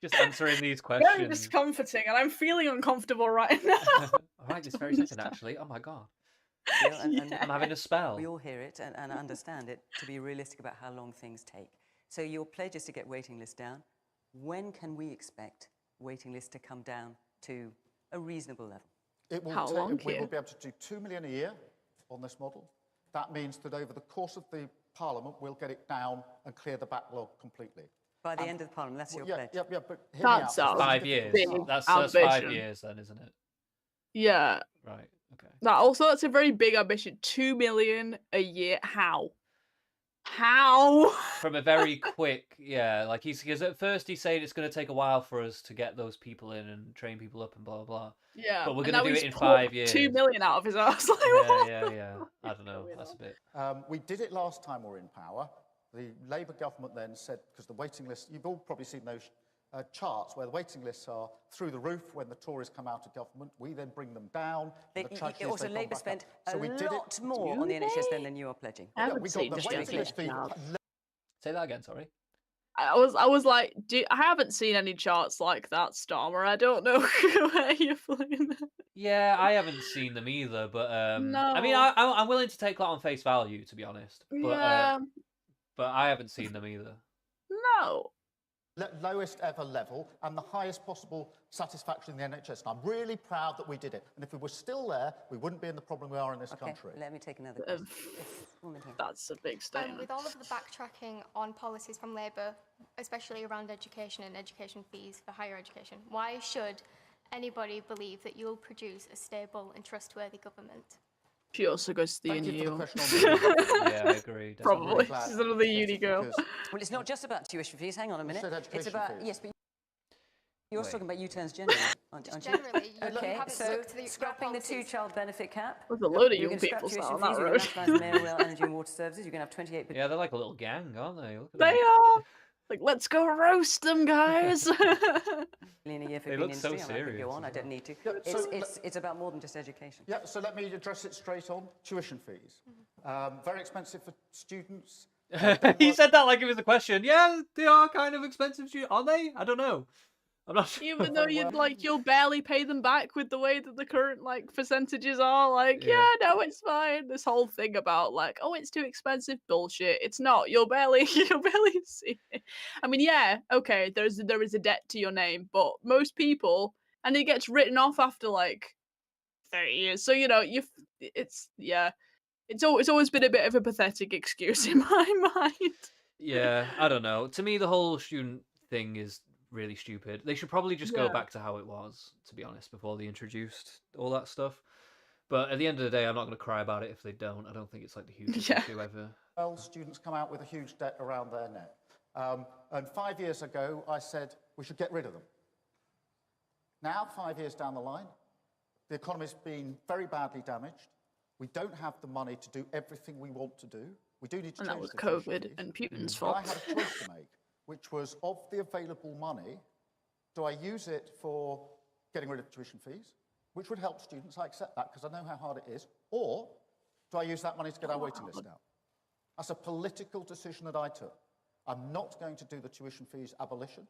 Just answering these Very questions. discomforting, and I'm feeling uncomfortable right now. Right, this very second, actually. Oh my god. Neil, and I'm having a spell. We all hear it and understand it to be realistic about how long things take. So your pledge is to get waiting lists down. When can we expect waiting lists to come down to a reasonable level? It will How long, we Keir? will be able to do 2 million a year on this model. That means that over the course of the Parliament, we'll get it down and clear the backlog completely. By the end of the Parliament, that's your pledge. Yeah, but hear me out. That's This is our 5 difficult. years. big That's 5 ambition. years then, isn't it? Yeah. Right. Okay. That also, that's a very big ambition. 2 million a year. How? How? From a very quick, yeah, like because at first he's saying it's going to take a while for us to get those people in and train people up and blah blah blah. Yeah. But we're and going to now do he's it in pulled 5 years. 2 million out of his ass. Like, Yeah. I don't know. That's a bit. We did it last time we were in power. The Labour government then said, because the waiting list, you've all probably seen those charts where the waiting lists are through the roof when the Tories come out of government. We then bring them down. and the tragedy is Also, they've gone Labour back spent up. So we did lot it. more on the NHS than you are pledging. I haven't we got seen the just waiting yet. list fee. Say that again. Sorry. I was like, I haven't seen any charts like that, Starmer. I don't know where you're playing that. Yeah, I haven't seen them either, but I mean, No. I'm willing to take that on face value, to be honest. But Yeah. but I haven't seen them either. No. Lowest ever level and the highest possible satisfaction in the NHS. And I'm really proud that we did it. And if we were still there, we wouldn't be in the problem we are in this country. Let me take another question. Woman here. That's a big statement. With all of the backtracking on policies from Labour, especially around education and education fees for higher education, why should anybody believe that you'll produce a stable and trustworthy government? She also goes to the Thank you uni. for the question on the Yeah, I agree. Probably. glad She's another uni it's girl. because- Well, it's not just about tuition fees. Hang on a minute. said It's education about fees. yes, but you're Wait. talking about U-turns generally, aren't Just you? generally, you Okay, haven't so looked to the scrapping the policies. two-child benefit cap. There's a load of You're young going to scrap people sat tuition on that fees. You're road. going to nationalise mail, rail, energy, and water services. You're going to have 28 Yeah, they're like a little gang, aren't they? Look at They them. are. Like, let's go roast them, guys. billion a year for They green look so industry. I could serious go on. as I don't need to. Yeah, so It's about more than just education. Yeah, so let me address it straight on. Tuition fees. Very expensive for students. He said that like it was a question. Yeah, they are kind of expensive, aren't they? I don't know. I'm not sure. Even though you'll barely pay them back with the way that the current percentages are. Yeah. No, it's fine. This whole thing about oh, it's too expensive, bullshit. It's not. You'll barely see it. I mean, yeah, okay, there is a debt to your name, but most people, and it gets written off after 30 years. So it's always been a bit of a pathetic excuse in my mind. Yeah, I don't know. To me, the whole student thing is really stupid. They should probably just go Yeah. back to how it was, to be honest, before they introduced all that stuff. But at the end of the day, I'm not going to cry about it if they don't. I don't think it's the hugest issue ever. Well, students come out with a huge debt around their neck. And 5 years ago, I said we should get rid of them. Now, 5 years down the line, the economy's been very badly damaged. We don't have the money to do everything we want to do. We do need to And that change was the tuition COVID fees. and Putin's But I fault. had a choice to make, which was of the available money, do I use it for getting rid of tuition fees, which would help students, I accept that because I know how hard it is, or do I use that money to get our waiting list down? That's a political decision that I took. I'm not going to do the tuition fees abolition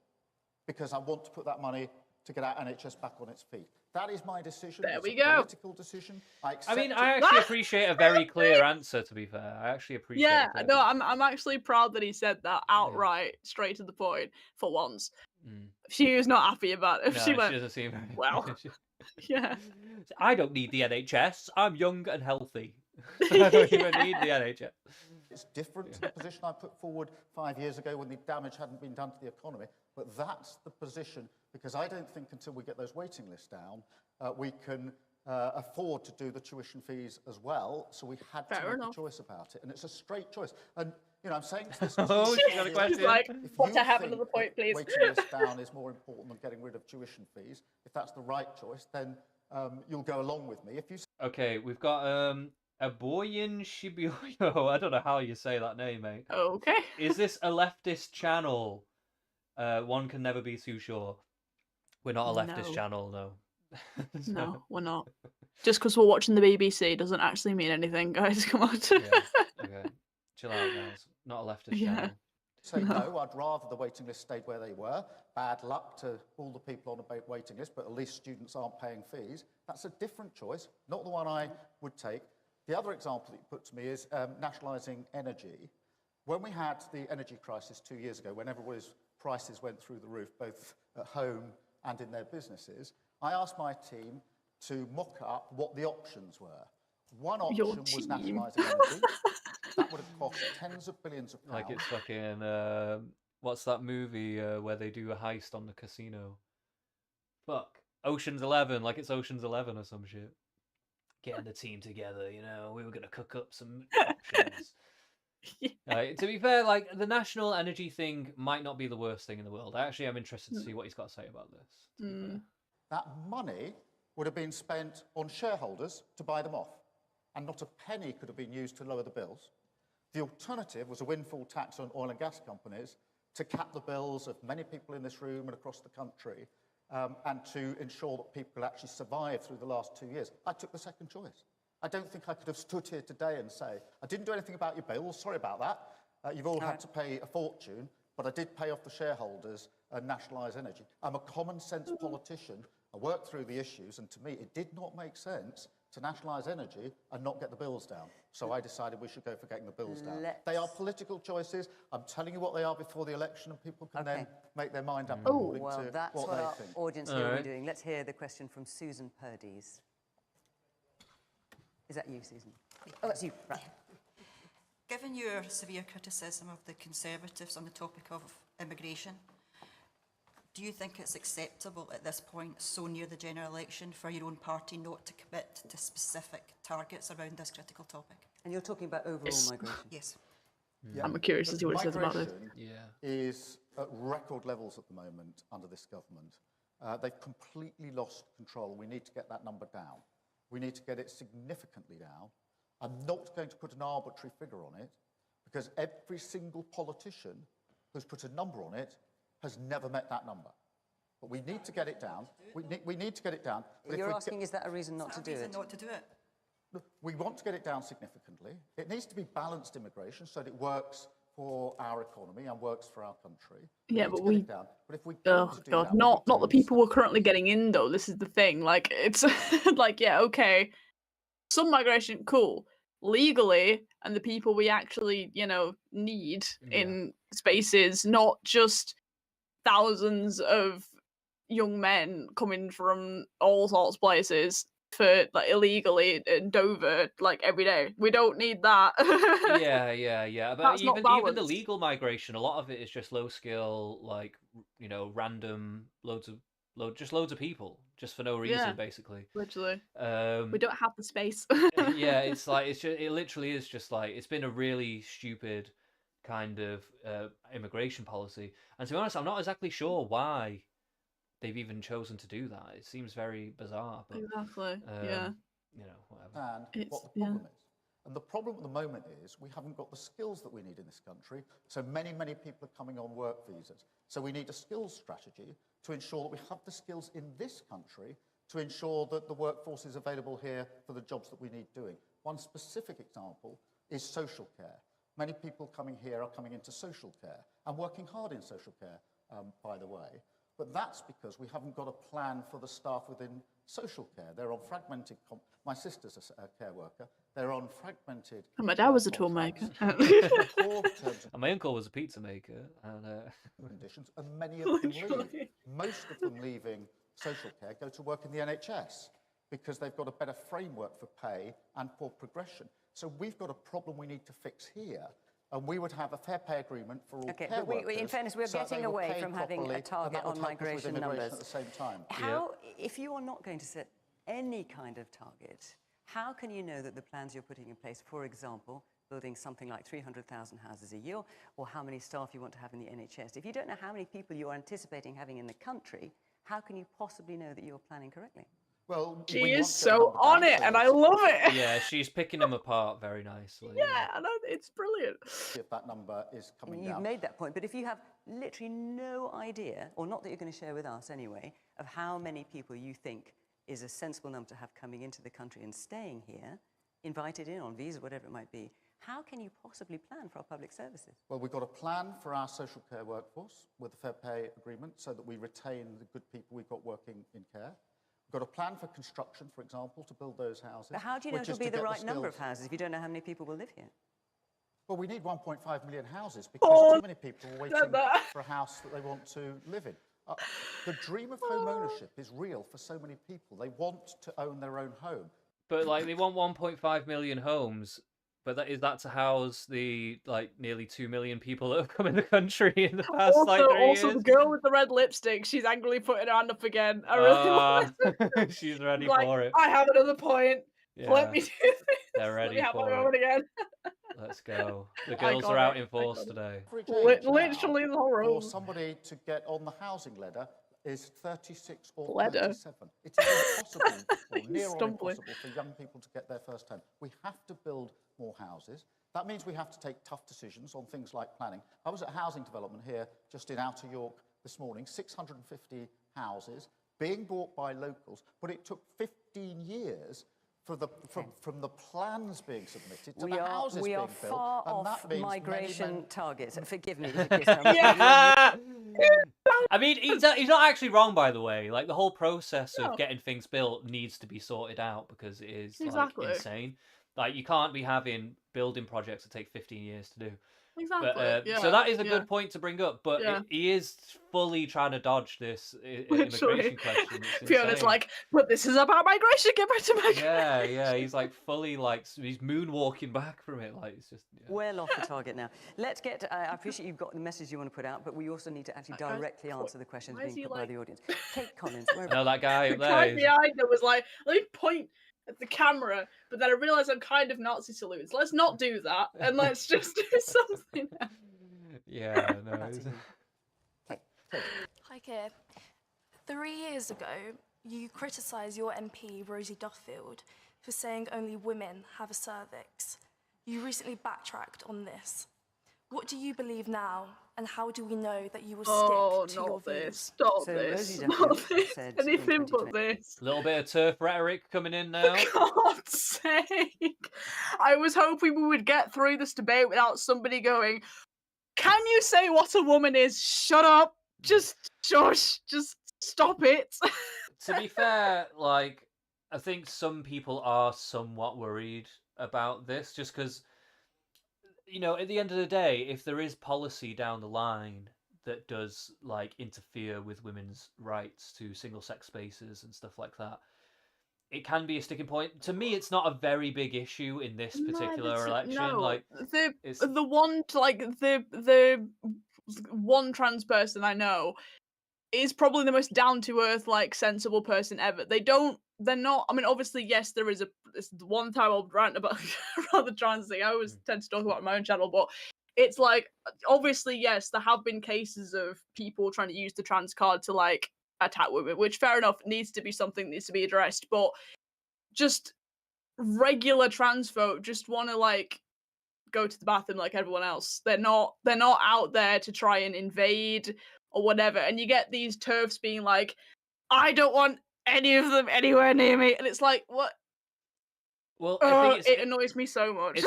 because I want to put that money to get our NHS back on its feet. That is my decision. There It's we a go. political decision. I I accept actually appreciate a very clear answer, to be fair. I actually appreciate Yeah, it. no, I'm actually proud that he said that outright, straight to the point, for once. Mm. She was not happy about it. No, She went, doesn't seem very... well, yeah. I don't need the NHS. I'm young and healthy. I don't even need the NHS. It's different to the position I put forward 5 years ago when the damage hadn't been done to the economy, but that's the position because I don't think until we get those waiting lists down, we can afford to do the tuition fees as well, so we had to make a choice about it, and it's a straight choice. And I'm saying this. Oh, she's got a question. She's like, if what you to have think another point, that please? waiting lists down is more important than getting rid of tuition fees, if that's the right choice, then you'll go along with me. If you Okay, we've got Aboyan Shibioyo. I don't know how you say that name, mate. Okay. Is this a leftist channel? One can never be too sure. We're not a leftist No. channel, no. No, we're not. Just because we're watching the BBC doesn't actually mean anything, guys. Come on. Yeah. Okay. Chill out, guys. Not a leftist Yeah. channel. say no, I'd rather the waiting list stayed where they were. Bad luck to all the people on a waiting list, but at least students aren't paying fees. That's a different choice, not the one I would take. The other example that you put to me is nationalising energy. When we had the energy crisis 2 years ago, when everybody's prices went through the roof, both at home and in their businesses, I asked my team to mock up what the options were. One option was nationalising energy. That would have cost tens of billions of pounds. Like it's fucking, what's that movie where they do a heist on the casino? Fuck. Ocean's 11, like it's Ocean's 11 or some shit. Getting the team together, you know, we were going to cook up some options. To be fair, like the national energy thing might not be the worst thing in the world. I actually am interested to see what he's got to say about this. That money would have been spent on shareholders to buy them off, and not a penny could have been used to lower the bills. The alternative was a windfall tax on oil and gas companies to cap the bills of many people in this room and across the country, and to ensure that people could actually survive through the last 2 years. I took the second choice. I don't think I could have stood here today and say, I didn't do anything about your bills, sorry about that. You've all had to pay a fortune, but I did pay off the shareholders and nationalise energy. I'm a common sense politician. I worked through the issues, and to me, it did not make sense to nationalise energy and not get the bills down. So I decided we should go for getting the bills down. They are political choices. I'm telling you what they are before the election, and people can then make their mind up according to that's what what they our think. audience here will be doing. Let's hear the question from Susan Purdy's. Is that you, Susan? Oh, that's you. Right. Given your severe criticism of the Conservatives on the topic of immigration, do you think it's acceptable at this point, so near the general election, for your own party not to commit to specific targets around this critical topic? And you're talking about overall migration? Yes. Yeah. I'm curious to see what he says about it. Migration is at record levels at the moment under this government. They've completely lost control. We need to get that number down. We need to get it significantly down. I'm not going to put an arbitrary figure on it, because every single politician who's put a number on it has never met that number. But we need to get it down. We need to get it down. But You're asking, is that a reason not to do it? Not to do it. Look, we want to get it down significantly. It needs to be balanced immigration so that it works for our economy and works for our country. Yeah, but we. But if we Oh God, not the people we're currently getting in though. This is the thing. Like it's like okay, some migration, cool, legally, and the people we actually need in spaces, not just thousands of young men coming from all sorts of places for like illegally in Dover like every day. We don't need that. yeah. But That's not even the balanced. legal migration, a lot of it is just low skill, like random loads of people, just for no reason, basically. Literally. We don't have the space. Yeah, it literally is just like it's been a really stupid kind of immigration policy, and to be honest, I'm not exactly sure why they've even chosen to do that. It seems very bizarre. But, exactly. Yeah. And whatever. what the problem is. And the problem at the moment is we haven't got the skills that we need in this country. So many people are coming on work visas. So we need a skills strategy to ensure that we have the skills in this country to ensure that the workforce is available here for the jobs that we need doing. One specific example is social care. Many people coming here are coming into social care and working hard in social care, by the way. But that's because we haven't got a plan for the staff within social care. They're on fragmented... My sister's a care worker. They're on fragmented... And my dad was a toolmaker. And my uncle was a pizza maker. And conditions, and many of them leave. Most of them leaving social care go to work in the NHS because they've got a better framework for pay and for progression. So we've got a problem we need to fix here. And we would have a fair pay agreement for all care but workers. in fairness, we're so that getting they were away paid from having properly, a target and that would on help us with migration immigration numbers. at the same time. How, if you are not going to set any kind of target, how can you know that the plans you're putting in place, for example, building something like 300,000 houses a year, or how many staff you want to have in the NHS, if you don't know how many people you're anticipating having in the country, how can you possibly know that you're planning correctly? Well, she is so on it, and I love it. Yeah, she's picking them apart very nicely. Yeah, I know, it's brilliant. If that number is coming You've down. made that point, but if you have literally no idea, or not that you're going to share with us anyway, of how many people you think is a sensible number to have coming into the country and staying here, invited in on visa, whatever it might be, how can you possibly plan for our public services? Well, we've got a plan for our social care workforce with a fair pay agreement so that we retain the good people we've got working in care. We've got a plan for construction, for example, to build those houses. But how do you know it'll be the right number of houses if you don't know how many people will live here? Well, we need 1.5 million houses because too many people are waiting for a house that they want to live in. The dream of home ownership is real for so many people. They want to own their own home. But like they want 1.5 million homes, but is that to house the like nearly 2 million people that have come in the country in the past Also, like 3 also years? the girl with the red lipstick, she's angrily putting her hand up again. I really want to. She's ready Like, for it. I have another point. Yeah. Let me do this. They're Let ready me have my for it. moment again. Let's go. The girls are out in force today. Literally the whole For room. somebody to get on the housing ladder is 36 or Ladder. 37. It is impossible, or near on Stumbling. impossible, for young people to get their first home. We have to build more houses. That means we have to take tough decisions on things like planning. I was at housing development here just in Outer York this morning, 650 houses being bought by locals, but it took 15 years for from the plans being submitted to the houses being built. We are far and off that means migration targets. Forgive me. Yeah. I mean, he's not actually wrong, by the way. Like, the whole process of No. getting things built needs to be sorted out because it is Exactly. like insane. Like, you can't be having building projects that take 15 years to do. Exactly. But, yeah, so that is a yeah. good point to bring up, but Yeah. he is fully trying to dodge this Literally. immigration question. It's Fiona's insane. like, but this is about migration. Get back to migration. Yeah, he's like fully like he's moonwalking back from it. Like it's just Well off the target now. Let's get. I appreciate you've got the message you want to put out, but we also need to actually directly answer the questions why is being he put by like- the audience. Kate Collins, where No, that guy up The there. guy is- behind her was like, let me point at the camera, but then I realised I'm kind of Nazi salutes. Let's not do that, and let's just do something else. Yeah, no. it's- Hi, Keir. 3 years ago, you criticised your MP, Rosie Duffield, for saying only women have a cervix. You recently backtracked on this. What do you believe now, and how do we know that you will stick to your not this. views? Stop So this. Rosie Not Duffield this. said Anything in but this. A little bit of turf rhetoric coming in now. For God's sake. I was hoping we would get through this debate without somebody going, can you say what a woman is? Shut up. Just shush. Just stop it. To be fair, like I think some people are somewhat worried about this, just because you know, at the end of the day, if there is policy down the line that does like interfere with women's rights to single-sex spaces and stuff like that, it can be a sticking point. To me, it's not a very big issue in this particular election. No, Like, the one like the one trans person I know is probably the most down to earth, like sensible person ever. They're not. I mean, obviously, yes, there is this one time I'll rant about the trans thing. I always tend to talk about my own channel, but it's like obviously, yes, there have been cases of people trying to use the trans card to like attack women, which fair enough needs to be something that needs to be addressed, but just regular trans folk just want to like go to the bathroom like everyone else. They're not out there to try and invade or whatever. And you get these turfs being like, I don't want any of them anywhere near me, and it's like, what? well, I think it annoys me so much.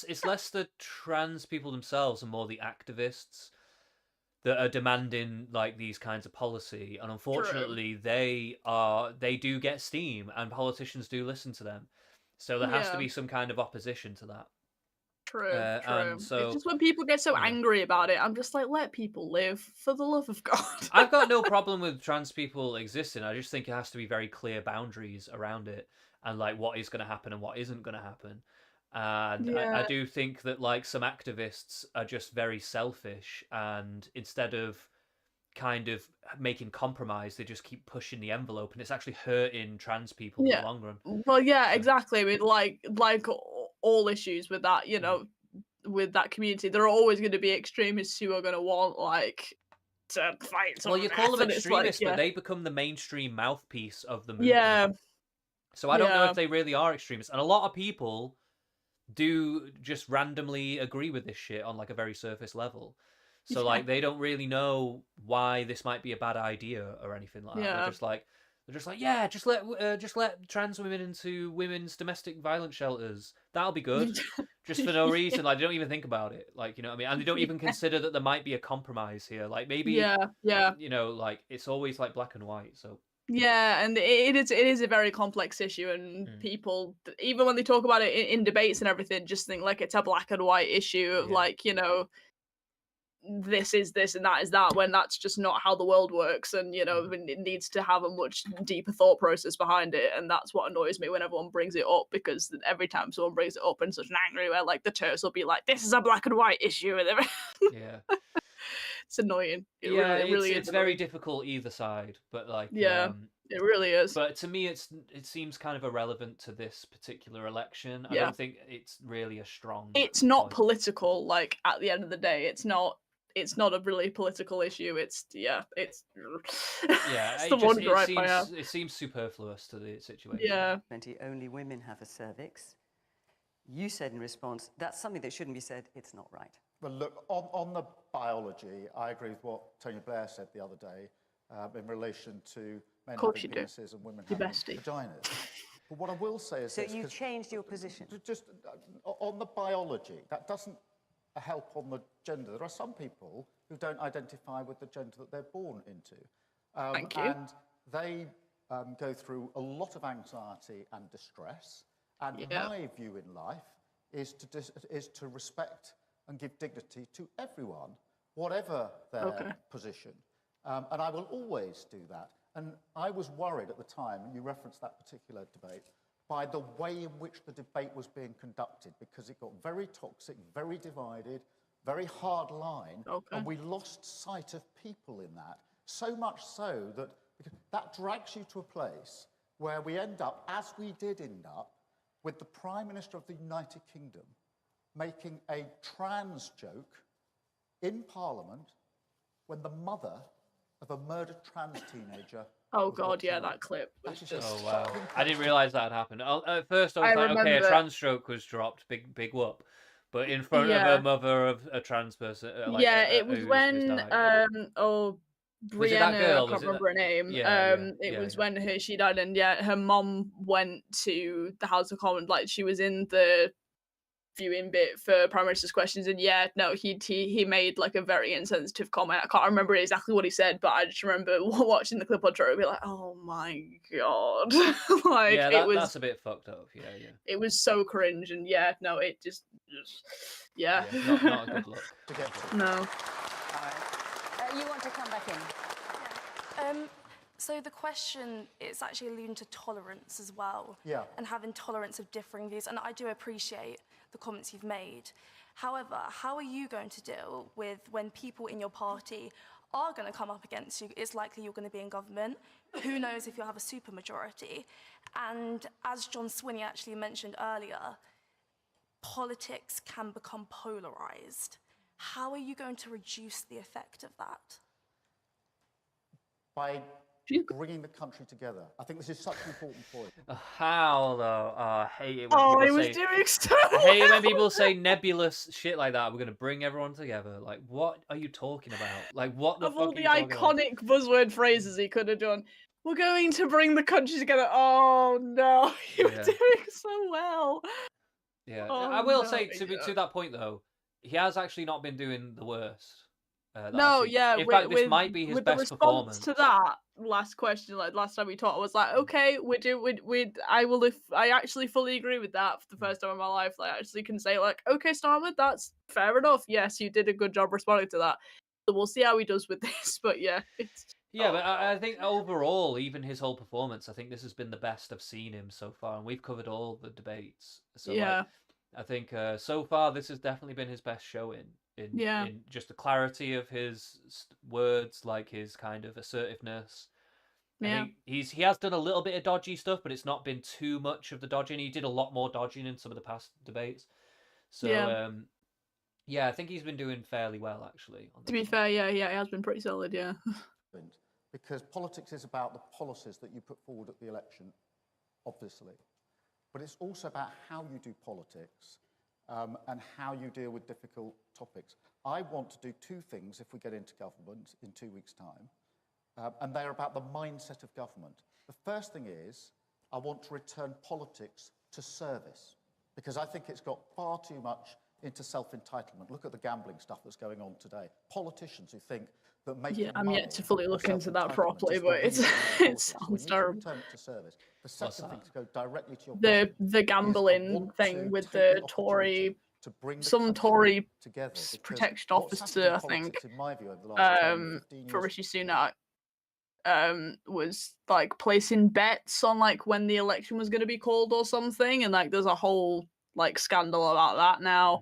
it's less the trans people themselves and more the activists that are demanding like these kinds of policy, and unfortunately they do get steam and politicians do listen to them, so there has to Yeah. be some kind of opposition to that. True. And so It's just when people get so angry about it, I'm just like, let people live, for the love of God. I've got no problem with trans people existing. I just think it has to be very clear boundaries around it and like what is going to happen and what isn't going to happen. And I Yeah. do think that like some activists are just very selfish, and instead of kind of making compromise. They just keep pushing the envelope, and it's actually hurting trans people in Yeah. the long run. Well, yeah, exactly. I mean, like all issues with that, with that community, there are always going to be extremists who are going to want to fight. Well, you call them and it's like, extremists, but they become the mainstream mouthpiece of the movement. yeah. So I don't know Yeah. if they really are extremists, and a lot of people do just randomly agree with this shit on like a very surface level. So Yeah. like they don't really know why this might be a bad idea or anything like that. Yeah. They're just like, yeah, just let trans women into women's domestic violence shelters. That'll be good. Just for no reason. Like they don't even think about it. Like, you know what I mean? And they don't even consider that there might be a compromise here. Like maybe Yeah. like it's always like black and white. So Yeah, and it is a very complex issue, and people, even when they talk about it in debates and everything, just think like it's a black and white issue of this is this and that is that, when that's just not how the world works, and it needs to have a much deeper thought process behind it, and that's what annoys me when everyone brings it up, because every time someone brings it up in such an angry way, like the Turks will be like, "This is a black and white issue," and yeah. it's annoying. It Yeah, really it's is very annoying. difficult either side, but like Yeah, it really is. But to me, it seems kind of irrelevant to this particular election. I Yeah. don't think it's really a strong. It's not political. Like at the end of the day, it's not a really political issue. It's Yeah, it's it the one just gripe I have. it seems superfluous to the situation. Yeah. Only women have a cervix. You said in response, that's something that shouldn't be said. It's not right. Well, look, on the biology, I agree with what Tony Blair said the other day in relation to men Course having you do. penises and women Your having bestie. vaginas. But what I will say is So this, you 'cause changed your position? Just on the biology, that doesn't help on the gender. There are some people who don't identify with the gender that they're born into. Thank you. And they go through a lot of anxiety and distress. And Yeah. my view in life is to respect and give dignity to everyone, whatever their position. And I will always do that. And I was worried at the time, and you referenced that particular debate, by the way in which the debate was being conducted, because it got very toxic, very divided, very hard line, and we lost sight of people in that. So much so that drags you to a place where we end up, as we did end up, with the Prime Minister of the United Kingdom making a trans joke in Parliament when the mother of a murdered trans teenager. Oh God, yeah, that clip. Was just Oh wow! I didn't realize that had happened. At first, I was I like, okay, a remember- trans joke was dropped, big whoop. But in front of Yeah. a mother of a trans person, it was who's when died. Was it that Brianna, girl? I Was can't it remember her name. It was when she died, and her mom went to the House of Commons. Like she was in the viewing bit for Prime Minister's questions, and he made like a very insensitive comment. I can't remember exactly what he said, but I just remember watching the clip on Twitter and be like, "Oh my God!" Like that's a bit fucked up. Yeah. It was so cringe, and it just Not a good look. No. You want to come back in? So the question is actually alluding to tolerance as well. Yeah. And having tolerance of differing views. And I do appreciate the comments you've made. However, how are you going to deal with when people in your party are going to come up against you? It's likely you're going to be in government. Who knows if you'll have a supermajority? And as John Swinney actually mentioned earlier, politics can become polarised. How are you going to reduce the effect of that? By bringing the country together. I think this is such an important point. How though? I hate it when Oh, people I was say. doing so I hate it when people say nebulous shit like that. We're gonna bring everyone together. Like, what are you talking about? Like, what the Of fuck all are the you talking about? iconic buzzword phrases he could have done, we're going to bring the country together. Oh no, you were Yeah. doing so well. Yeah, Oh, I will no, say to that point though, he has actually not been doing the worst. that I've No, seen. yeah. In with, fact, this with, might be his with the best response performance. to that last question, like last time we talked, I was like, okay, I will. If I actually fully agree with that for the first time in my life, like, I actually can say like, okay, Starman, that's fair enough. Yes, you did a good job responding to that. So we'll see how he does with this. But yeah, it's. Yeah, but I think overall, even his whole performance, I think this has been the best I've seen him so far, and we've covered all the debates. So Yeah. like, I think so far this has definitely been his best showing in just the clarity of his words, like his kind of assertiveness. I think he has done a little bit of dodgy stuff, but it's not been too much of the dodging. He did a lot more dodging in some of the past debates. So I think he's been doing fairly well actually. To be fair, yeah, he has been pretty solid, yeah. Because politics is about the policies that you put forward at the election, obviously. But it's also about how you do politics and how you deal with difficult topics. I want to do two things if we get into government in 2 weeks' time, and they're about the mindset of government. The first thing is I want to return politics to service, because I think it's got far too much into self-entitlement. Look at the gambling stuff that's going on today. Politicians who think that making I'm money yet to fully look into that self-entitlement properly, is the but reason for it politics. sounds We need to terrible. return it to service. The second thing, to go directly to your The question, gambling thing with the Tory, some Tory protection officer, I think, for Rishi Sunak, was like placing bets on like when the election was going to be called or something, and like there's a whole like scandal about that now.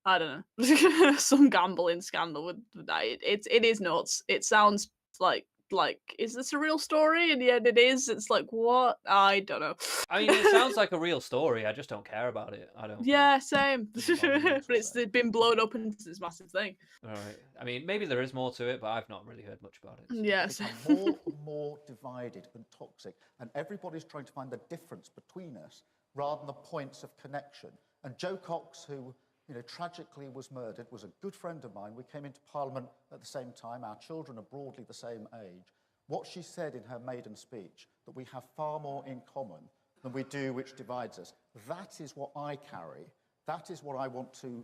I don't know, some gambling scandal with that. It is nuts. It sounds like is this a real story? And yet it is. It's like what? I don't know. I mean, it sounds like a real story. I just don't care about it. I don't. Yeah, same. But it's been blown up into this massive thing. All right. I mean, maybe there is more to it, but I've not really heard much about it. Yes. It's more and more divided and toxic, and everybody's trying to find the difference between us rather than the points of connection. And Jo Cox, who tragically was murdered, was a good friend of mine. We came into Parliament at the same time. Our children are broadly the same age. What she said in her maiden speech, that we have far more in common than we do which divides us, that is what I carry. That is what I want to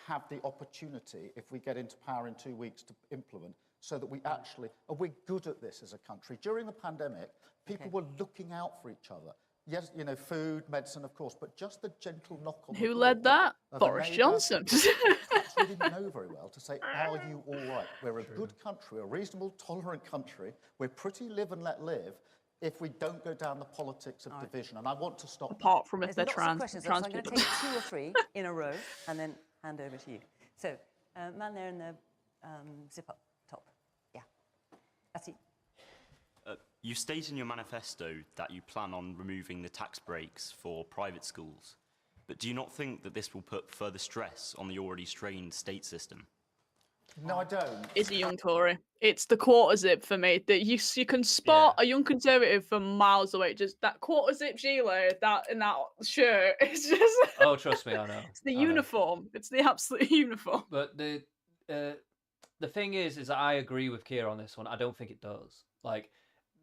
have the opportunity, if we get into power in 2 weeks, to implement, so that we're good at this as a country. During the pandemic, people were looking out for each other. Yes, food, medicine, of course, but just the gentle knock on the door. Who led that? of a Boris neighbour. Johnson. Perhaps we didn't know very well to say, are you all right? We're a good country, a reasonable, tolerant country. We're pretty live and let live if we don't go down the politics of division. And I want to stop Apart from if There's they're lots of questions, trans so I'm going to people. take 2 or 3 in a row and then hand over to you. So, man there in the zip-up top. Yeah, that's it. You state in your manifesto that you plan on removing the tax breaks for private schools, but do you not think that this will put further stress on the already strained state system? No, I don't. It's a young Tory. It's the quarter zip for me. That you can spot a young Conservative from miles away. Just that quarter zip gilet, that in that shirt. It's just. Oh, trust me, I know. It's the uniform. It's the absolute uniform. But the thing is that I agree with Keir on this one. I don't think it does. Like,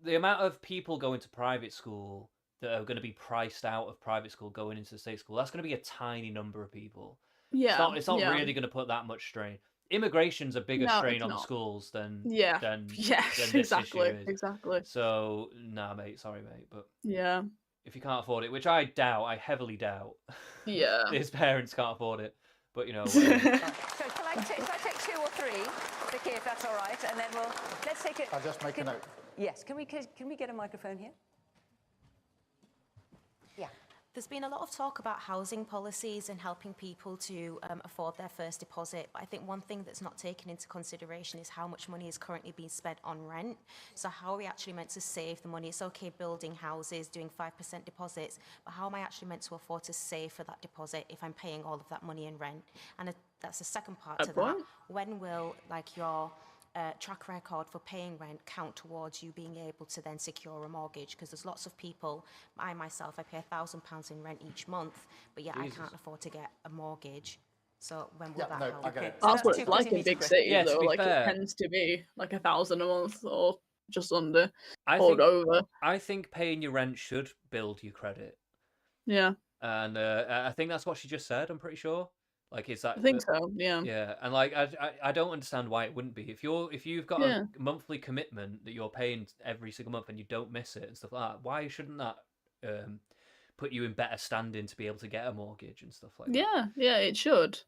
the amount of people going to private school that are going to be priced out of private school going into the state school, that's going to be a tiny number of people. Yeah, it's not really going to put that much strain. Immigration's a bigger strain on the schools than than this exactly, issue is. exactly. So nah, mate, sorry, mate, but Yeah. if you can't afford it, which I doubt, I heavily doubt, Yeah. his parents can't afford it. But So shall I take 2 or 3, Vicky, if that's all right, and then let's take it. I'll just make a note. Yes, can we get a microphone here? Yeah. There's been a lot of talk about housing policies and helping people to afford their first deposit. But I think one thing that's not taken into consideration is how much money is currently being spent on rent. So how are we actually meant to save the money? It's okay building houses, doing 5% deposits, but how am I actually meant to afford to save for that deposit if I'm paying all of that money in rent? And that's the second part to that. When will your track record for paying rent count towards you being able to then secure a mortgage? Because there's lots of people, I myself, I pay £1,000 in rent each month, but yet I can't afford to get a mortgage. So when will that help? That's what it's like in big cities, though. Like it tends to be like $1,000 a month or just under, over. I think paying your rent should build your credit. Yeah. And I think that's what she just said. I'm pretty sure. Like, is that? I think so. Yeah. Yeah, and like I don't understand why it wouldn't be. If you've got a monthly commitment that you're paying every single month and you don't miss it and stuff like that, why shouldn't that put you in better standing to be able to get a mortgage and stuff like that? Yeah, it should.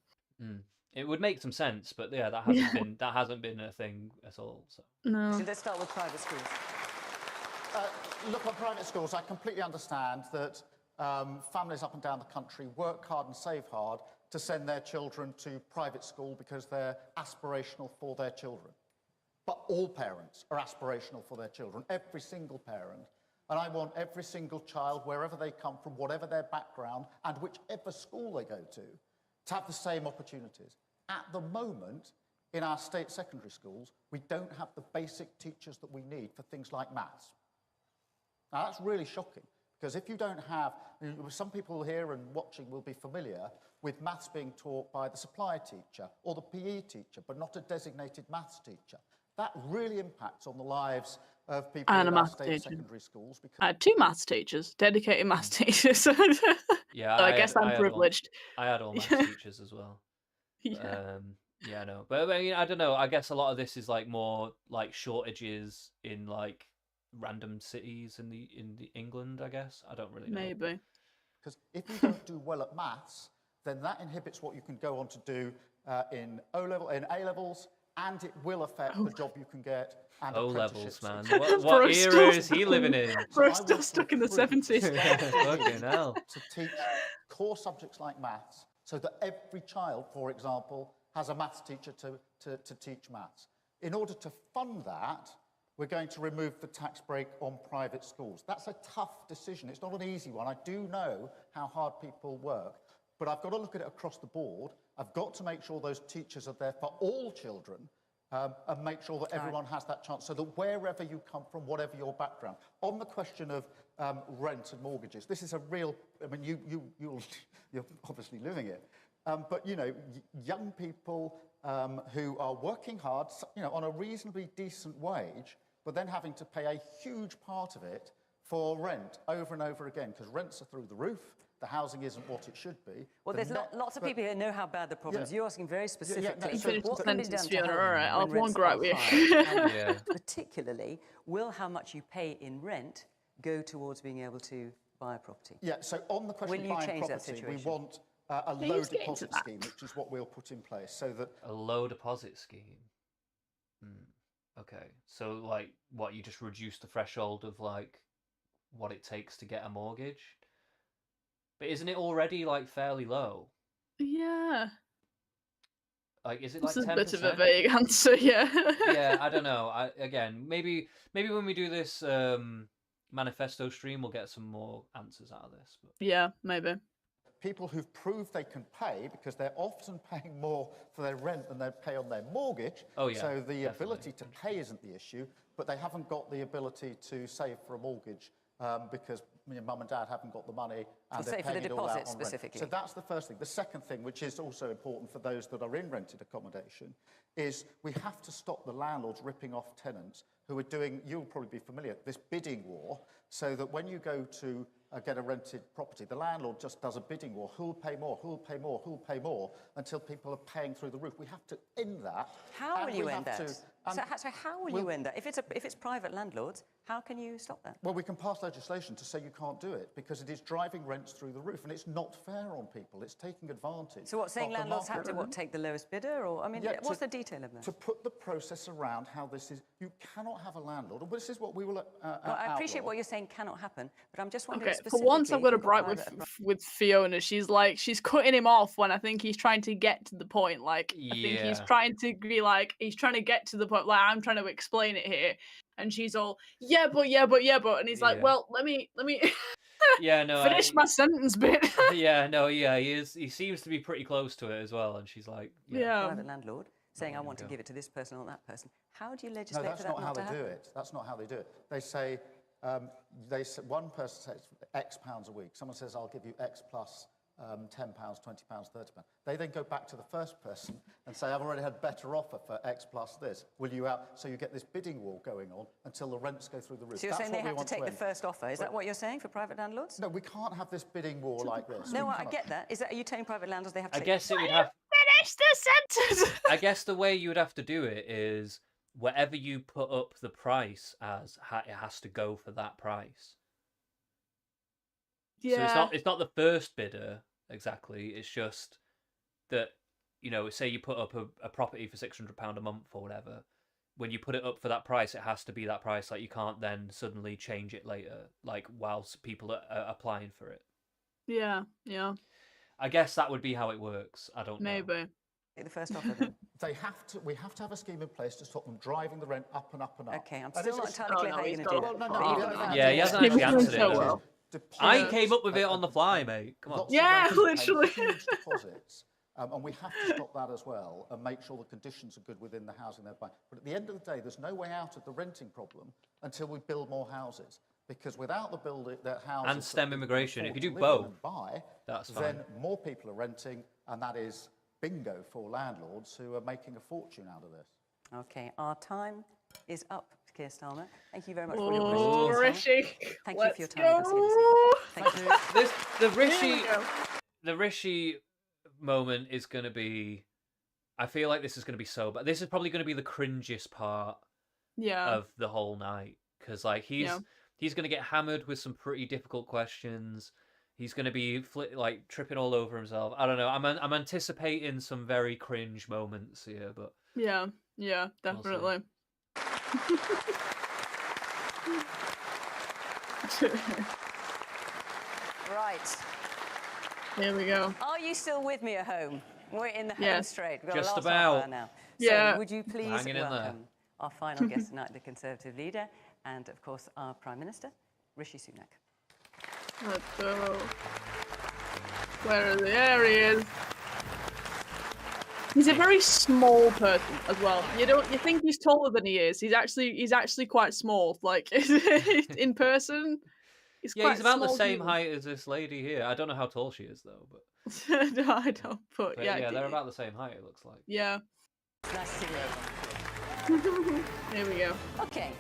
It would make some sense, but yeah, that hasn't been a thing at all. So no. So let's start with private schools. Look, on private schools, I completely understand that families up and down the country work hard and save hard to send their children to private school because they're aspirational for their children. But all parents are aspirational for their children, every single parent. And I want every single child, wherever they come from, whatever their background, and whichever school they go to have the same opportunities. At the moment, in our state secondary schools, we don't have the basic teachers that we need for things like maths. Now, that's really shocking, because if you don't have, some people here and watching will be familiar with maths being taught by the supply teacher or the PE teacher, but not a designated maths teacher. That really impacts on the lives of people And a in our maths state teacher. secondary schools. Because I had 2 maths teachers, dedicated maths teachers. Yeah, So I guess I'm privileged. I had all maths teachers as well. Yeah. Yeah, I know. But I mean, I don't know. I guess a lot of this is like more like shortages in like random cities in the England, I guess. I don't really know. Maybe. Because if you don't do well at maths, then that inhibits what you can go on to do in A-levels, and it will affect the job you can get and O-levels, apprenticeships. man. What era is he living in? Bro's still stuck in the 70s. Fucking hell. To teach core subjects like maths, so that every child, for example, has a maths teacher to teach maths. In order to fund that, we're going to remove the tax break on private schools. That's a tough decision. It's not an easy one. I do know how hard people work, but I've got to look at it across the board. I've got to make sure those teachers are there for all children, and make sure that everyone has that chance, so that wherever you come from, whatever your background. On the question of rent and mortgages, this is a real, I mean, you're obviously living it, but, you know, young people who are working hard, you know, on a reasonably decent wage, but then having to pay a huge part of it for rent over and over again, because rents are through the roof. The housing isn't what it should be. Well, there's lots of people here who know how bad the problem is. You're asking very specifically. so what can be done to help All right, I'll have when one rents gripe are with high? you. And particularly, will how much you pay in rent go towards being able to buy a property? Yeah, so on the question Will of you buying change that property, we situation? want a Yeah, low he's getting to deposit that. scheme, which is what we'll put in place, so that A low deposit scheme. Okay. So like what, you just reduce the threshold of like what it takes to get a mortgage? But isn't it already like fairly low? Yeah. Like, is it This like is a 10%? bit of a vague answer, yeah. Yeah, I don't know. Again, maybe when we do this manifesto stream, we'll get some more answers out of this. But... Yeah, maybe. people who've proved they can pay, because they're often paying more for their rent than they pay on their mortgage. Oh, yeah, So the definitely. ability to pay isn't the issue, but they haven't got the ability to save for a mortgage because mum and dad haven't got the money and To they're save for the paying it all out deposit on rent. specifically. So that's the first thing. The second thing, which is also important for those that are in rented accommodation, is we have to stop the landlords ripping off tenants who are doing, you'll probably be familiar, this bidding war, so that when you go to get a rented property, the landlord just does a bidding war. Who'll pay more? Who'll pay more? Who'll pay more? Until people are paying through the roof. We have to end that. How will you end that? So how will you end that? If it's private landlords, how can you stop that? Well, we can pass legislation to say you can't do it because it is driving rents through the roof and it's not fair on people. It's taking advantage. So what, saying of the landlords have to market. take the lowest bidder? Or, I mean, Yeah, what's to- the detail of that? To put the process around how this is, you cannot have a landlord, and this is what we will Well, I appreciate outlaw. what you're saying cannot happen, but I'm just wondering Okay, for specifically... once I've got a if you've got gripe private- with Fiona. She's cutting him off when I think he's trying to get to the point. Like I think he's Yeah. trying to be like he's trying to get to the point. Like I'm trying to explain it here, and she's all yeah, but, and he's like, Yeah. well, let me Yeah, no. finish my sentence bit. Yeah, no, yeah, he is. He seems to be pretty close to it as well, and she's like, yeah. private landlord saying, I want to go. give it to this person or that person. How do you No, legislate that's for that not how to they do happen? it. That's not how they do it. They say, one person says X pounds a week. Someone says, I'll give you X plus £10, £20, £30. They then go back to the first person and say, I've already had better offer for X plus this. Will you out? So you get this bidding war going on until the rents go through the roof. So you're That's saying they what we have to want take the end. first offer. Is that But- what you're saying for private landlords? No, we can't have this bidding war like this. No, We I cannot. get that. Are you telling private landlords they have to I take... guess it would have. Finish the sentence. I guess the way you would have to do it is whatever you put up the price as, it has to go for that price. So it's not the first bidder exactly. It's just that, you know, say you put up a property for £600 a month or whatever. When you put it up for that price, it has to be that price. Like you can't then suddenly change it later, like whilst people are applying for it. Yeah, yeah. I guess that would be how it works. I don't know. Maybe. The first offer then. We have to have a scheme in place to stop them driving the rent up and up and up. Okay, I'm And still not it's- entirely clear how you're going to do that. No, But no, you no, don't no, have Yeah, to he hasn't do actually that. answered it. so has he? well. I Deposits, came up with it on the fly, mate. Come on. Lots Yeah, of renters pay literally. huge deposits, and we have to stop that as well and make sure the conditions are good within the housing they're buying. But at the end of the day, there's no way out of the renting problem until we build more houses. Because without the building, that houses And that STEM people can immigration, if afford you to do live in both, and buy, that's then fine. more people are renting, and that is bingo for landlords who are making a fortune out of this. Okay, our time is up, Keir Starmer. Thank you very much for your Oh, questions, Keir Starmer. Rishi. Thank you for your Let's time with us here this evening. go. Thank you. The Rishi moment is going to be. I feel like this is going to be so bad. This is probably going to be the cringiest part Yeah. of the whole night because, like, he's going to get hammered with some pretty difficult questions. He's going to be like tripping all over himself. I don't know. I'm anticipating some very cringe moments here, but Yeah, yeah, definitely. Right. Here we go. Are you still with me at home? We're in the home Yes. straight. We've got Just a last about. half hour now. Yeah. So would you please Hanging in there. welcome our final guest tonight, the Conservative leader, and of course our Prime Minister, Rishi Sunak. Let's go. Where is he? There he is. He's a very small person as well. You think he's taller than he is. He's actually quite small. Like in person, he's yeah, quite he's about the small same human. height as this lady here. I don't know how tall she is though, but, No, I don't. But but yeah, yeah, they're about the same height. It looks like. Yeah. Nice to see you. Here we go. Okay.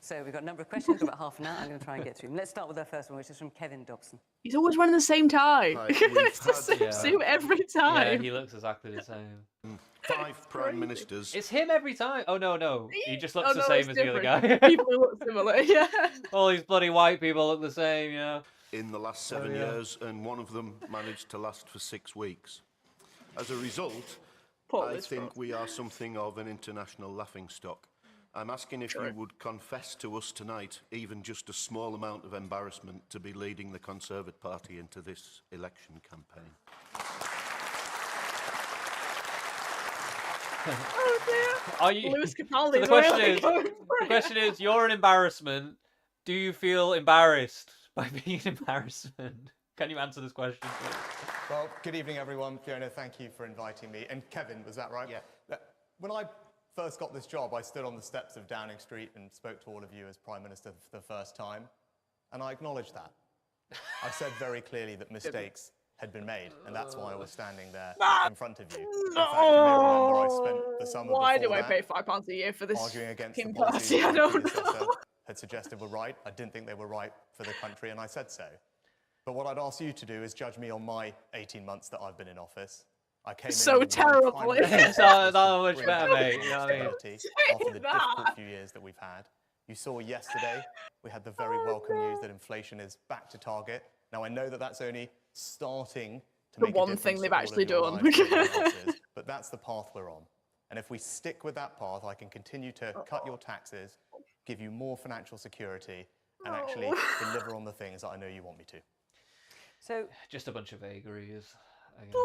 So we've got a number of questions, we've got about half an hour. I'm going to try and get through them. Let's start with our first one, which is from Kevin Dobson. He's always wearing the same tie. Hi, It's the same suit every time. Yeah, he looks exactly the same. 5 prime ministers. It's him every time. Oh no, he just looks Oh, the no, same it's as the other guy. different. People who look similar. Yeah. All these bloody white people look the same. Yeah. In the last 7 years, and one of them managed to last for 6 weeks. As a result, I think we are something of an international laughingstock. I'm asking if you would confess to us tonight, even just a small amount of embarrassment, to be leading the Conservative Party into this election campaign. Oh dear. Are you? Lewis So Capaldi's the question really is, going for the it. question is, you're an embarrassment. Do you feel embarrassed by being an embarrassment? Can you answer this question, please? Well, good evening, everyone. Fiona, thank you for inviting me. And Kevin, was that right? Yeah. When I first got this job, I stood on the steps of Downing Street and spoke to all of you as Prime Minister for the first time. And I acknowledged that. I said very clearly that mistakes had been made, and that's why I was standing there in front of you. In fact, you may remember I spent the summer Why before do I that pay £5 a year for this arguing against the fucking policies party? I my don't predecessor know. had suggested were right. I didn't think they were right for the country, and I said so. But what I'd ask you to do is judge me on my 18 months that I've been in office. I came in So with one terrible. primary It's focus not to much bring better, mate, financial you know what I mean? stability Say after the that. difficult few years that we've had. You saw yesterday, we had the very welcome news that inflation is back to target. Now, I know that that's only starting to The make a one difference thing to they've all of actually your done. lives and your houses, but that's the path we're on. And if we stick with that path, I can continue to cut your taxes, give you more financial security, and actually deliver on the things that I know you want me to. So just a bunch of vagaries.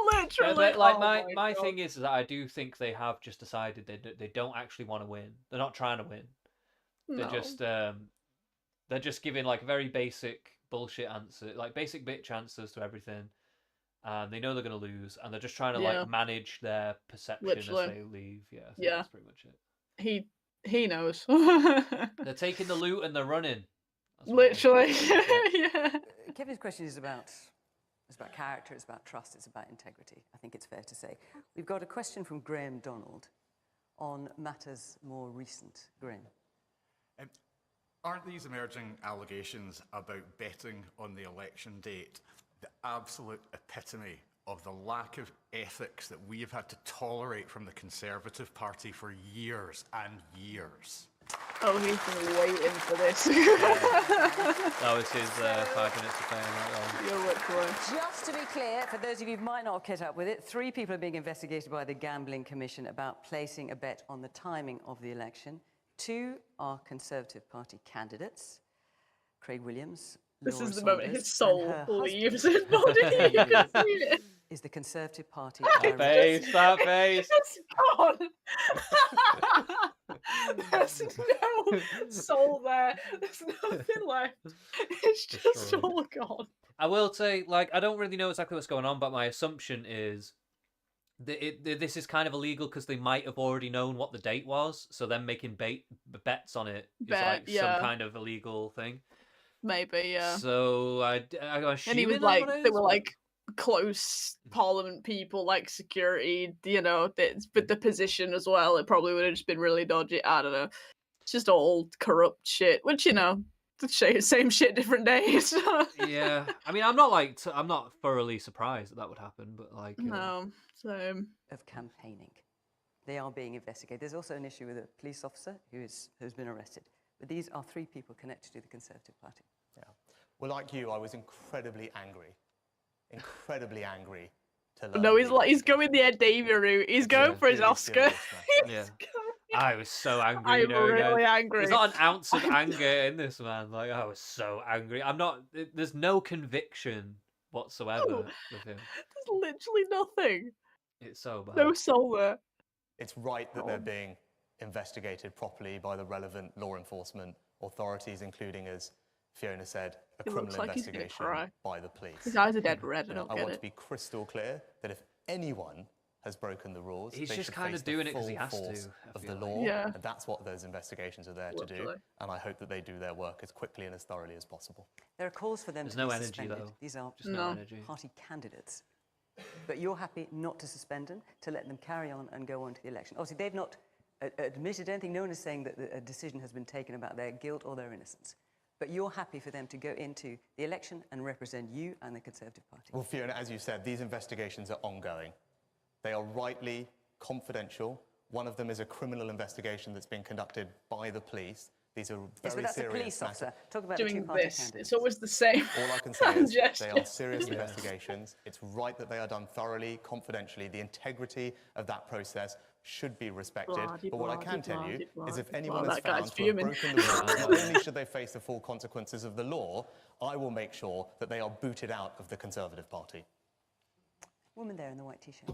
Literally. But, like Oh my God. thing is that I do think they have just decided they don't actually want to win. They're not trying to win. No. They're just giving like very basic bullshit answer, like basic bitch answers to everything. And they know they're going to lose, and they're just trying to Yeah. like manage their perception Literally. as they leave. Yeah, I think Yeah. that's pretty much it. He knows. They're taking the loot and they're running. That's what it is. Literally. Yeah. Kevin's question is about character, it's about trust, it's about integrity. I think it's fair to say. We've got a question from Graham Donald on matters more recent. Graham. Aren't these emerging allegations about betting on the election date the absolute epitome of the lack of ethics that we have had to tolerate from the Conservative Party for years and years? Oh, he's been waiting for this. That was his 5 minutes of fame right there. You're literally. Just to be clear, for those of you who might not have kept up with it, 3 people are being investigated by the Gambling Commission about placing a bet on the timing of the election. 2 are Conservative Party candidates, Craig Williams This Laura is the moment Saunders his soul and her leaves husband, his body. You can see it. is the Conservative Party That director. face, that face. It's gone. There's no soul there. There's nothing left. It's just Destroyed. all gone. I will say, like, I don't really know exactly what's going on, but my assumption is that this is kind of illegal because they might have already known what the date was, so them making bets on it is like some kind of illegal thing. Maybe, yeah. So I'm And he was assuming that's like, what it they is, were but- like close Parliament people, like security, you know, with the position as well. It probably would have just been really dodgy. I don't know. It's just all corrupt shit, which, you know, the same shit, different days. Yeah, I mean, I'm not thoroughly surprised that would happen, but like, No, same. Of campaigning. They are being investigated. There's also an issue with a police officer who's been arrested. But these are 3 people connected to the Conservative Party. Yeah. Well, like you, I was incredibly angry to learn. No, he's going the Ed Davey route. He's going for his Oscar. yeah. I was so angry. I'm you know, really again. angry. There's not an ounce of anger in this, man. Like, I was so angry. I'm not. There's no conviction whatsoever with him. There's literally nothing. It's so bad. No soul there. It's right that they're being investigated properly by the relevant law enforcement authorities, including, as Fiona said, a He looks criminal like he's gonna investigation cry. by the police. His eyes are dead red. I You know, don't I get want it. to be crystal clear that if anyone has broken the rules, He's they just should kind face of doing the it 'cause he full has to, force I of the feel like. law, Yeah. and that's what those investigations are there to do. Literally. And I hope that they do their work as quickly and as thoroughly as possible. There are calls for them There's to no be energy, suspended. though. These are Just no energy. party candidates. But you're happy not to suspend them, to let them carry on and go on to the election. Obviously, they've not admitted anything. No one is saying that a decision has been taken about their guilt or their innocence. But you're happy for them to go into the election and represent you and the Conservative Party. Well, Fiona, as you said, these investigations are ongoing. They are rightly confidential. One of them is a criminal investigation that's being conducted by the police. These are Yes, very but that's a serious police officer. matters. Talk about the Doing two-party this. candidates. It's always the same. All I can say is they gesture. are serious investigations. It's right that they are done thoroughly, confidentially. The integrity of that process should be respected. Blah-de, But what I can blah-de, tell you blah-de, is if blah-de, anyone blah. is That guy's found to have fuming. broken the rules, not only should they face the full consequences of the law, I will make sure that they are booted out of the Conservative Party. Woman there in the white T-shirt.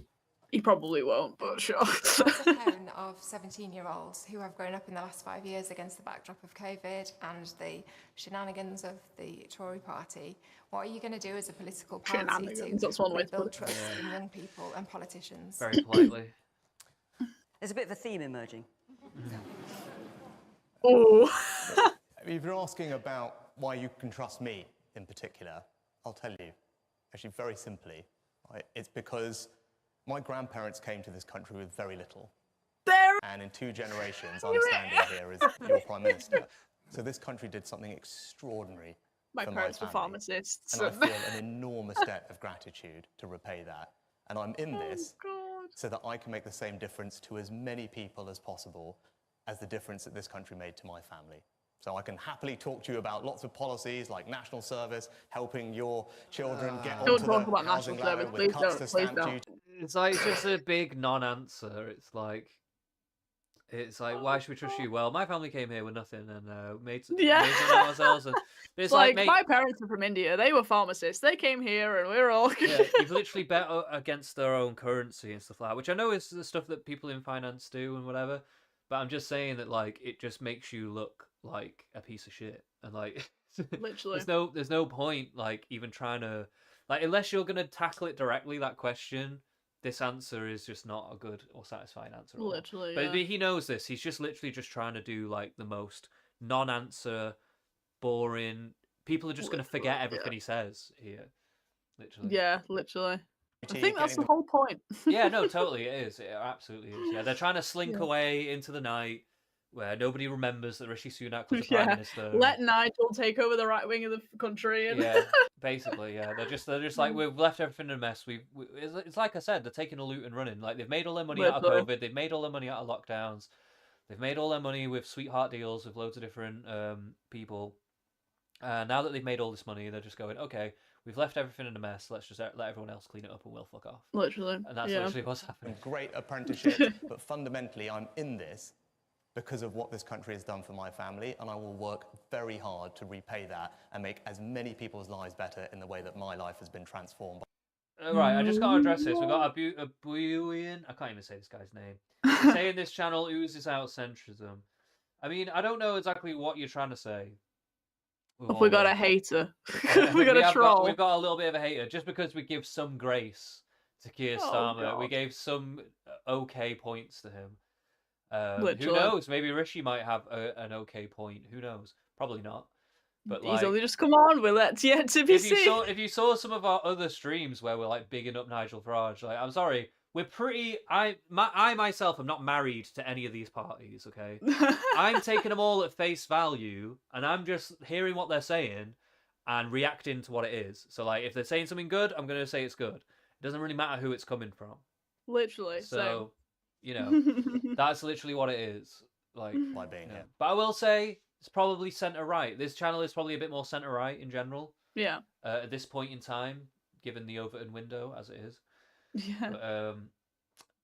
He probably won't, but sure. As a parent of 17-year-olds who have grown up in the last 5 years against the backdrop of COVID and the shenanigans of the Tory party, what are you going to do as a political party Shenanigans, to that's one way to build put it. trust in young people and politicians? Very politely. There's a bit of a theme emerging. Oh. If you're asking about why you can trust me in particular, I'll tell you. Actually, very simply, right? It's because my grandparents came to this country with very little. And in 2 generations, I'm standing here as your Prime Minister. So this country did something extraordinary My for parents my were family. pharmacists. And I feel an enormous debt of gratitude to repay that. And I'm in this so that I can make the same difference to as many people as possible as the difference that this country made to my family. So I can happily talk to you about lots of policies like national service, helping your children get Don't onto talk the about housing national ladder service, with please cuts don't, to please stamp don't. duty. It's like just a big non-answer. It's like why should we trust you? Well, my family came here with nothing and made something of ourselves. And it's like mate, my parents are from India. They were pharmacists. They came here, and we're all. yeah, you've literally bet against their own currency and stuff like that, which I know is the stuff that people in finance do and whatever. But I'm just saying that like it just makes you look like a piece of shit, and like Literally. there's no point like even trying to like unless you're gonna tackle it directly that question. This answer is just not a good or satisfying answer. At all. Literally, But yeah. he knows this. He's just literally just trying to do like the most non-answer, boring. People are just going to forget everything he says here. Literally. Yeah, literally. I think that's the whole point. Yeah, no, totally, it is. It absolutely is. Yeah, they're trying to slink Yeah. away into the night where nobody remembers that Rishi Sunak was the Prime Yeah. Minister. Let Nigel take over the right wing of the country. And Yeah, basically, yeah. They're just like we've left everything in a mess. It's like I said, they're taking a loot and running. Like they've made all their money out of Literally. COVID. They've made all their money out of lockdowns. They've made all their money with sweetheart deals with loads of different people. Now that they've made all this money, they're just going, okay, we've left everything in a mess. Let's just let everyone else clean it up and we'll fuck off. Literally, And that's yeah. literally what's happening. Great apprenticeship, but fundamentally, I'm in this because of what this country has done for my family, and I will work very hard to repay that and make as many people's lives better in the way that my life has been transformed. Right, I just got to address this. We've got a Buian. I can't even say this guy's name. Saying this channel oozes out centrism. I mean, I don't know exactly what you're trying to say. We got a hater. We got a troll. We've got a little bit of a hater. Just because we give some grace to Keir Starmer, we God. gave some okay points to him. Who Literally. knows? Maybe Rishi might have an okay point. Who knows? Probably not. But He's only just come on. We're yet to be seen. if you saw some of our other streams where we're like bigging up Nigel Farage, like I'm sorry, we're pretty. I myself am not married to any of these parties. Okay, I'm taking them all at face value, and I'm just hearing what they're saying and reacting to what it is. So like, if they're saying something good, I'm gonna say it's good. It doesn't really matter who it's coming from. Literally. So, you know, that's literally what it is. Like, by being here. But I will say it's probably centre right. This channel is probably a bit more centre right in general. Yeah. At this point in time, given the Overton window as it is. Yeah.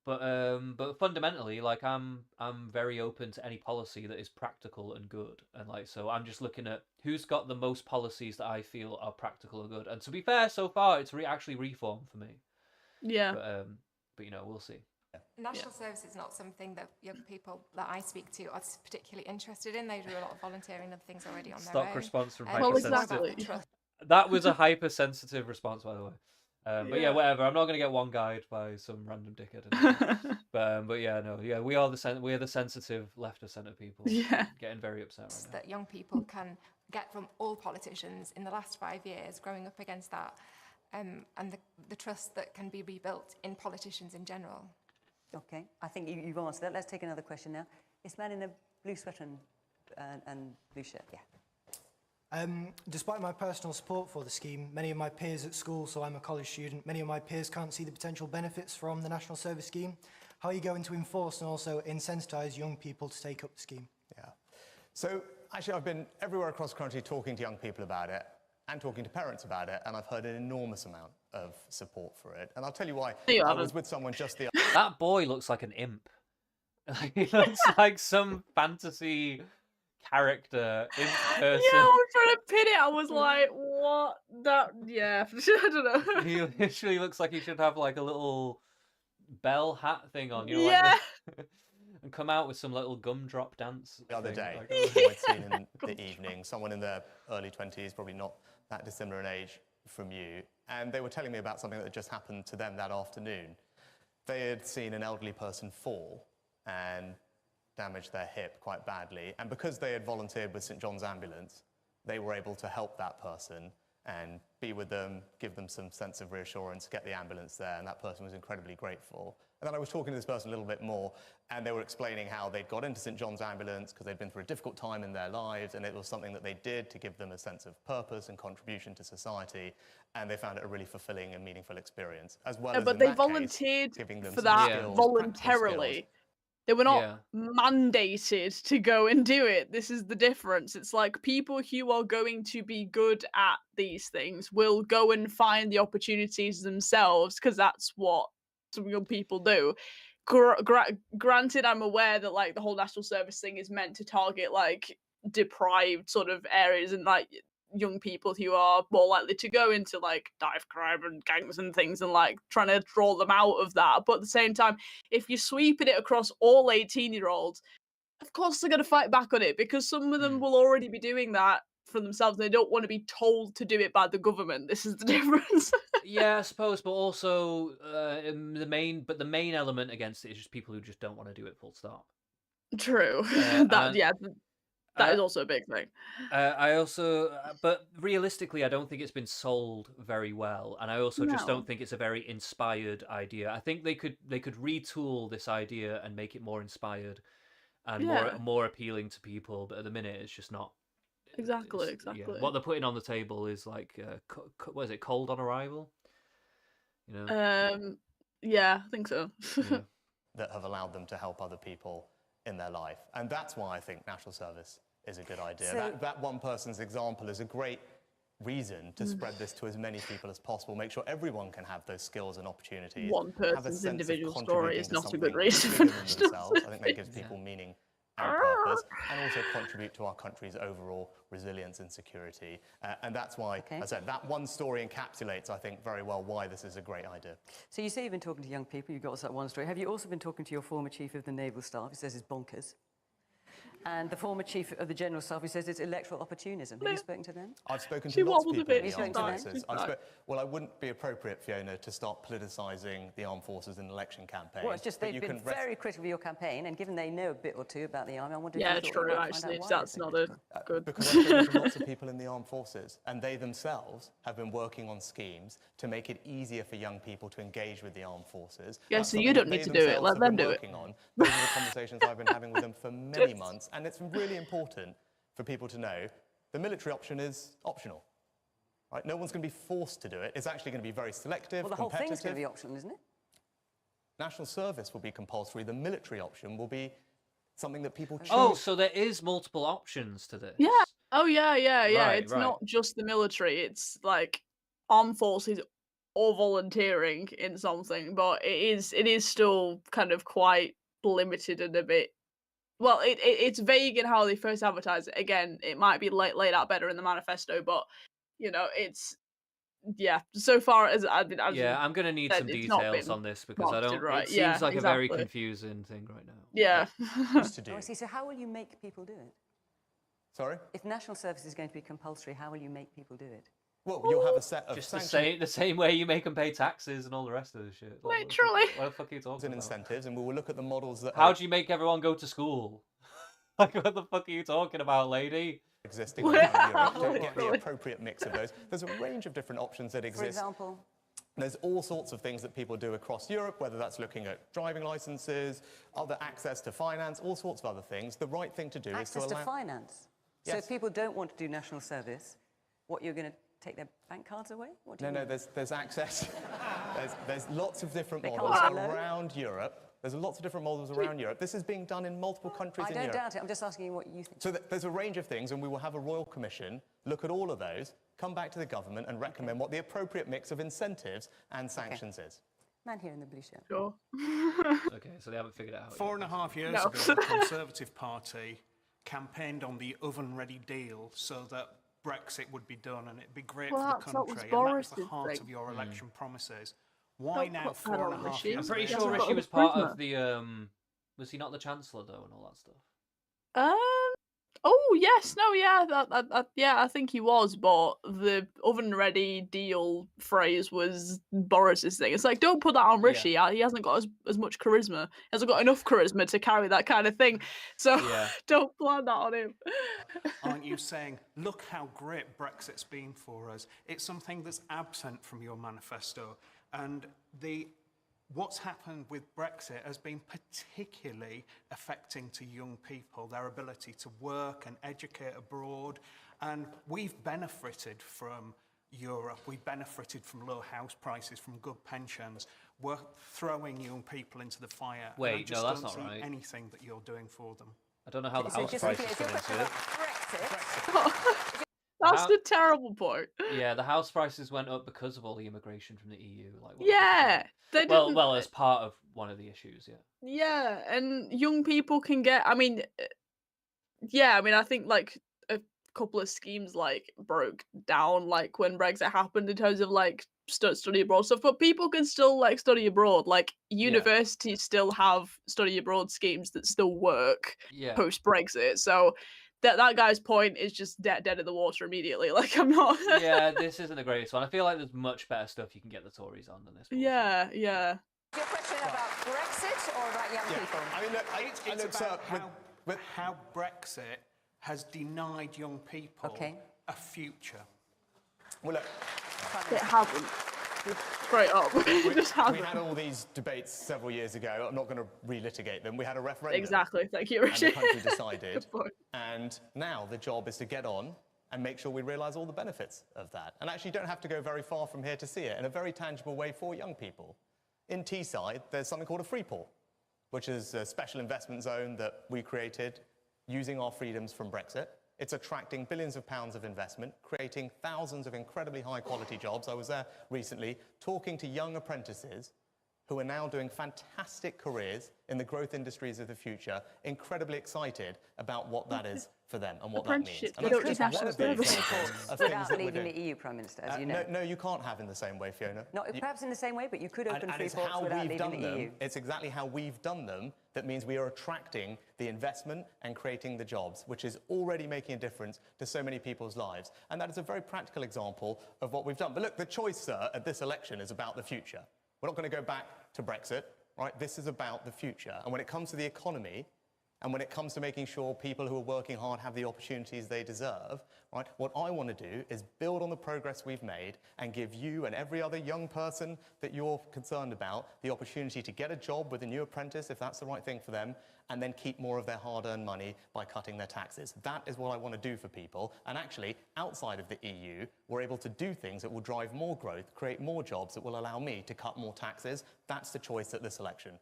But fundamentally, like I'm very open to any policy that is practical and good, and like so I'm just looking at who's got the most policies that I feel are practical and good. And to be fair, so far it's actually reform for me. Yeah. But you know, we'll see. National service is not something that young people that I speak to are particularly interested in. They do a lot of volunteering and things already on their own. Stock response from Well, hypersensitive. exactly. That was a hypersensitive response, by the way. But yeah, whatever. I'm not going to get one guide by some random dickhead. But yeah, no, yeah, we are the sensitive left of centre people. Yeah. Getting very upset right now. That young people can get from all politicians in the last 5 years, growing up against that, and the trust that can be rebuilt in politicians in general. Okay, I think you've answered that. Let's take another question now. This man in the blue sweater and blue shirt, yeah. Despite my personal support for the scheme, many of my peers at school, so I'm a college student, many of my peers can't see the potential benefits from the National Service Scheme. How are you going to enforce and also incensitise young people to take up the scheme? Yeah. So actually I've been everywhere across the country talking to young people about it and talking to parents about it, and I've heard an enormous amount of support for it. And I'll tell you why. I was with someone just the other That boy looks like an imp. He looks like some fantasy character in person. Yeah, I was trying to pin it. I was like, what? That, yeah. I don't know. He literally looks like he should have like a little bell hat thing on, you know, Yeah. like and come out with some little gumdrop dance. the other thing, day, like- who I'd seen in the evening, someone in their early 20s, probably not that dissimilar in age from you, and they were telling me about something that had just happened to them that afternoon. They had seen an elderly person fall and damage their hip quite badly, and because they had volunteered with St John's Ambulance, they were able to help that person and be with them, give them some sense of reassurance, get the ambulance there, and that person was incredibly grateful. And then I was talking to this person a little bit more, and they were explaining how they'd got into St John's Ambulance because they'd been through a difficult time in their lives, and it was something that they did to give them a sense of purpose and contribution to society, and they found it a really fulfilling and meaningful experience, as well as But in they that case, volunteered giving them for some that skills, practical voluntarily. skills. They were not Yeah. mandated to go and do it. This is the difference. It's like people who are going to be good at these things will go and find the opportunities themselves because that's what some young people do. Granted, I'm aware that like the whole national service thing is meant to target like deprived sort of areas and like young people who are more likely to go into like dive crime and gangs and things and like trying to draw them out of that. But at the same time, if you're sweeping it across all 18-year-olds, of course they're going to fight back on it because some of them will already be doing that for themselves. They don't want to be told to do it by the government. This is the difference. Yeah, I suppose, but also the main element against it is just people who just don't want to do it. Full stop. True. That is also a big thing. I also, but realistically, I don't think it's been sold very well, and I also just No. don't think it's a very inspired idea. I think they could retool this idea and make it more inspired and Yeah. more appealing to people. But at the minute, it's just not. Exactly. Yeah, what they're putting on the table is like, what is it? Cold on arrival. You know. Yeah, I think so. Yeah. That have allowed them to help other people in their life. And that's why I think national service is a good idea. So- That one person's example is a great reason to spread this to as many people as possible, make sure everyone can have those skills and opportunities. One have a person's sense of individual story contributing is to not a good something reason for bigger than national themselves. I think that gives service. people meaning and purpose, and also contribute to our country's overall resilience and security. And that's why, as I said, that one story encapsulates, I think, very well why this is a great idea. So you say you've been talking to young people, you've got us that one story. Have you also been talking to your former Chief of the Naval Staff, who says it's bonkers? And the former Chief of the General Staff, who says it's electoral opportunism. Have you spoken to them? I've spoken to lots of people in the armed bit. forces. Well, I wouldn't be appropriate, Fiona, to start politicising the armed forces in an election campaign. Well, it's just they've been very critical of your campaign, and given they know a bit or two about the army, I wonder Yeah, if you true, thought actually, that's not a good... Because I've spoken to lots of people in the armed forces, and they themselves have been working on schemes to make it easier for young people to engage with the armed forces. Yeah, That's so you something don't that need to they do it, themselves let have them been do it. working on. Those are the conversations I've been having with them for many months, and it's really important for people to know the military option is optional. Right? No one's going to be forced to do it. It's actually going to be very selective, Well, the whole competitive. thing's going to be optional, isn't it? National service will be compulsory. The military option will be something that people choose. Oh, so there is multiple options to this. Yeah. Oh, yeah. Right, It's right. not just the military. It's like armed forces or volunteering in something, but it is still kind of quite limited and a bit. Well, it's vague in how they first advertise it. Again, it might be laid out better in the manifesto, but it's So far as I've Yeah, I'm gonna need some it's not details been on this because I marketed don't. right. It Yeah, seems like a very exactly. confusing thing right now. Yeah. to do. Oh, I see. So how will you make people do it? Sorry? If national service is going to be compulsory, how will you make people do it? Well, you'll have a set of Just sanctions. the same way you make them pay taxes and all the rest of the shit. Like, Literally. What the fuck are you talking And about? incentives, and we will look at the models that How are do you make everyone go to school? Like, what the fuck are you talking about, lady? existing around Europe to get the Literally. appropriate mix of those. There's a range of different options that For exist. example? There's all sorts of things that people do across Europe, whether that's looking at driving licenses, other access to finance, all sorts of other things. The right thing to do Access is to to allow... finance? So Yes. if people don't want to do national service, what, you're going to take their bank cards away? What do you No, mean? there's access. there's lots of different They can't models buy loan? around Europe. There's lots of different models around Europe. This is being done in multiple countries I in don't Europe. doubt it. I'm just asking you what you think. So there's a range of things, and we will have a royal commission look at all of those, come back to the government and recommend what the appropriate mix of incentives and sanctions is. Man here in the blue shirt. Sure. Okay, so they haven't figured it out. 4.5 years No. ago, the Conservative Party campaigned on the oven-ready deal so that Brexit would be done and it'd be great Well, for the that was country. And that was the Boris's heart thing. of your election promises. Don't Why now, put that on 4.5 Rishi. years I'm pretty Yeah, sure it's Rishi got was a part charisma. of the. Was he not the Chancellor though, and all that stuff? Oh yes, no, yeah, I think he was, but the oven-ready deal phrase was Boris's thing. It's like, don't put that on Rishi. He hasn't got as much charisma. He hasn't got enough charisma to carry that kind of thing. So Yeah. don't plan that on him. Aren't you saying, look how great Brexit's been for us? It's something that's absent from your manifesto. And what's happened with Brexit has been particularly affecting to young people, their ability to work and educate abroad. And we've benefited from Europe. We've benefited from low house prices, from good pensions. We're throwing young people into the fire. and I Wait, just no, that's don't not see right. anything that you're doing for them. I don't know how the So house just to be prices clear, come is your into question it. about Brexit? That's How- the terrible point. Yeah, the house prices went up because of all the immigration from the EU. Like, what Yeah, they didn't. well, as part of one of the issues, yeah. Yeah, and young people can get. I mean, yeah, I mean, I think like a couple of schemes like broke down like when Brexit happened in terms of like study abroad stuff, but people can still like study abroad. Like universities still have study abroad schemes that still work Yeah. post Brexit. So that guy's point is just dead in the water immediately. Like I'm not. Yeah, this isn't the greatest one. I feel like there's much better stuff you can get the Tories on than this. Yeah. Your question about Brexit or about young people? I mean, look, It's looked about up how Brexit has denied young people a future. Well, look, It hasn't. Straight up. It just we hasn't. had all these debates several years ago. I'm not going to relitigate them. We had a referendum. Exactly. Thank you, And Rishi. the country decided. Good point. And now the job is to get on and make sure we realise all the benefits of that. And actually, you don't have to go very far from here to see it in a very tangible way for young people. In Teesside, there's something called a free port, which is a special investment zone that we created using our freedoms from Brexit. It's attracting billions of pounds of investment, creating thousands of incredibly high-quality jobs. I was there recently talking to young apprentices who are now doing fantastic careers in the growth industries of the future, incredibly excited about what that is for them and what that means. Apprenticeships, And they that's don't just need one national of the service. examples of Without things that we're leaving doing. the EU, Prime Minister, as you know. No, you can't have in the same way, Fiona. Not perhaps in the same way, but you could open And free it's ports how without we've leaving done the them. EU. It's exactly how we've done them that means we are attracting the investment and creating the jobs, which is already making a difference to so many people's lives. And that is a very practical example of what we've done. But look, the choice, sir, at this election is about the future. We're not going to go back to Brexit, right? This is about the future. And when it comes to the economy, and when it comes to making sure people who are working hard have the opportunities they deserve, right, what I want to do is build on the progress we've made and give you and every other young person that you're concerned about the opportunity to get a job with a new apprentice, if that's the right thing for them, and then keep more of their hard-earned money by cutting their taxes. That is what I want to do for people. And actually, outside of the EU, we're able to do things that will drive more growth, create more jobs that will allow me to cut more taxes. That's the choice at this election.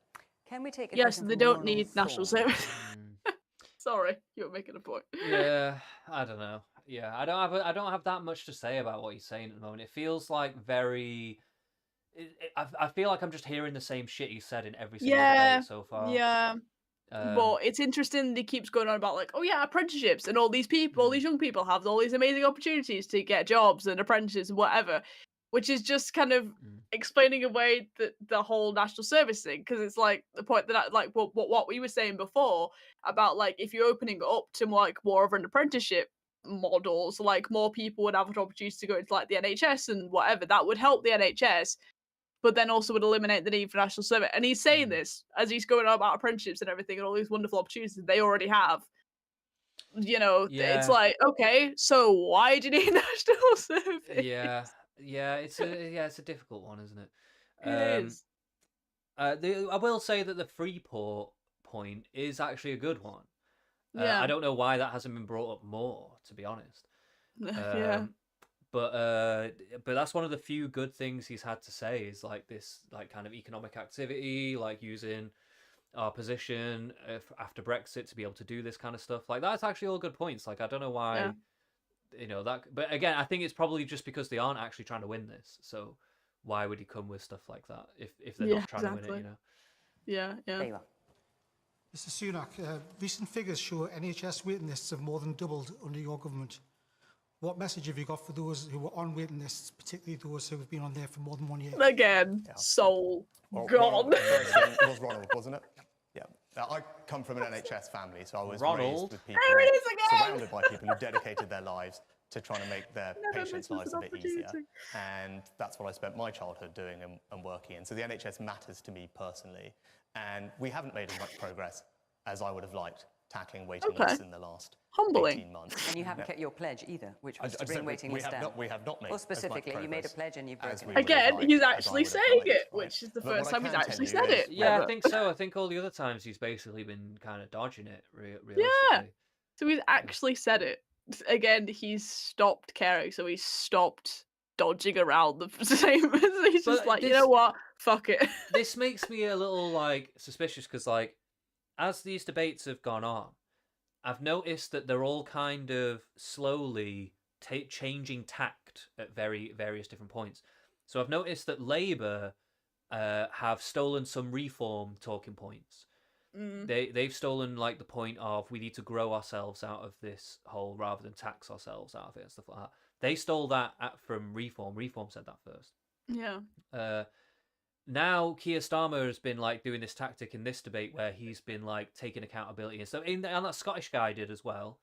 Can we take a Yes, question they from don't Ronald need national Thorne? service. Sorry, you were making a point. Yeah, I don't know. Yeah, I don't have that much to say about what he's saying at the moment. It feels like very. I feel like I'm just hearing the same shit he said in every single debate so far. Yeah. But it's interesting that he keeps going on about like, oh yeah, apprenticeships and all these people, all these young people have all these amazing opportunities to get jobs and apprentices and whatever, which is just kind of explaining away the whole national service thing, because it's like the point that like what we were saying before about like if you're opening up to more of an apprenticeship model, so like more people would have an opportunity to go into like the NHS and whatever, that would help the NHS. But then also would eliminate the need for national service. And he's saying this as he's going on about apprenticeships and everything and all these wonderful opportunities they already have. You know, it's like, okay, so why do you need national service? Yeah, it's a difficult one, isn't it? It is. I will say that the Freeport point is actually a good one. Yeah. I don't know why that hasn't been brought up more, to be honest. Yeah. But that's one of the few good things he's had to say is like this like kind of economic activity, like using our position after Brexit to be able to do this kind of stuff. Like that's actually all good points. Like I don't know why, you know that. But again, I think it's probably just because they aren't actually trying to win this. So why would he come with stuff like that if they're not trying to win it? You know. Yeah. There you are. Mr. Sunak, recent figures show NHS waiting lists have more than doubled under your government. What message have you got for those who were on waiting lists, particularly those who have been on there for more than 1 year? Again, soul gone. It was Ronald, wasn't it? Yeah. Now, I come from an NHS family, so I was raised with people There it is again! surrounded by people who dedicated their lives to trying to make their patients' lives a bit easier. And that's what I spent my childhood doing and working in. So the NHS matters to me personally. And we haven't made as much progress as I would have liked tackling waiting lists in the last 18 months. And you haven't kept your pledge either, which was to bring waiting lists down. We have not made Well, specifically, you made a pledge and you've broken it. Again, he's actually saying it, which is the first time he's actually said it. Yeah, I think so. I think all the other times he's basically been kind of dodging it. Realistically. Yeah. So he's actually said it. Again, he's stopped caring, so he's stopped dodging around the same. He's just like, you know what? Fuck it. This makes me a little like suspicious because like as these debates have gone on, I've noticed that they're all kind of slowly changing tact at various different points. So I've noticed that Labour have stolen some reform talking points. They've stolen like the point of we need to grow ourselves out of this hole rather than tax ourselves out of it and stuff like that. They stole that from Reform. Reform said that first. Yeah. Now Keir Starmer has been like doing this tactic in this debate where he's been like taking accountability and stuff. And that Scottish guy did as well.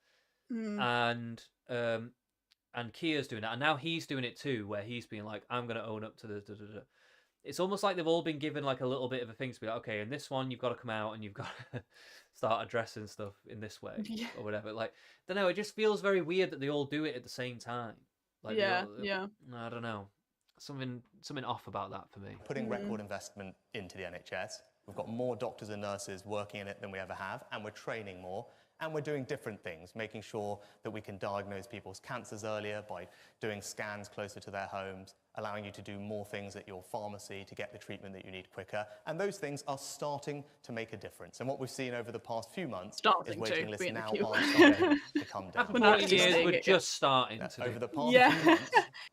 And Keir's doing that, and now he's doing it too, where he's being like, "I'm going to own up to the." It's almost like they've all been given like a little bit of a thing to be like, okay, in this one you've got to come out and you've got to start addressing stuff in this way or whatever. Like, I don't know. It just feels very weird that they all do it at the same time. Like, yeah. I don't know. Something off about that for me. Putting record investment into the NHS. We've got more doctors and nurses working in it than we ever have, and we're training more. And we're doing different things, making sure that we can diagnose people's cancers earlier by doing scans closer to their homes, allowing you to do more things at your pharmacy to get the treatment that you need quicker. And those things are starting to make a difference. And what we've seen over the past few months is waiting lists now are starting to come down. After 40 years, we're just starting to over do. the past few months,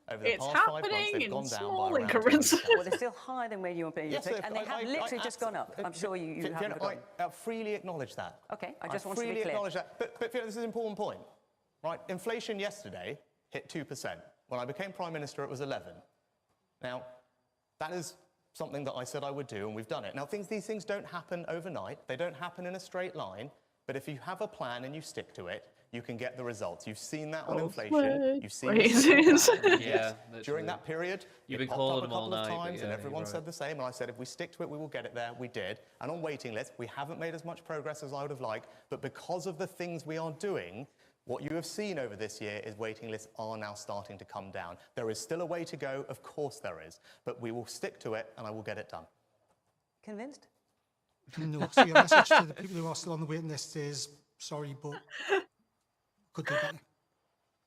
over the It's past 5 months, happening they've in gone down small by around increments. 200,000. Well, they're still higher than where you're being Yes, picked, and they have literally just gone up. I'm sure you haven't Fiona, forgotten. I freely acknowledge that. Okay, I just want to be freely clear. acknowledge that. But Fiona, this is an important point, right? Inflation yesterday hit 2%. When I became Prime Minister, it was 11. Now, that is something that I said I would do, and we've done it. Now, these things don't happen overnight. They don't happen in a straight line. But if you have a plan and you stick to it, you can get the results. You've seen that on inflation. You've seen it. Yeah, During that period, You've it been popped calling up a them all couple of night, but times, yeah, and you're everyone right. said the same. And I said, if we stick to it, we will get it there. We did. And on waiting lists, we haven't made as much progress as I would have liked. But because of the things we are doing, what you have seen over this year is waiting lists are now starting to come down. There is still a way to go, of course there is, but we will stick to it and I will get it done. Convinced? No, so your message to the people who are still on the waiting list is, sorry, but could do better.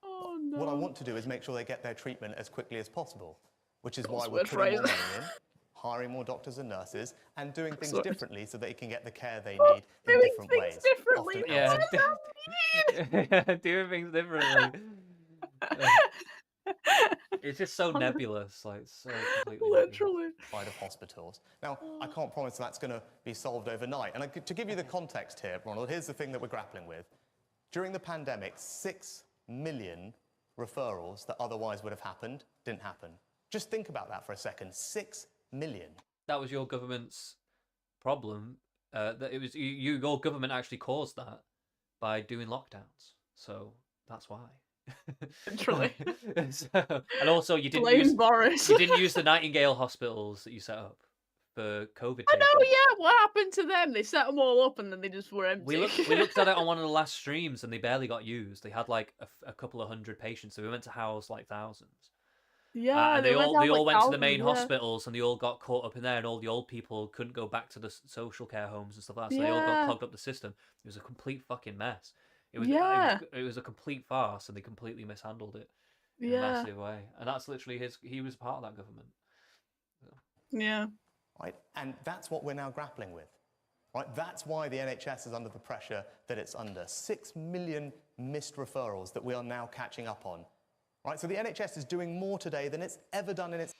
Oh, no. What I want to do is make sure they get their treatment as quickly as possible, which is why Crossword we're putting more phrase. money in, hiring more doctors and nurses, and doing things Sorry. differently so they can get the care they need in different ways. differently. Often Yeah, outside- doing things differently. It's just so nebulous, like so completely Literally. Outside of hospitals. Now, I can't promise that's going to be solved overnight. And to give you the context here, Ronald, here's the thing that we're grappling with. During the pandemic, 6 million referrals that otherwise would have happened didn't happen. Just think about that for a second. 6 million. That was your government's problem. That it was your government actually caused that by doing lockdowns. So that's why. Literally. And also, you didn't Blame use Boris. you didn't use the Nightingale hospitals that you set up for COVID. I know, patients. yeah. What happened to them? They set them all up and then they just were empty. We looked at it on one of the last streams and they barely got used. They had like a couple of hundred patients, so we went to house like thousands. Yeah, and they all went to the main yeah. hospitals and they all got caught up in there, and all the old people couldn't go back to the social care homes and stuff like that, so they all got Yeah. clogged up the system. It was a complete fucking mess. It was a complete farce, and they completely mishandled it in a Yeah. massive way. And that's literally he was part of that government. Yeah. Right? And that's what we're now grappling with. Right? That's why the NHS is under the pressure that it's under. 6 million missed referrals that we are now catching up on. Right? So the NHS is doing more today than it's ever done in its...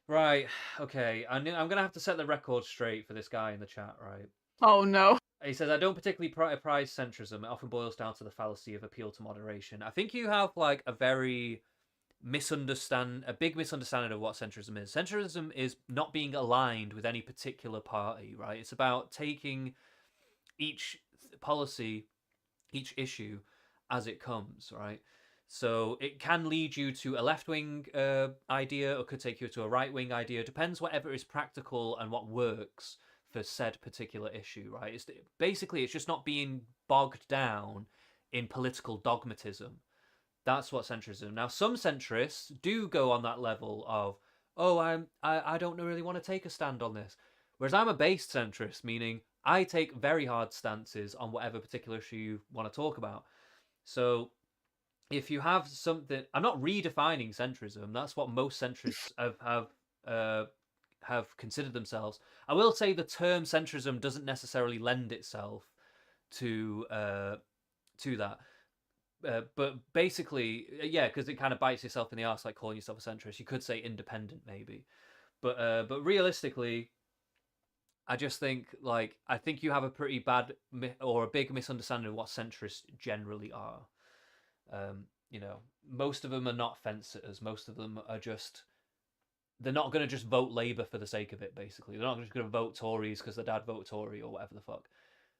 Right, okay. I'm going to have to set the record straight for this guy in the chat, right? Oh no. He says, I don't particularly prize centrism. It often boils down to the fallacy of appeal to moderation. I think you have like a big misunderstanding of what centrism is. Centrism is not being aligned with any particular party, right? It's about taking each policy, each issue as it comes, right? So it can lead you to a left-wing idea, or could take you to a right-wing idea. It depends whatever is practical and what works for said particular issue, right? It's just not being bogged down in political dogmatism. That's what centrism. Now, some centrists do go on that level of, oh, I don't really want to take a stand on this. Whereas I'm a based centrist, meaning I take very hard stances on whatever particular issue you want to talk about. So if you have something, I'm not redefining centrism. That's what most centrists have considered themselves. I will say the term centrism doesn't necessarily lend itself to that. But basically, yeah, because it kind of bites yourself in the arse, like calling yourself a centrist. You could say independent, maybe, but realistically, I just think I think you have a pretty bad or a big misunderstanding of what centrists generally are. Most of them are not fence sitters. Most of them are just. They're not going to just vote Labour for the sake of it, basically. They're not just going to vote Tories because their dad voted Tory or whatever the fuck.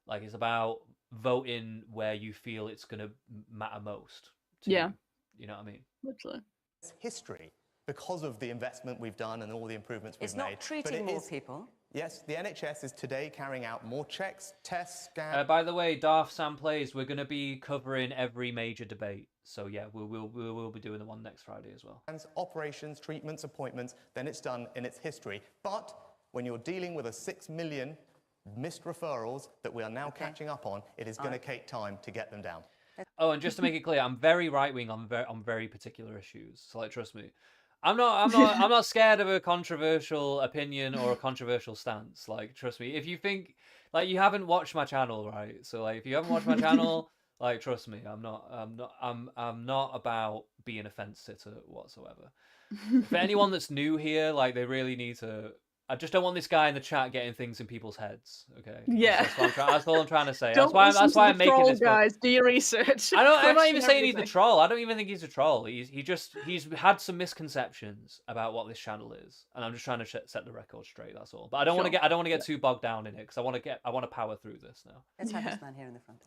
Like, it's about voting where you feel it's going to matter most to Yeah. you. You know what I mean? Literally. It's history because of the investment we've done and all the improvements we've It's made. not treating more people. Yes, the NHS is today carrying out more checks, tests, scans... By the way, Darth Sam Plays, we're going to be covering every major debate. So, yeah, we'll be doing the one next Friday as well. operations, treatments, appointments, then it's done in its history. But when you're dealing with a 6 million missed referrals that we are now catching up on, it is going to take time to get them down. Oh, and just to make it clear, I'm very right wing on very particular issues. So like, trust me, I'm not scared of a controversial opinion or a controversial stance. Like, trust me, if you think like you haven't watched my channel, right? So like, if you haven't watched my channel, like, trust me, I'm not about being a fence sitter whatsoever. For anyone that's new here, like, they really need to. I just don't want this guy in the chat getting things in people's heads. Okay. Yeah. That's all I'm trying to say. Don't That's why I'm making troll, this book. guys. Do your research. I'm not even Question saying he's a everything. troll. I don't even think he's a troll. He's had some misconceptions about what this channel is, and I'm just trying to set the record straight. That's all. But I don't want to get too bogged down in it because I want to power through this now. Let's have this man here in the front.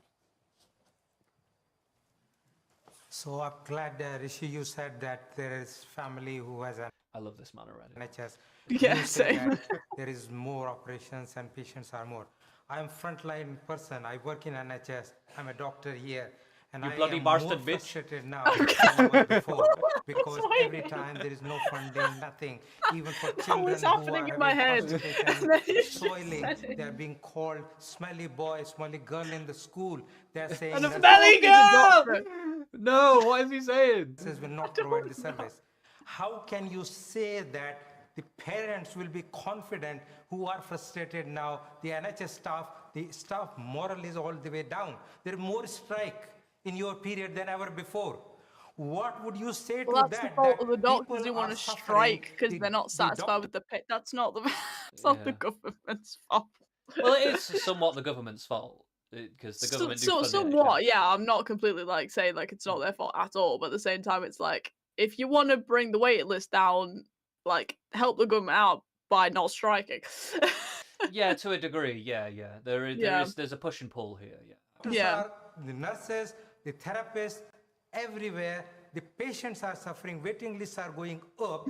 So I'm glad, Rishi, you said that there is family who has an I love this man already. NHS. Yeah, You say same. that there is more operations and patients are more. I'm frontline person. I work in NHS. I'm a doctor here. And You I bloody am bastard more bitch. frustrated now than I was before because every time there is no funding, nothing. Even for children was who happening are in my having head? constipation, soiling, they're being called smelly boy, smelly girl in the school. They're saying And a that smelly girl! No, what is he saying? nurses will not provide the service. How can you say that the parents will be confident who are frustrated now? The NHS staff, the staff morale is all the way down. There is more strike in your period than ever before. What would you say Well, to that's that? the fault that of the doctors people who want are to suffering, strike because the- they're not the satisfied with the pay. That's not the. It's not the Yeah. government's fault. Well, it is somewhat the government's fault because the government do fund the somewhat, NHS. yeah. I'm not completely like saying like it's not their fault at all, but at the same time, it's like if you want to bring the wait list down, like help the government out by not striking. Yeah, to a degree. Yeah. Yeah. There's a push and pull here. Yeah. Doctors are, the nurses, the therapists, everywhere, the patients are suffering, waiting lists are going up.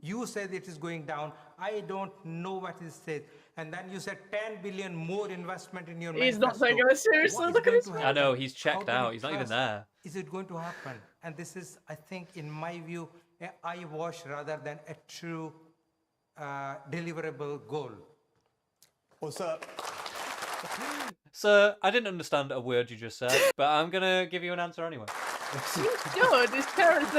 You said it is going down. I don't know what it says. And then you said 10 billion more investment in your He's not manifesto. taking it seriously. What is Look at going his to face. I know happen? he's checked How do we out. He's not even trust? there. Is it going to happen? And this is, I think, in my view, an eyewash rather than a true deliverable goal. Well, sir, Sir, I didn't understand a word you just said, but I'm gonna give you an answer anyway. Good. His parents.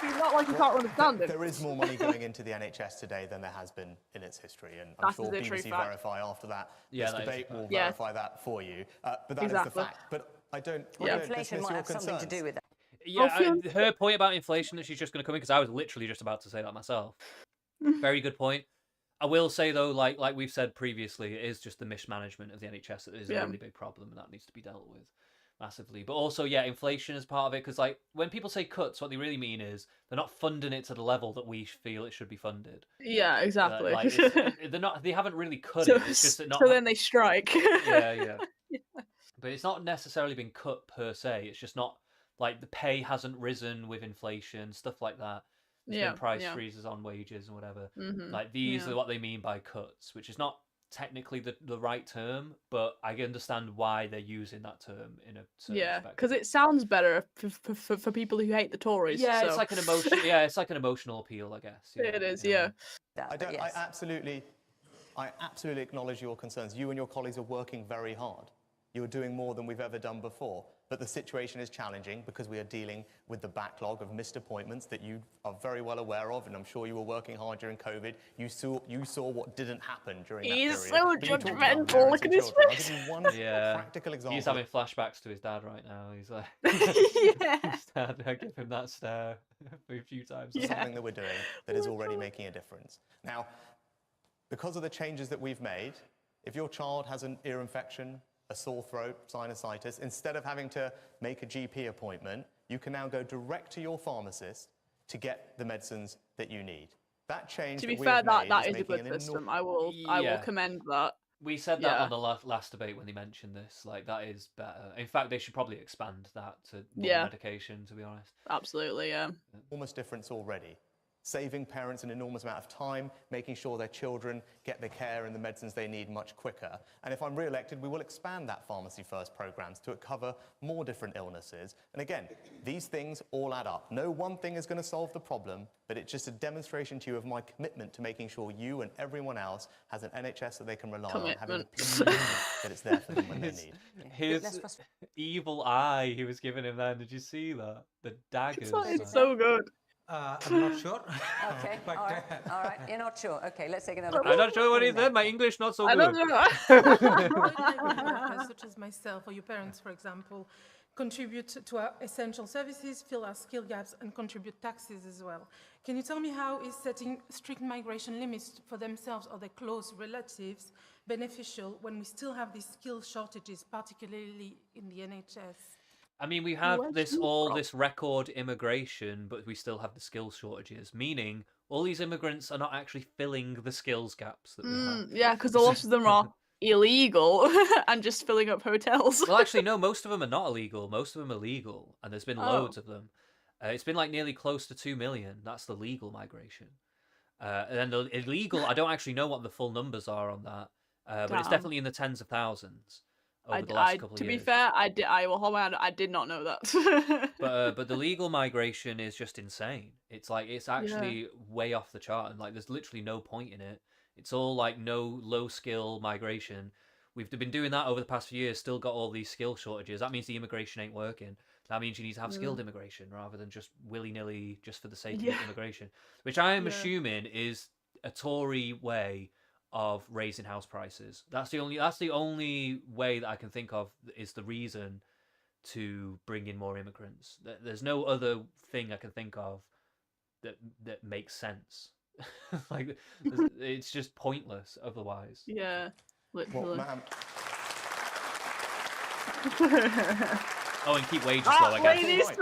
It's not like you can't understand it. there is more money going into the NHS today than there has been in its history, and I'm That sure is a true BBC fact. Verify after that. Yeah, this that is a debate will fact. Yeah. verify that for you. But that is Exactly. the fact. But I don't. I Well, don't inflation dismiss might your have something to concerns. do with that. Yeah, her point about inflation that she's just going to come in because I was literally just about to say that myself. Very good point. I will say though, like we've said previously, it is just the mismanagement of the NHS that is a Yeah. really big problem, and that needs to be dealt with massively. But also, yeah, inflation is part of it because, like, when people say cuts, what they really mean is they're not funding it to the level that we feel it should be funded. Yeah, exactly. Like, they're not. They haven't really cut so, it. It's just that not. so then they strike. Yeah. But it's not necessarily been cut per se. It's just not like the pay hasn't risen with inflation, stuff like that. There's Yeah, been price yeah. freezes on wages and whatever. Mhm, Like these yeah. are what they mean by cuts, which is not technically the right term, but I understand why they're using that term in a certain Yeah, respect. because it sounds better for people who hate the Tories. Yeah, so. it's like an emotion. Yeah, it's like an emotional appeal, I guess. Yeah, It is, you know. yeah. I absolutely acknowledge your concerns. You and your colleagues are working very hard. You are doing more than we've ever done before. But the situation is challenging because we are dealing with the backlog of missed appointments that you are very well aware of, and I'm sure you were working hard during COVID. You saw what didn't happen during that period. He's so But you talked about judgmental. parents Look at and his children. I'll face. give you one Yeah, practical example. he's having flashbacks to his dad right now. He's like, his dad, I give him that stare a few times. Something that we're doing that is already making a difference. Now, because of the changes that we've made, if your child has an ear infection, a sore throat, sinusitis, instead of having to make a GP appointment, you can now go direct to your pharmacist to get the medicines that you need. That change To be that we fair, have that made is a making good an system. I will commend that. We said that Yeah. on the last debate when they mentioned this. Like, that is better. In fact, they should probably expand that to more Yeah. medication, to be honest. Absolutely, yeah. enormous difference already. saving parents an enormous amount of time, making sure their children get the care and the medicines they need much quicker. And if I'm re-elected, we will expand that Pharmacy First programs to cover more different illnesses. And again, these things all add up. No one thing is going to solve the problem, but it's just a demonstration to you of my commitment to making sure you and everyone else has an NHS that they can rely on, having the peace of mind that it's there for them when they need. His evil eye he was giving him then, did you see that? The daggers. It's so good. I'm not sure. Okay, But, all right, you're not sure. Okay, let's take another I'm not sure what he said. My English not so I good. don't know. Workers such as myself or your parents, for example, contribute to our essential services, fill our skill gaps, and contribute taxes as well. Can you tell me how is setting strict migration limits for themselves or their close relatives beneficial when we still have these skill shortages, particularly in the NHS? I mean, we have this record immigration, but we still have the skills shortages, meaning all these immigrants are not actually filling the skills gaps that we have. Yeah, because a lot of them are illegal and just filling up hotels. Well, actually, no, most of them are not illegal. Most of them are legal, and there's been loads of them. It's been like nearly close to 2 million. That's the legal migration. And then the illegal, I don't actually know what the full numbers are on that, but it's definitely in the tens of thousands. Over the last couple of years. To be fair, I will hold my hand. I did not know that. But the legal migration is just insane. It's like it's actually way off the chart, and like there's literally no point in it. It's all like no low skill migration. We've been doing that over the past few years. Still got all these skill shortages. That means the immigration ain't working. That means you need to have skilled immigration rather than just willy nilly, just for the sake of immigration. Which I am assuming is a Tory way of raising house prices. That's the only way that I can think of is the reason to bring in more immigrants. There's no other thing I can think of that makes sense. Like it's just pointless otherwise. Yeah, literally. Oh, and keep wages low, I guess.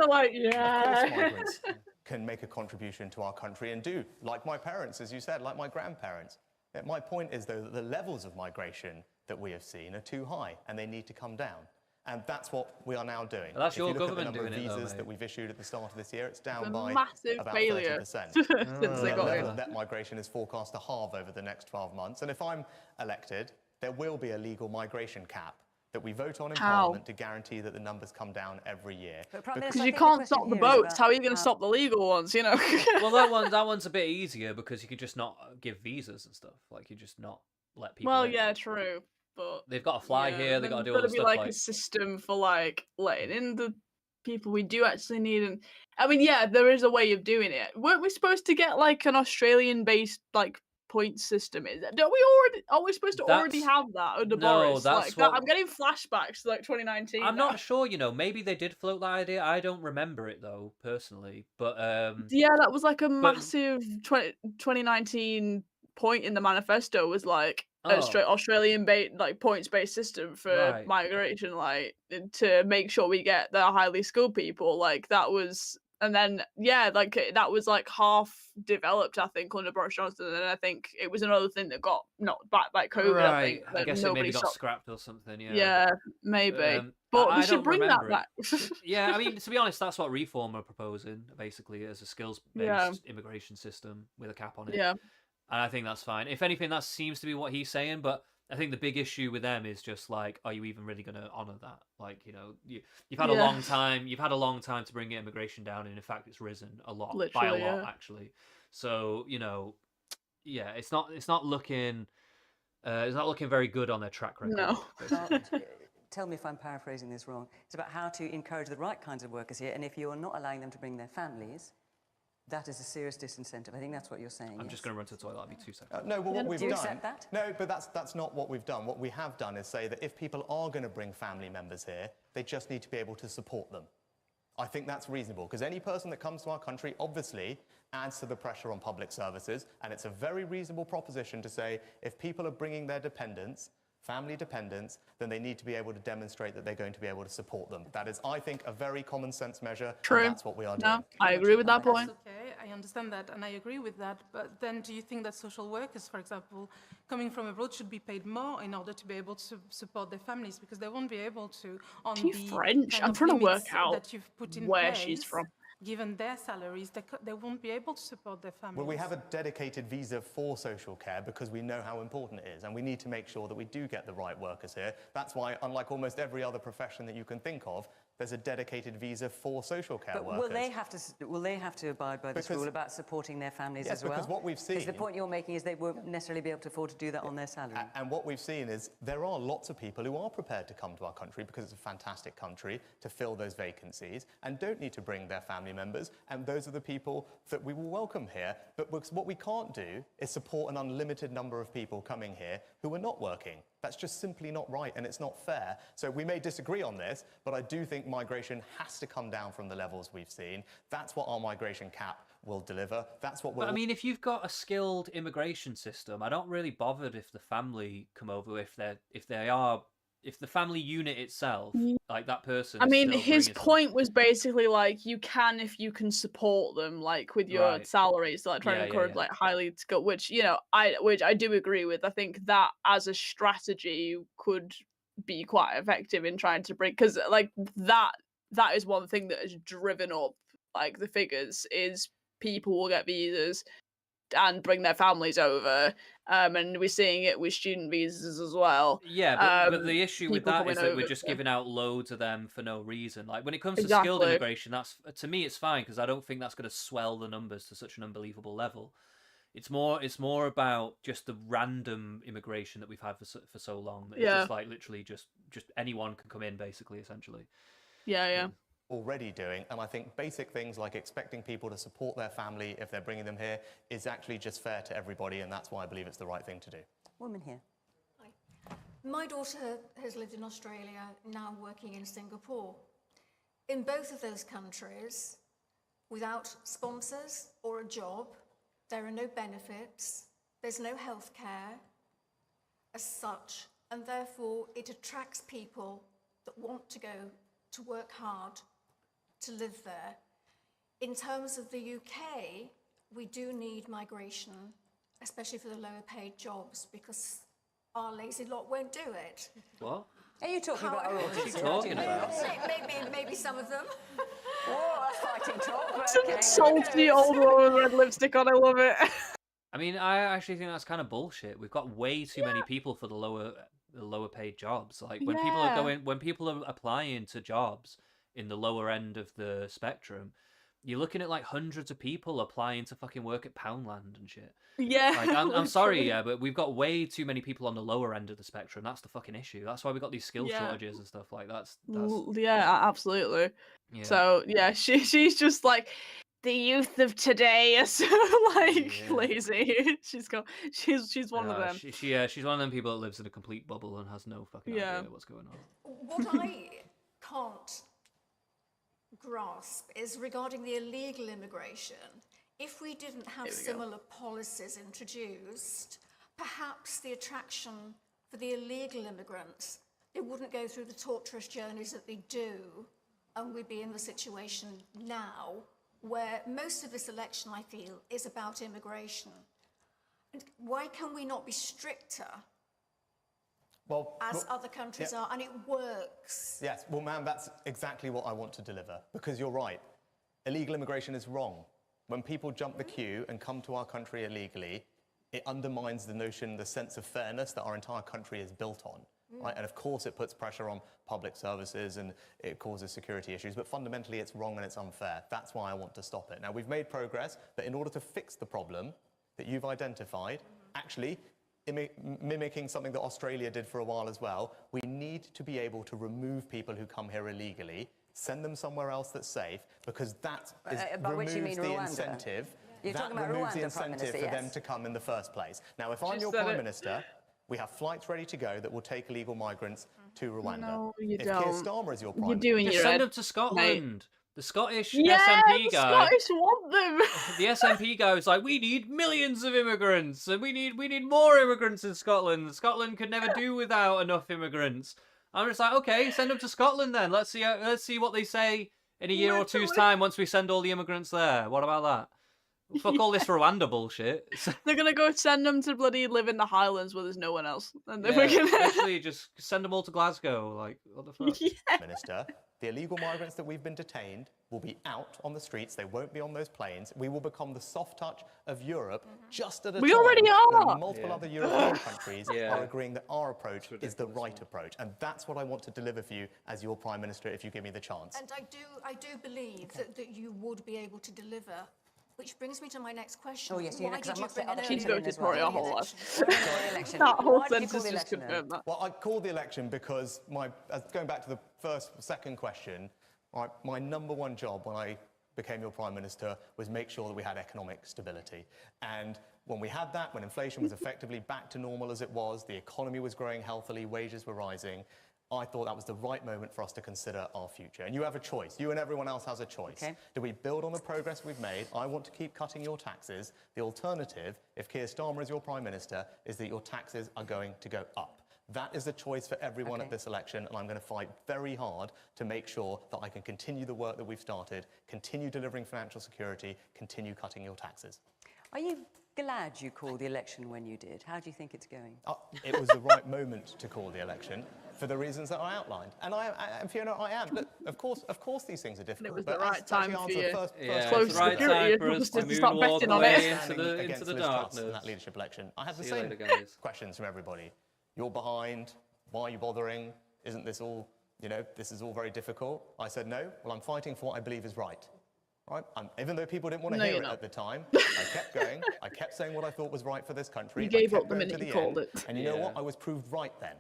Migrants can make a contribution to our country and do, like my parents, as you said, like my grandparents. My point is, though, that the levels of migration that we have seen are too high and they need to come down. And that's what we are now doing. Well, that's if your you look government at the number doing of it, visas though, that we've issued at the start of this year, it's down a by massive about failure 30%. since they got The in. level of net migration is forecast to halve over the next 12 months. And if I'm elected, there will be a legal migration cap that we vote on in Parliament to guarantee that the numbers come down every year. Because you can't stop the boats. How are you going to stop the legal ones? You know. Well, that one's a bit easier because you could just not give visas and stuff. Like you just not let people. Well, in. yeah, true. But they've got to fly here. They've got to do all the stuff. There's got to be like a system for like letting in the people we do actually need. And I mean, yeah, there is a way of doing it. Weren't we supposed to get like an Australian-based like point system? Are we supposed to already have that under Boris? That's like I'm getting flashbacks to like 2019. I'm not sure, maybe they did float that idea. I don't remember it though, personally. But yeah, that was like a massive 2019 point in the manifesto was like a straight Australian-based like points-based system for migration, like to make sure we get the highly skilled people. Like that was. And then, like that was like half developed, I think, under Boris Johnson. And I think it was another thing that got knocked back by COVID. I think I guess it maybe got scrapped or something. Yeah, maybe. But we should bring that back. Yeah, I mean, to be honest, that's what Reform are proposing, basically, as a skills-based immigration system with a cap on it. Yeah. And I think that's fine. If anything, that seems to be what he's saying, but I think the big issue with them is just like, are you even really going to honour that? Like, you've had a long time. You've had a long time to bring immigration down, and in fact, it's risen a lot, by a lot actually. So it's not looking very good on their track record. No. Tell me if I'm paraphrasing this wrong. It's about how to encourage the right kinds of workers here, and if you are not allowing them to bring their families, that is a serious disincentive. I think that's what you're saying. I'm just going to run to the toilet. That'll be 2 seconds. No, well, what we've do you done. Accept that? No, but that's not what we've done. What we have done is say that if people are going to bring family members here, they just need to be able to support them. I think that's reasonable because any person that comes to our country obviously adds to the pressure on public services, and it's a very reasonable proposition to say if people are bringing their dependents, family dependents, then they need to be able to demonstrate that they're going to be able to support them. That is, I think, a very common sense measure. True. And that's what we are doing. No, I agree with that point. Okay, I understand that and I agree with that. But then do you think that social workers, for example, coming from abroad should be paid more in order to be able to support their families because they won't be able to on She's the French. kind I'm of trying to limits work out that you've put in where place. she's from. given their salaries, they won't be able to support their families. Well, we have a dedicated visa for social care because we know how important it is, and we need to make sure that we do get the right workers here. That's why, unlike almost every other profession that you can think of, there's a dedicated visa for social care But workers. will they have to abide by this rule about supporting their families as well? Yes, because what we've seen... Because the point you're making is they won't necessarily be able to afford to do that on their salary. And what we've seen is there are lots of people who are prepared to come to our country because it's a fantastic country to fill those vacancies and don't need to bring their family members, and those are the people that we will welcome here. But what we can't do is support an unlimited number of people coming here who are not working. That's just simply not right, and it's not fair. So we may disagree on this, but I do think migration has to come down from the levels we've seen. That's what our migration cap will deliver. That's what we'll... But I mean, if you've got a skilled immigration system, I'm not really bothered if the family come over, if the family unit itself, like that person. I is mean, still his bringing point was basically like, you can if you can support them, like with your Right. salaries, like trying Yeah, to yeah, encourage yeah. like highly skilled, which I do agree with. I think that as a strategy could be quite effective in trying to bring, because like that is one thing that has driven up like the figures is people will get visas and bring their families over, and we're seeing it with student visas as well. Yeah, but the issue with people that coming is that we're over just to- giving out loads of them for no reason. Like when it comes to skilled Exactly. immigration, that's to me it's fine because I don't think that's going to swell the numbers to such an unbelievable level. It's more about just the random immigration that we've had for so long. That it's Yeah. just like literally just anyone can come in basically, essentially. Yeah. already doing, and I think basic things like expecting people to support their family if they're bringing them here is actually just fair to everybody, and that's why I believe it's the right thing to do. Woman here. My daughter has lived in Australia, now working in Singapore. In both of those countries, without sponsors or a job, there are no benefits, there's no health care as such, and therefore it attracts people that want to go to work hard to live there. In terms of the UK, we do need migration, especially for the lower paid jobs, because our lazy lot won't do it. What? Are you talking about our What are you talking about? Maybe some of them. Whoa, that's fighting talk. But Some okay. salty old woman with red lipstick on. I love it. I mean, I actually think that's kind of bullshit. We've got way too many people for the lower paid jobs. Like when people are applying to jobs in the lower end of the spectrum, you're looking at like hundreds of people applying to fucking work at Poundland and shit. Yeah. Like, I'm sorry, yeah, but we've got way too many people on the lower end of the spectrum. That's the fucking issue. That's why we got these skill shortages and stuff like that. Yeah, absolutely. Yeah. So yeah, she's just like, the youth of today are so like lazy. She's one of them. She's one of them people that lives in a complete bubble and has no fucking idea what's going on. What I can't grasp is regarding the illegal immigration. If we didn't have similar policies introduced, perhaps the attraction for the illegal immigrants, they wouldn't go through the torturous journeys that they do, and we'd be in the situation now where most of this election, I feel, is about immigration. And why can we not be stricter as other countries are? And it works. Yes, well, ma'am, that's exactly what I want to deliver, because you're right. Illegal immigration is wrong. When people jump the queue and come to our country illegally, it undermines the notion, the sense of fairness that our entire country is built on. Right? And of course it puts pressure on public services and it causes security issues, but fundamentally it's wrong and it's unfair. That's why I want to stop it. Now, we've made progress, but in order to fix the problem that you've identified, actually mimicking something that Australia did for a while as well, we need to be able to remove people who come here illegally, send them somewhere else that's safe, because that removes the incentive. You're talking about removes the Rwanda, Prime incentive Minister, for them yes. to come in the first place. Now, if I'm She your said Prime it. Minister, we have flights ready to go that will take illegal migrants to Rwanda. No, you if don't. Keir Starmer is your Prime You're doing Minister... your Send head, them to Scotland. The Scottish Yeah, SNP the guy. Scottish want them. The SNP guy was like, we need millions of immigrants, and we need more immigrants in Scotland. Scotland could never do without enough immigrants. I'm just like, okay, send them to Scotland then. Let's see what they say in a year or two's time once we send all the immigrants there. What about that? Fuck all this Rwanda bullshit. They're gonna go send them to bloody live in the Highlands where there's no one else, and then Yeah, we're gonna literally just send them all to Glasgow. Like, what the fuck? Minister, the illegal migrants that we've been detained will be out on the streets. They won't be on those planes. We will become the soft touch of Europe just at a We time already when are! multiple other European countries Yeah. are agreeing that our approach is the right approach. And that's what I want to deliver for you as your Prime Minister if you give me the chance. And I do believe that you would be able to deliver. Which brings me to my next question. Oh, yes, Why because I did you must say bring an other early She's people in voted as for it well. her whole life. Election. That whole Why did you call sentence the just election then? confirmed that. Well, I called the election because going back to the second question, my number one job when I became your Prime Minister was make sure that we had economic stability. And when we had that, when inflation was effectively back to normal as it was, the economy was growing healthily, wages were rising, I thought that was the right moment for us to consider our future. And you have a choice. You and everyone else has a choice. Okay. Do we build on the progress we've made? I want to keep cutting your taxes. The alternative, if Keir Starmer is your Prime Minister, is that your taxes are going to go up. That is the choice for everyone at this election, and I'm going to fight very hard to make sure that I can continue the work that we've started, continue delivering financial security, continue cutting your taxes. Are you glad you called the election when you did? How do you think it's going? It was the right moment to call the election for the reasons that I outlined. And Fiona, I am. Look, of course these things are difficult. It was but the right to actually time for answer you. the first Yeah, Close it's the right security, time for us to to start moonwalk betting on away it. into against the Liz Truss darkness. in that leadership election. I had the See you same later, guys. questions from everybody. You're behind. Why are you bothering? Isn't this all, this is all very difficult? I said, no. Well, I'm fighting for what I believe is right. Right? Even though people didn't want to No, hear you're it not. at the time, I kept going. I kept saying what I thought was right for this country. You gave I up kept the going minute to you the called end. it. And you know what? Yeah. I was proved right then.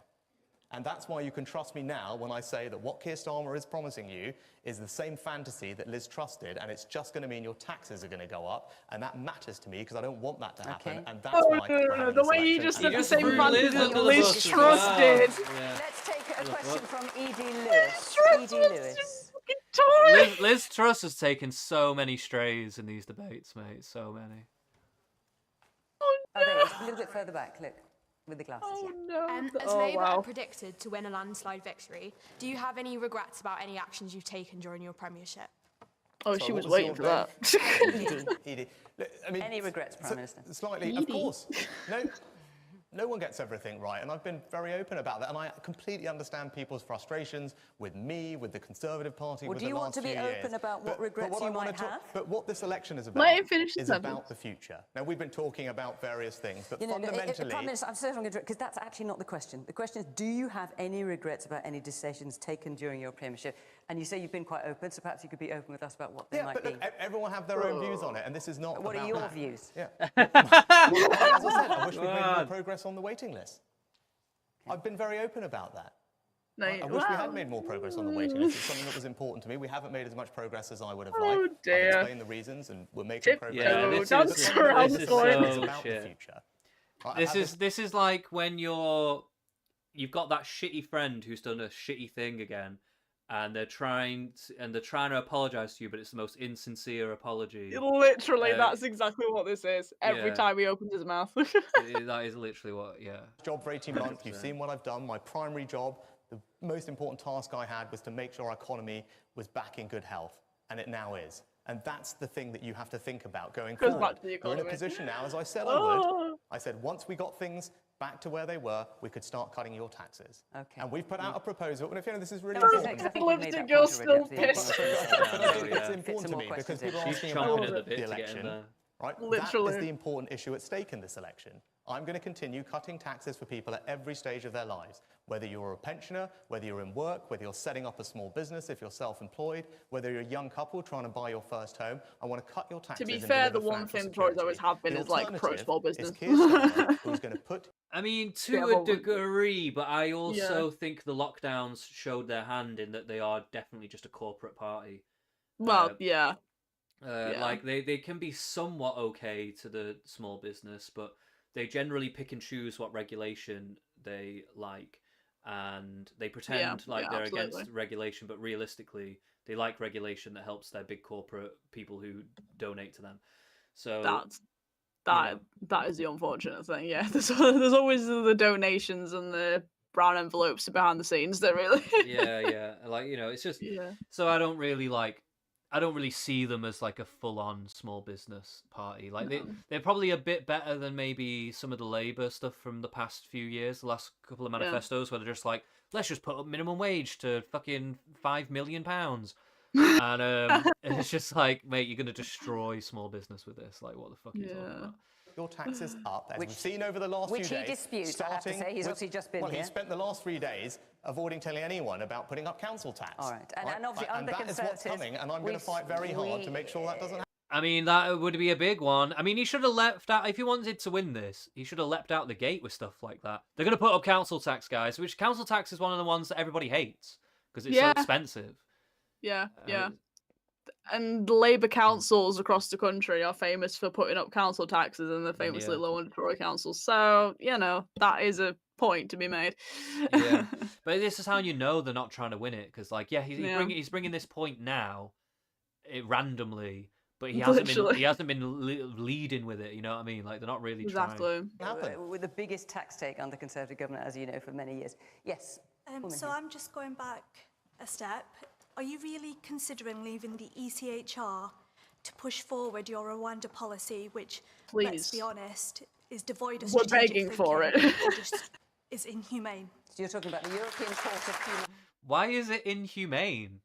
And that's why you can trust me now when I say that what Keir Starmer is promising you is the same fantasy that Liz Truss did, and it's just going to mean your taxes are going to go up, and that matters to me because I don't want that to happen, Okay. and that's Oh, why we're having the this way you election. just And said the just same threw fantasy Liz that under the Liz bus as Truss well. did. Yeah. Let's take a question what? from Edie Lewis. Edie Lewis. Liz Truss has taken so many strays in these debates, mate. So many. Oh, there he is. A little bit further back, look, with the glasses. Oh yeah. no. As Labour are predicted to win a landslide victory, do you have any regrets about any actions you've taken during your premiership? Oh, Sorry, she what was was waiting your for that. Edie. Look, I mean, Any regrets, Prime Minister? Slightly, of course. No one gets everything right, and I've been very open about that, and I completely understand people's frustrations with me, with the Conservative Party, Well, with do you the want last to be few open years. about what regrets what you I wanna might have? But what this election is Let about him finish the is sentence. about the future. Now, we've been talking about various things, but You know, fundamentally... Prime Minister, I'm sorry, because that's actually not the question. The question is, do you have any regrets about any decisions taken during your premiership? And you say you've been quite open, so perhaps you could be open with us about what they might but be. look, everyone have their own views on it, and this is not What are about your that. views? Yeah. Well, as I said, I wish we'd made more progress on the waiting list. I've been very open about that. No, I wish we had made more progress on the waiting list. It's something that was important to me. We haven't made as much progress as I would have liked. I've dear. explained the reasons, and we're making progress. Yeah, But this fundamentally, is it's so about the shit. future. This is like when you've got that shitty friend who's done a shitty thing again, and they're trying to apologize to you, but it's the most insincere apology. Literally, that's exactly what this is. Every yeah. time he opens his mouth. That is literally what. Yeah. Job for 18 months. You've seen what I've done. My primary job, the most important task I had was to make sure our economy was back in good health, and it now is. And that's the thing that you have to think about going Goes forward. back to the We're in a economy. position now, as I said I would. I said once we got things back to where they were, we could start cutting your taxes. Okay. And we've put out a proposal, and if you know, this is really That's important. exactly what Lipstick made that girl's point already, still actually. It's yeah. important to me because people are She's asking chomping about at the bit the to get in election. there. Right? Literally. That is the important issue at stake in this election. I'm going to continue cutting taxes for people at every stage of their lives. Whether you're a pensioner, whether you're in work, whether you're setting up a small business, if you're self-employed, whether you're a young couple trying to buy your first home, I want to cut your taxes. To be and fair, deliver the one financial thing Tories security. always have been The is like pro alternative small is business. Keir Starmer, who's going to put I mean, Yeah, to well, a degree, but I also Yeah. think the lockdowns showed their hand in that they are definitely just a corporate party. Well, yeah. Yeah. Like they can be somewhat okay to the small business, but they generally pick and choose what regulation they like, and they pretend like yeah, they're absolutely. against regulation, but realistically, they like regulation that helps their big corporate people who donate to them. So That is the unfortunate thing. Yeah, there's always the donations and the brown envelopes behind the scenes that really. yeah, like it's just Yeah. so I don't really like. I don't really see them as like a full-on small business party. Like No. they're probably a bit better than maybe some of the Labour stuff from the past few years, the last couple of manifestos, where they're just like, let's just put up minimum wage to fucking £5 million. And it's just like, mate, you're gonna destroy small business with this. Like, what the fuck are you talking about? Your taxes up, as we've seen over the last few Which days. he disputes, I have to say. He's obviously just been Well, here. he spent the last 3 days avoiding telling anyone about putting up council tax. All right. And obviously, and under that is what's Conservatives, coming, and I'm going to fight very hard to make sure that doesn't happen. I mean, that would be a big one. I mean, he should have left out, if he wanted to win this, he should have leapt out the gate with stuff like that. They're going to put up council tax, guys, which council tax is one of the ones that everybody hates because it's so expensive. Yeah. And Labour councils across the country are famous for putting up council taxes, and they're famously low on Tory councils. So, that is a point to be made. Yeah. But this is how you know they're not trying to win it, because, like, he's bringing this point now, randomly, but he hasn't been leading with it. You know what I mean? Like, they're not really trying. With the biggest tax take under Conservative government, as you know, for many years. Yes. So I'm just going back a step. Are you really considering leaving the ECHR to push forward your Rwanda policy, which, let's be honest, is devoid of strategic thinking? We're begging for it. And just is inhumane. So you're talking about the European Court of Human... Why is it inhumane?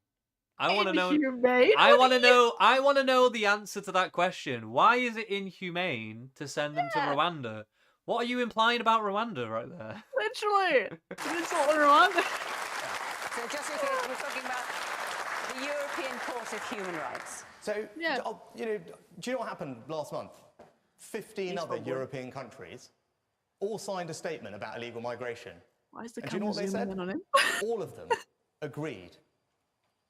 I want to know. Inhumane? I want to know the answer to that question. Why is it inhumane to send them to Rwanda? What are you implying about Rwanda right there? Literally, it's all Rwanda. So just in case, we're talking about the European Court of Human Rights. So, do you know what happened last month? 15 other European countries all signed a statement about illegal migration. Why is the and do you know what they said? on him? All of them agreed.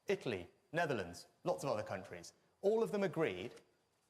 Italy, Netherlands, lots of other countries. All of them agreed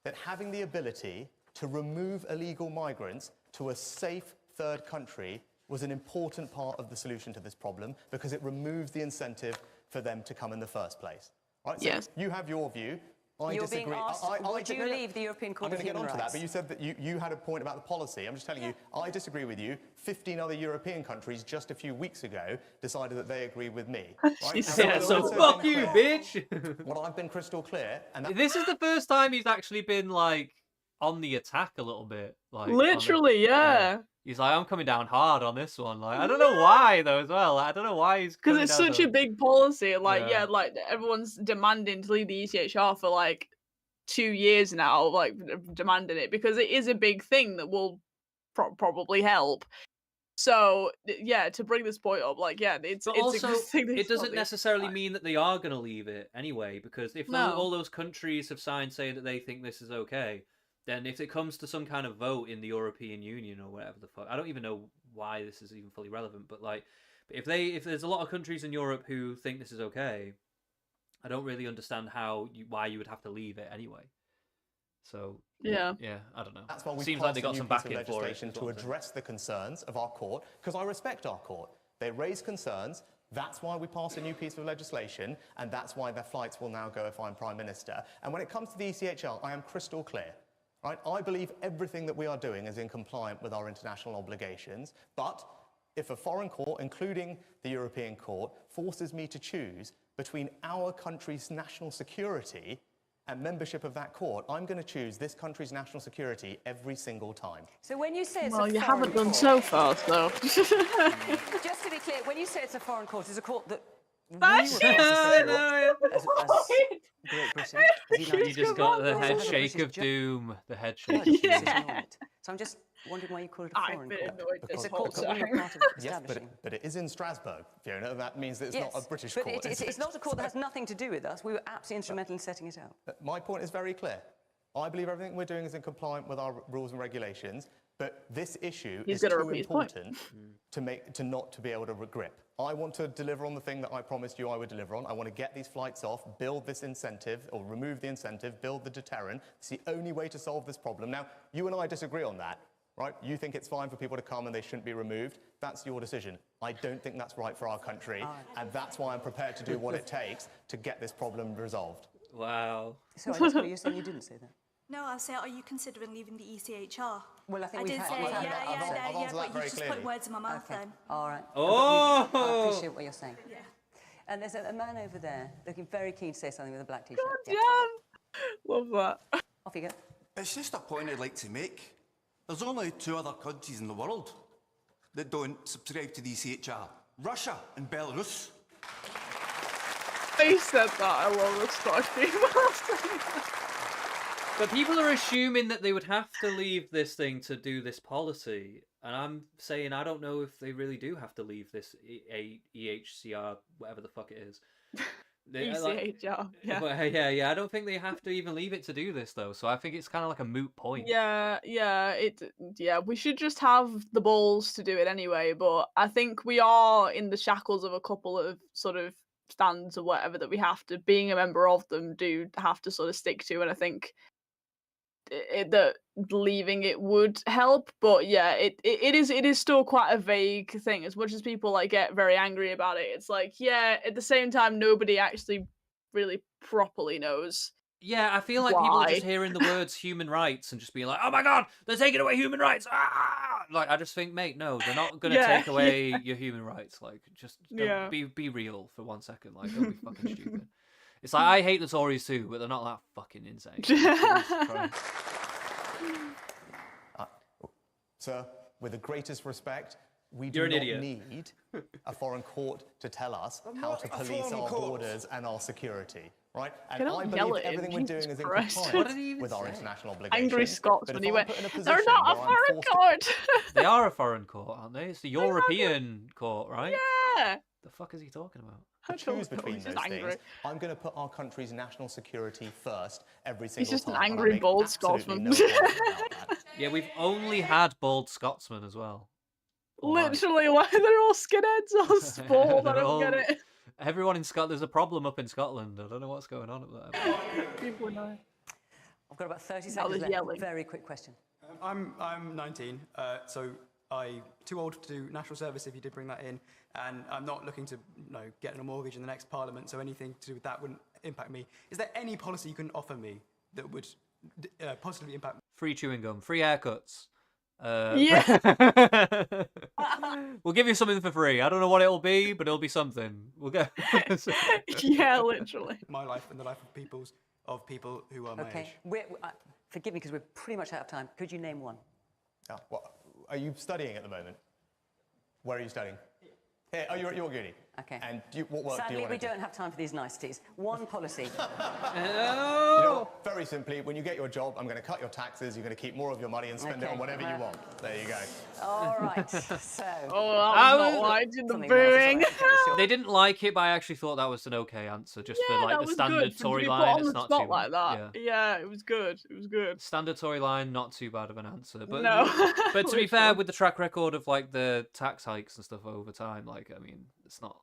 that having the ability to remove illegal migrants to a safe third country was an important part of the solution to this problem, because it removes the incentive for them to come in the first place. Right? So you have your view. I disagree. Being asked, would you leave the European Court of Human Rights? I'm going to get onto that, but you said that you had a point about the policy. I'm just telling you, I disagree with you. 15 other European countries just a few weeks ago decided that they agree with me. Right? So fuck you, bitch. Well, I've been crystal clear. And this is the first time he's actually been, like, on the attack a little bit. Like, literally, yeah. He's like, I'm coming down hard on this one. Like, I don't know why though, as well. I don't know why he's because it's such a big policy. Like, Yeah. like everyone's demanding to leave the ECHR for like 2 years now, like demanding it because it is a big thing that will probably help. So yeah, to bring this point up, like it's also, a good thing. it doesn't necessarily mean that they are going to leave it anyway, because if all those countries have signed saying that they think this is okay, then if it comes to some kind of vote in the European Union or whatever the fuck, I don't even know why this is even fully relevant, but like, if there's a lot of countries in Europe who think this is okay, I don't really understand why you would have to leave it anyway. So yeah, I don't know. That's why we seems passed like they a got new some piece of backing for it. legislation to address the concerns of our court, because I respect our court. They raise concerns. That's why we passed a new piece of legislation, and that's why their flights will now go if I'm Prime Minister. And when it comes to the ECHR, I am crystal clear. Right? I believe everything that we are doing is in compliance with our international obligations, but if a foreign court, including the European Court, forces me to choose between our country's national security and membership of that court, I'm going to choose this country's national security every single time. So when you say it's well, a you foreign haven't done court, so far, though. just to be clear, when you say it's a foreign court, it's a court that we Great Britain. You just got the head shake of doom. The head shake. So I'm just wondering why you call it a foreign court. It's a court that we are part of establishing. But it is in Strasbourg, Fiona. That means that it's not a British court. But it's not a court that has nothing to do with us. We were absolutely instrumental in setting it out. My point is very clear. I believe everything we're doing is in compliance with our rules and regulations, but this issue is too important to not to be able to grip. I want to deliver on the thing that I promised you I would deliver on. I want to get these flights off, build this incentive, or remove the incentive, build the deterrent. It's the only way to solve this problem. Now, you and I disagree on that, right? You think it's fine for people to come and they shouldn't be removed. That's your decision. I don't think that's right for our country, and that's why I'm prepared to do what it takes to get this problem resolved. Wow. So I just you're saying you didn't say that. No, I was saying, are you considering leaving the ECHR? Well, I think I we've did had- say, we've had yeah, that. I've but answered that you very just clearly. put words in my mouth then. All right. Oh! I appreciate what you're saying. Yeah. And there's a man over there looking very keen to say something with a black t-shirt. God damn. Love that. Off you go. It's just a point I'd like to make. There's only 2 other countries in the world that don't subscribe to the ECHR. Russia and Belarus. He said that. I love the Scottish people. But people are assuming that they would have to leave this thing to do this policy. And I'm saying I don't know if they really do have to leave this EHCR, whatever the fuck it is. ECHR, yeah. But, yeah. I don't think they have to even leave it to do this, though. So I think it's kind of like a moot point. Yeah, we should just have the balls to do it anyway, but I think we are in the shackles of a couple of sort of stands or whatever that we have to, being a member of them, do have to sort of stick to, and I think that leaving it would help, but yeah, it is still quite a vague thing. As much as people like get very angry about it, it's like, yeah, at the same time nobody actually really properly knows. Yeah, I feel like people are just hearing the words human rights and just being like, oh my god, they're taking away human rights. Ah! Like, I just think, mate, no, they're not going to take away your human rights. Like, just don't be real for 1 second. Like, don't be fucking stupid. It's like, I hate the Tories too, but they're not that fucking insane. Sir, with the greatest respect, we You're do an not idiot. need a foreign court to tell us I'm how not to a police foreign our court. borders and our security, right? And They don't I yell believe at him, everything we're doing Jesus is in Christ. compliance What did he even with our say? international obligations. Angry Scots But when if he I'm went, put in a they're position not a where I'm foreign forced to- court. They are a foreign court, aren't they? It's the European court, right? Yeah. The fuck is he talking about? choose between he's those just things, angry. I'm going to put our country's national security first every single He's just an time. and I angry make bald absolutely Scotsman. no apology about that. Yeah, we've only had bald Scotsmen as well. Literally, why they're all skinheads or sport? I They're don't get all- it. Everyone in Scotland, there's a problem up in Scotland. I don't know what's going on up there. People know. I've got about 30 Now seconds there's left. yelling. Very quick question. I'm 19, so I'm too old to do national service if you did bring that in, and I'm not looking to get a mortgage in the next parliament, so anything to do with that wouldn't impact me. Is there any policy you can offer me that would positively impact me? Free chewing gum, free haircuts. Yeah. We'll give you something for free. I don't know what it'll be, but it'll be something. We'll get. Yeah, literally. My life and the life of people who are my age. Forgive me because we're pretty much out of time. Could you name one? Oh, what, are you studying at the moment? Where are you studying? Here, oh, you're at York Uni. Okay. And what work Sadly, do you want we to do? don't have time for these niceties. One policy. You know what? Very simply, when you get your job, I'm going to cut your taxes, you're going to keep more of your money and spend it Okay, on whatever you well- want. There you go. All right. So. Oh, that was not liked in the booing. They didn't like it, but I actually thought that was an okay answer, just for like that the was standard good. For Tory to be put line. on It's the not spot too like that. Yeah, it was good. It was good. Standard Tory line, not too bad of an answer. But No. but to be fair, with the track record of like the tax hikes and stuff over time, like I mean, it's not.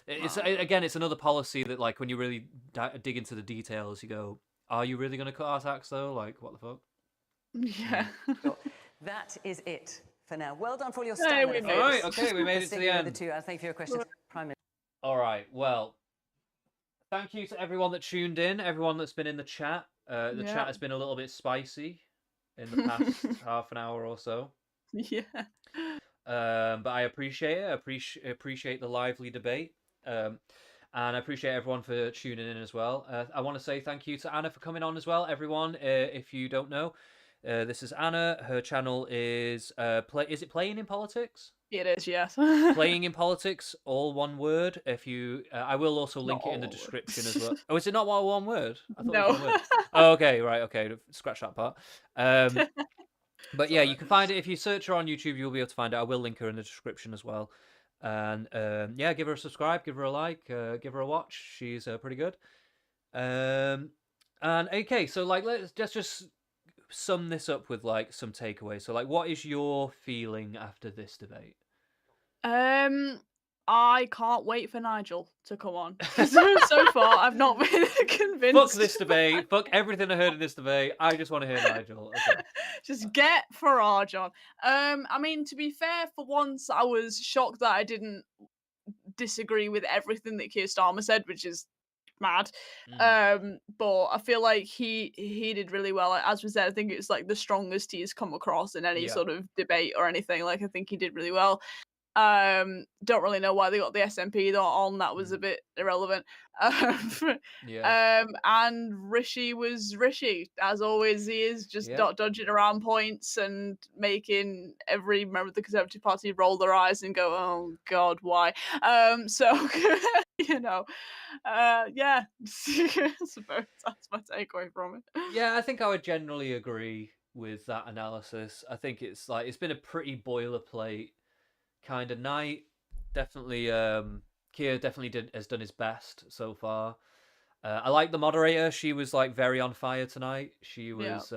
It's again, it's another policy that like when you really dig into the details, you go, are you really going to cut our tax though? Like what the fuck? Yeah. That is it for now. Well done for all your Hey, stamina. we made All right, folks. okay, we made For it to sticking the with end. two. Thank you for your questions, Prime Minister. All right, well, thank you to everyone that tuned in, everyone that's been in the chat. The Yeah. chat has been a little bit spicy in the past half an hour or so. Yeah. But I appreciate it. I appreciate the lively debate. And I appreciate everyone for tuning in as well. I want to say thank you to Anna for coming on as well. Everyone, if you don't know, this is Anna. Her channel is is it Playing in Politics? It is, yes. Playing in Politics, all one word. If you, I will also link it in the description as well. Oh, is it not all one word? I thought it was No. one word. Oh, okay, right, okay. Scratch that part. But yeah, you can find it if you search her on YouTube. You'll be able to find it. I will link her in the description as well. And yeah, give her a subscribe, give her a like, give her a watch. She's pretty good. And okay, so like let's just sum this up with like some takeaways. So like, what is your feeling after this debate? I can't wait for Nigel to come on. So far, I've not been convinced. Fuck this debate. Fuck everything I heard in this debate. I just want to hear Nigel. Okay. Just get Farage on. I mean, to be fair, for once, I was shocked that I didn't disagree with everything that Keir Starmer said, which is mad. But I feel like he did really well. Like, as we said, I think it's like the strongest he's come across in any Yeah. sort of debate or anything. Like, I think he did really well. Don't really know why they got the SNP on. That was a bit irrelevant. Yeah. And Rishi was Rishi, as always. He is just Yeah. dodging around points and making every member of the Conservative Party roll their eyes and go, "Oh God, why?" So you know, yeah. I suppose that's my takeaway from it. Yeah, I think I would generally agree with that analysis. I think it's like it's been a pretty boilerplate kind of night. Definitely, Keir definitely has done his best so far. I like the moderator. She was like very on fire tonight. She was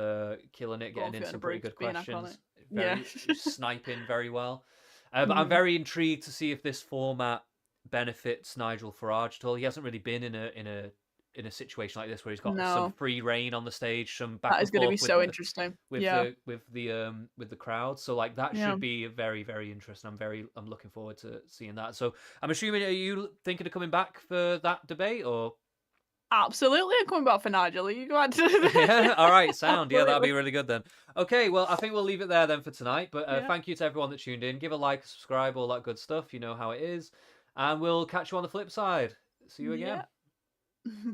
killing it, getting in some pretty good questions. Very sniping very well. But I'm very intrigued to see if this format benefits Nigel Farage at all. He hasn't really been in a situation like this where he's got some free reign on the stage, some back and That is going to be forth so interesting. with the crowd. So like that should be very, very interesting. I'm looking forward to seeing that. So I'm assuming, are you thinking of coming back for that debate or? Absolutely, I'm coming back for Nigel. Are you glad to? Yeah, all right, sound. Yeah, that'll be really good then. Okay, well, I think we'll leave it there then for tonight. But thank you to everyone that tuned in. Give a like, subscribe, all that good stuff. You know how it is. And we'll catch you on the flip side. See you again. Yeah.